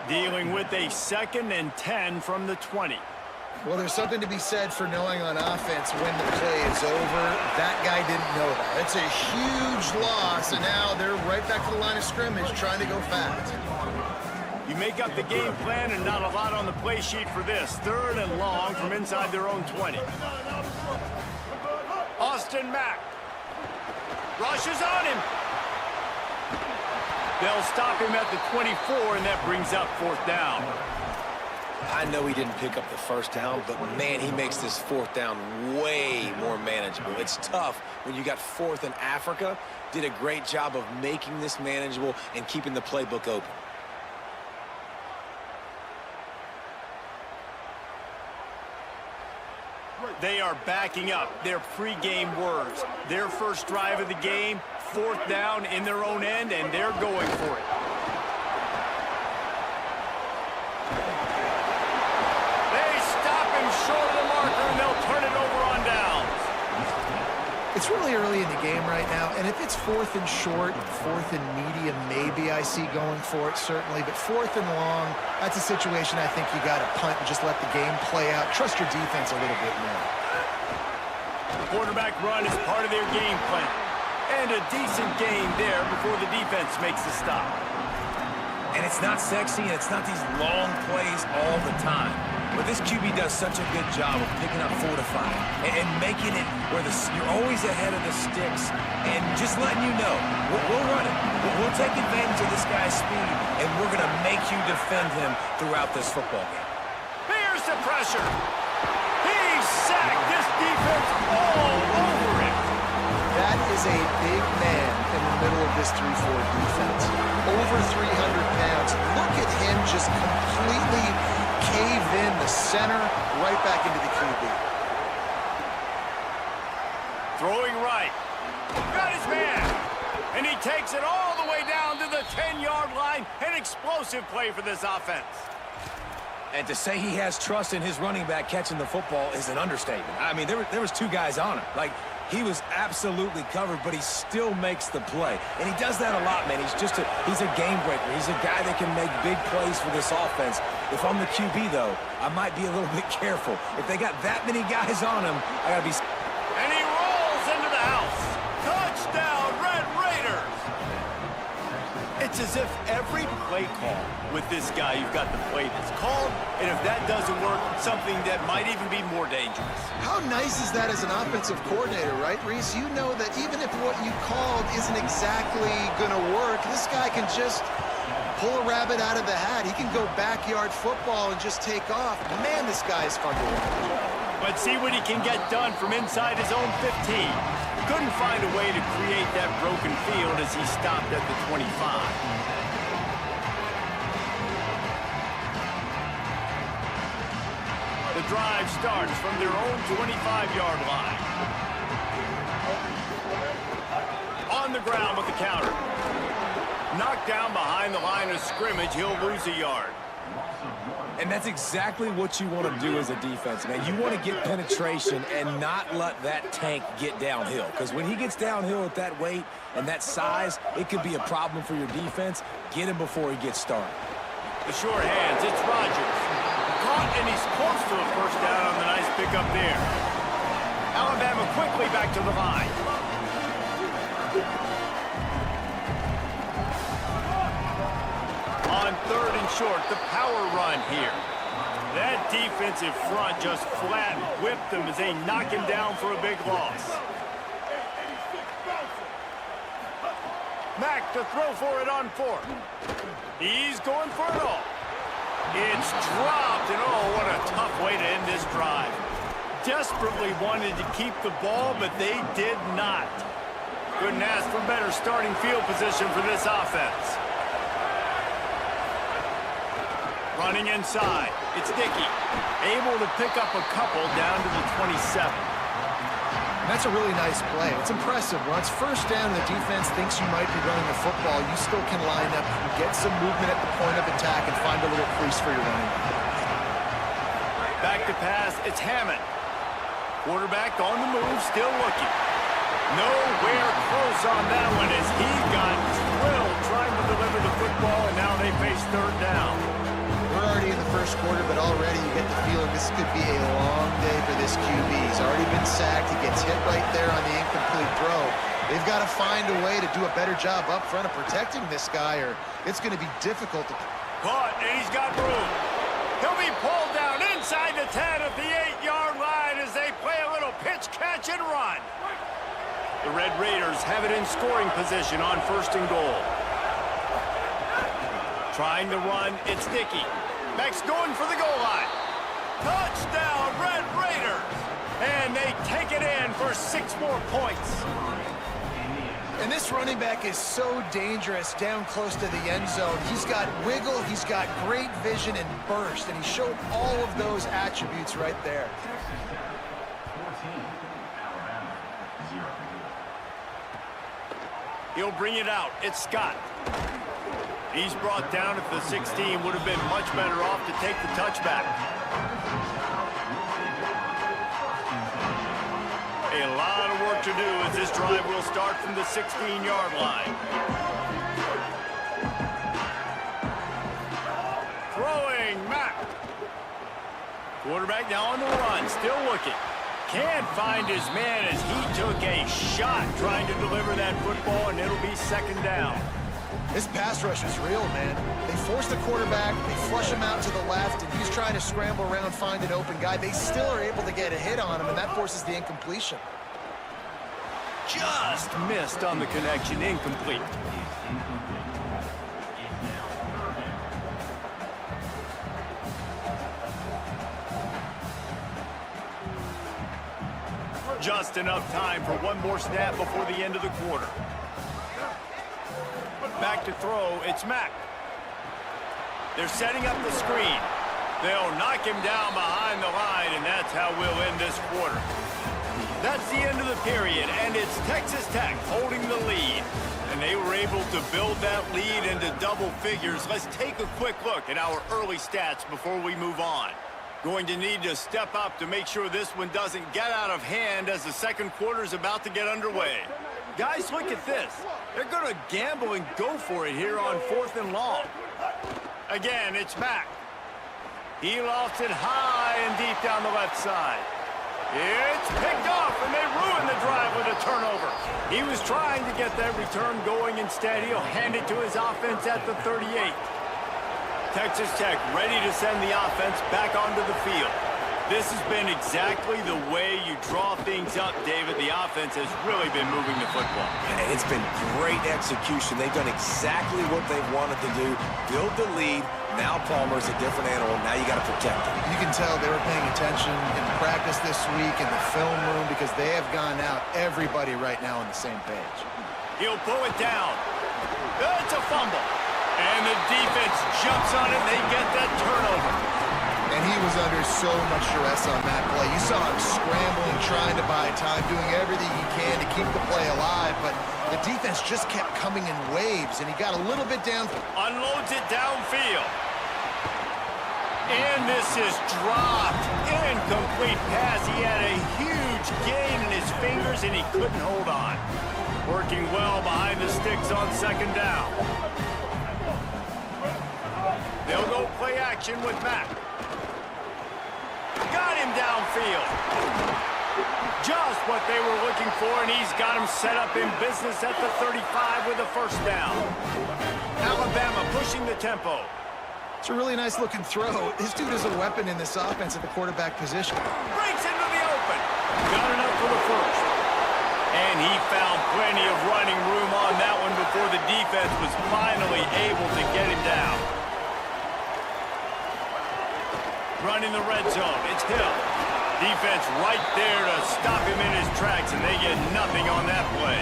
Dealing with a 2nd and 10 from the 20. Well, there's something to be said for knowing on offense when the play is over. That guy didn't know that. It's a huge loss, and now they're right back to the line of scrimmage trying to go fast. You make up the game plan and not a lot on the play sheet for this. 3rd and long from inside their own 20. Austin Mack. Rushes on him. They'll stop him at the 24, and that brings up 4th down. I know he didn't pick up the first down, but man, he makes this 4th down way more manageable. It's tough when you got 4th in Africa. Did a great job of making this manageable and keeping the playbook open. They are backing up their pregame words. Their first drive of the game, 4th down in their own end, and they're going for it. They stop him short of the marker, and they'll turn it over on downs. It's really early in the game right now, and if it's 4th and short, 4th and medium, maybe I see going for it, certainly. But 4th and long, that's a situation I think you got to punt and just let the game play out. Trust your defense a little bit more. The quarterback run is part of their game plan. And a decent gain there before the defense makes the stop. And it's not sexy, and it's not these long plays all the time. But this QB does such a good job of picking up 4 to 5 and making it where you're always ahead of the sticks and just letting you know, we'll run it. We'll take advantage of this guy's speed, and we're going to make you defend him throughout this football game. Here's the pressure. He's sacked. This defense all over him. That is a big man in the middle of this 3-4 defense. Over 300 pounds. Look at him just completely cave in the center, right back into the QB. Throwing right. Got his man. And he takes it all the way down to the 10-yard line. An explosive play for this offense. And to say he has trust in his running back catching the football is an understatement. I mean, there was 2 guys on him. Like, he was absolutely covered, but he still makes the play. And he does that a lot, man. He's a game breaker. He's a guy that can make big plays for this offense. If I'm the QB, though, I might be a little bit careful. If they got that many guys on him, I got to be... And he rolls into the house. Touchdown, Red Raiders. It's as if every play call with this guy, you've got the play that's called, and if that doesn't work, something that might even be more dangerous. How nice is that as an offensive coordinator, right, Reese? You know that even if what you called isn't exactly going to work, this guy can just pull a rabbit out of the hat. He can go backyard football and just take off. Man, this guy is fun to watch. But see what he can get done from inside his own 15. Couldn't find a way to create that broken field as he stopped at the 25. The drive starts from their own 25-yard line. On the ground with the counter. Knocked down behind the line of scrimmage, he'll lose a yard. And that's exactly what you want to do as a defense, man. You want to get penetration and not let that tank get downhill. Because when he gets downhill at that weight and that size, it could be a problem for your defense. Get him before he gets started. The short hands, it's Rodgers. Caught, and he's close to a first down on the nice pickup there. Alabama quickly back to the line. On 3rd and short, the power run here. That defensive front just flat whipped him as they knock him down for a big loss. Mack to throw for it on 4th. He's going for it all. It's dropped, and oh, what a tough way to end this drive. Desperately wanted to keep the ball, but they did not. Couldn't ask for better starting field position for this offense. Running inside, it's Dickey. Able to pick up a couple down to the 27. And that's a really nice play. It's impressive. Once first down, the defense thinks you might be running the football. You still can line up and get some movement at the point of attack and find a little crease for your running back. Back to pass, it's Hammond. Quarterback on the move, still looking. Nowhere close on that one as he got drilled trying to deliver the football, and now they face 3rd down. We're already in the first quarter, but already you get the feeling this could be a long day for this QB. He's already been sacked. He gets hit right there on the incomplete throw. They've got to find a way to do a better job up front of protecting this guy, or it's going to be difficult to... Caught, and he's got room. He'll be pulled down inside the 10 at the 8-yard line as they play a little pitch, catch, and run. The Red Raiders have it in scoring position on 1st and goal. Trying to run, it's Dickey. Mack's going for the goal line. Touchdown, Red Raiders! And they take it in for 6 more points. And this running back is so dangerous down close to the end zone. He's got wiggle, he's got great vision and burst, and he showed all of those attributes right there. He'll bring it out. It's Scott. He's brought down at the 16. Would have been much better off to take the touchback. A lot of work to do as this drive will start from the 16-yard line. Throwing, Mack. Quarterback now on the run, still looking. Can't find his man as he took a shot trying to deliver that football, and it'll be 2nd down. This pass rush is real, man. They force the quarterback, they flush him out to the left, and he's trying to scramble around, find an open guy. They still are able to get a hit on him, and that forces the incompletion. Just missed on the connection, incomplete. Just enough time for one more snap before the end of the quarter. Back to throw, it's Mack. They're setting up the screen. They'll knock him down behind the line, and that's how we'll end this quarter. That's the end of the period, and it's Texas Tech holding the lead. And they were able to build that lead into double figures. Let's take a quick look at our early stats before we move on. Going to need to step up to make sure this one doesn't get out of hand as the second quarter is about to get underway. Guys, look at this. They're going to gamble and go for it here on 4th and long. Again, it's Mack. He lofts it high and deep down the left side. It's picked off, and they ruin the drive with a turnover. He was trying to get that return going. Instead, he'll hand it to his offense at the 38. Texas Tech ready to send the offense back onto the field. This has been exactly the way you draw things up, David. The offense has really been moving the football. And it's been great execution. They've done exactly what they've wanted to do. Build the lead. Now Palmer's a different animal. Now you got to protect him. You can tell they were paying attention in practice this week in the film room because they have gone out, everybody right now on the same page. He'll pull it down. It's a fumble. And the defense jumps on it, and they get that turnover. And he was under so much stress on that play. You saw him scrambling, trying to buy time, doing everything he can to keep the play alive, but the defense just kept coming in waves, and he got a little bit down. Unloads it downfield. And this is dropped. Incomplete pass. He had a huge gain in his fingers, and he couldn't hold on. Working well behind the sticks on second down. They'll go play action with Mack. Got him downfield. Just what they were looking for, and he's got him set up in business at the 35 with a first down. Alabama pushing the tempo. It's a really nice looking throw. This dude is a weapon in this offense at the quarterback position. Breaks into the open. Got it up for the first. And he found plenty of running room on that one before the defense was finally able to get him down. Running the red zone. It's Hill. Defense right there to stop him in his tracks, and they get nothing on that play.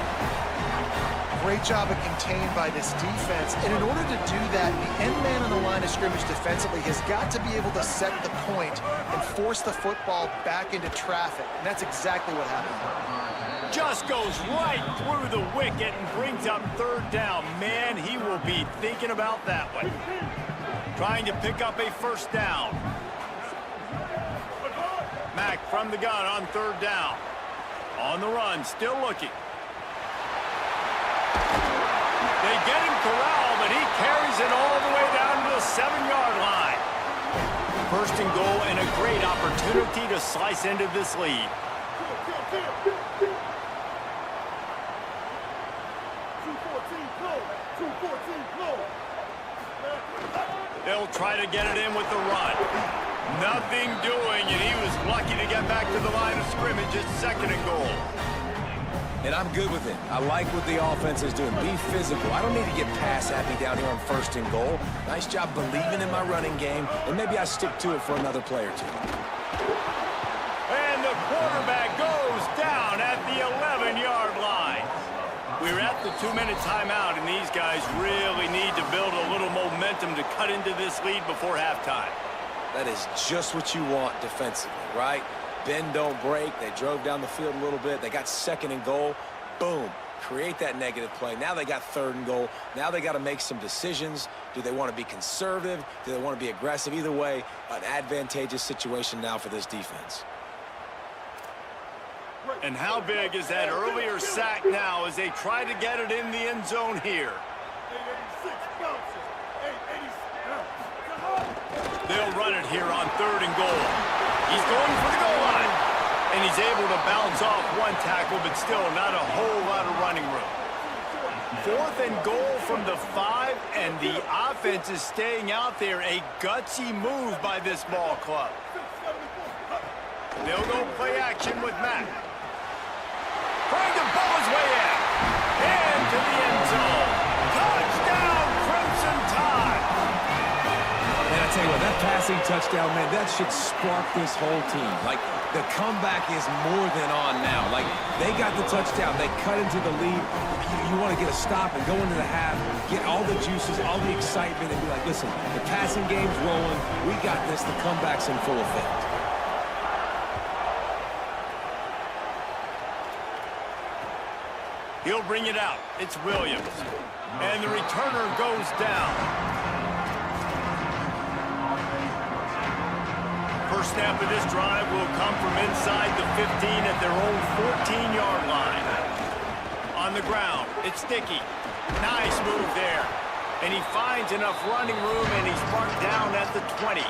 Great job of contained by this defense. And in order to do that, the end man on the line of scrimmage defensively has got to be able to set the point and force the football back into traffic. And that's exactly what happened. Just goes right through the wicket and brings up third down. Man, he will be thinking about that one. Trying to pick up a first down. Mack from the gun on third down. On the run, still looking. They get him corralled, but he carries it all the way down to the 7-yard line. First and goal, and a great opportunity to slice into this lead. They'll try to get it in with the run. Nothing doing, and he was lucky to get back to the line of scrimmage at second and goal. And I'm good with it. I like what the offense is doing. Be physical. I don't need to get pass happy down here on first and goal. Nice job believing in my running game, and maybe I stick to it for another play or two. And the quarterback goes down at the 11-yard line. We're at the 2-minute timeout, and these guys really need to build a little momentum to cut into this lead before halftime. That is just what you want defensively, right? Bend, don't break. They drove down the field a little bit. They got second and goal. Boom. Create that negative play. Now they got third and goal. Now they got to make some decisions. Do they want to be conservative? Do they want to be aggressive? Either way, an advantageous situation now for this defense. And how big is that earlier sack now as they try to get it in the end zone here? They'll run it here on third and goal. He's going for the goal line. And he's able to bounce off one tackle, but still not a whole lot of running room. Fourth and goal from the 5, and the offense is staying out there. A gutsy move by this ball club. They'll go play action with Mack. Trying to bow his way in. And to the end zone. Touchdown, Crimson Tide. Man, I tell you what, that passing touchdown, man, that should spark this whole team. Like, the comeback is more than on now. Like, they got the touchdown. They cut into the lead. You want to get a stop and go into the half, get all the juices, all the excitement, and be like, listen, the passing game's rolling. We got this. The comeback's in full effect. He'll bring it out. It's Williams. And the returner goes down. First snap of this drive will come from inside the 15 at their own 14-yard line. On the ground, it's Dickey. Nice move there. And he finds enough running room, and he's marked down at the 20.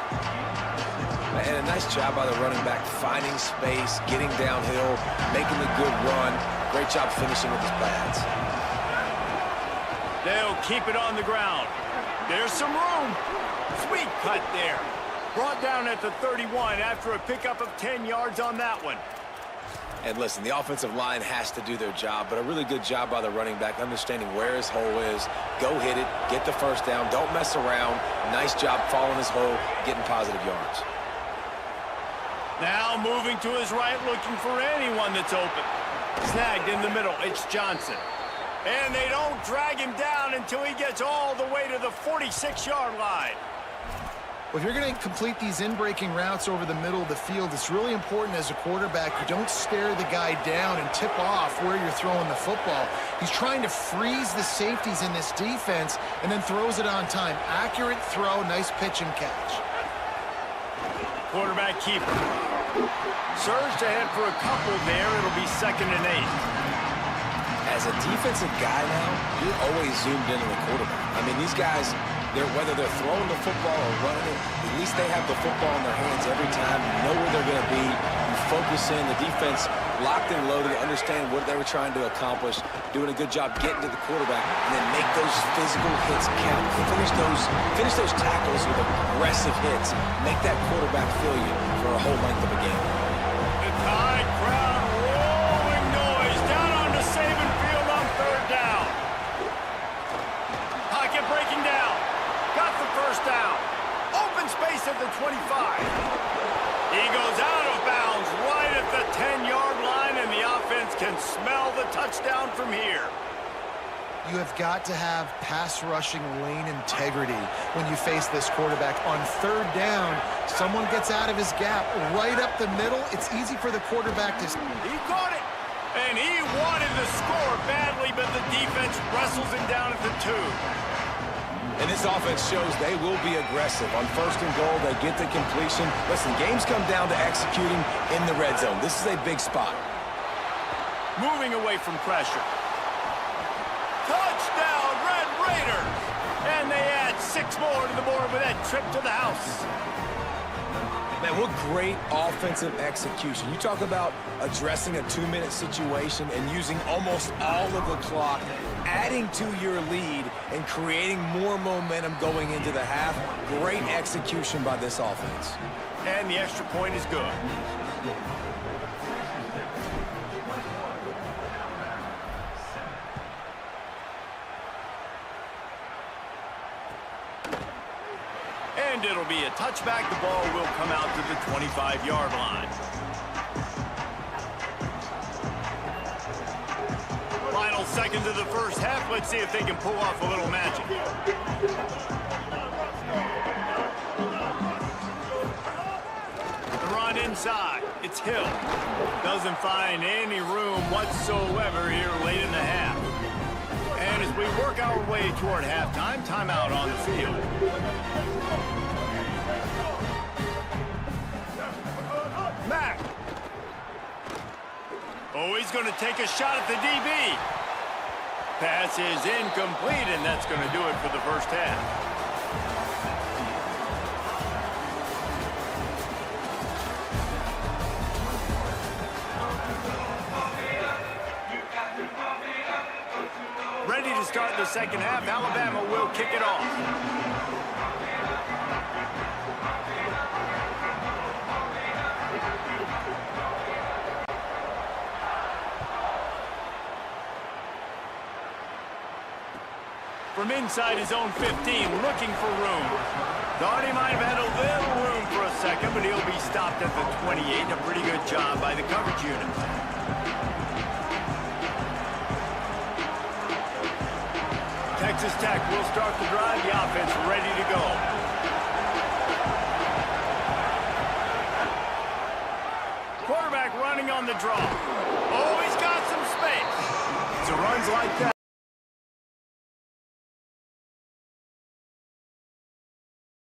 And a nice job by the running back, finding space, getting downhill, making a good run. Great job finishing with his pads. They'll keep it on the ground. There's some room. Sweet cut there. Brought down at the 31 after a pickup of 10 yards on that one. And listen, the offensive line has to do their job, but a really good job by the running back, understanding where his hole is. Go hit it, get the first down, don't mess around. Nice job following his hole, getting positive yards. Now moving to his right, looking for anyone that's open. Snagged in the middle, it's Johnson. And they don't drag him down until he gets all the way to the 46-yard line. Well, if you're going to complete these in-breaking routes over the middle of the field, it's really important as a quarterback you don't stare the guy down and tip off where you're throwing the football. He's trying to freeze the safeties in this defense and then throws it on time. Accurate throw, nice pitch and catch. Quarterback keeper. Surge ahead for a couple there. It'll be 2nd and 8. As a defensive guy now, you're always zoomed into the quarterback. I mean, these guys, whether they're throwing the football or running it, at least they have the football in their hands every time. You know where they're going to be. You focus in. The defense locked and loaded, understand what they were trying to accomplish, doing a good job getting to the quarterback, and then make those physical hits count. Finish those tackles with aggressive hits. Make that quarterback feel you for a whole length of a game. The Tide crowd rolling noise down onto Saban Field on 3rd down. Pocket breaking down. Got the 1st down. Open space at the 25. He goes out of bounds right at the 10-yard line, and the offense can smell the touchdown from here. You have got to have pass rushing lane integrity when you face this quarterback. On 3rd down, someone gets out of his gap right up the middle. It's easy for the quarterback to... He caught it, and he wanted to score badly, but the defense wrestles him down at the 2. And this offense shows they will be aggressive. On 1st and goal, they get the completion. Listen, games come down to executing in the red zone. This is a big spot. Moving away from pressure. Touchdown, Red Raiders! And they add 6 more to the board with that trip to the house. Man, what great offensive execution. You talk about addressing a 2-minute situation and using almost all of the clock, adding to your lead and creating more momentum going into the half. Great execution by this offense. And the extra point is good. And it'll be a touchback. The ball will come out to the 25-yard line. Final seconds of the 1st half. Let's see if they can pull off a little magic. The run inside. It's Hill. Doesn't find any room whatsoever here late in the half. And as we work our way toward halftime, timeout on the field. Mack. Oh, he's going to take a shot at the DB. Pass is incomplete, and that's going to do it for the 1st half. Ready to start the 2nd half. Alabama will kick it off. From inside his own 15, looking for room. Thought he might have had a little room for a second, but he'll be stopped at the 28. A pretty good job by the coverage unit. Texas Tech will start the drive. The offense ready to go. Quarterback running on the draw. Oh, he's got some space. So runs like that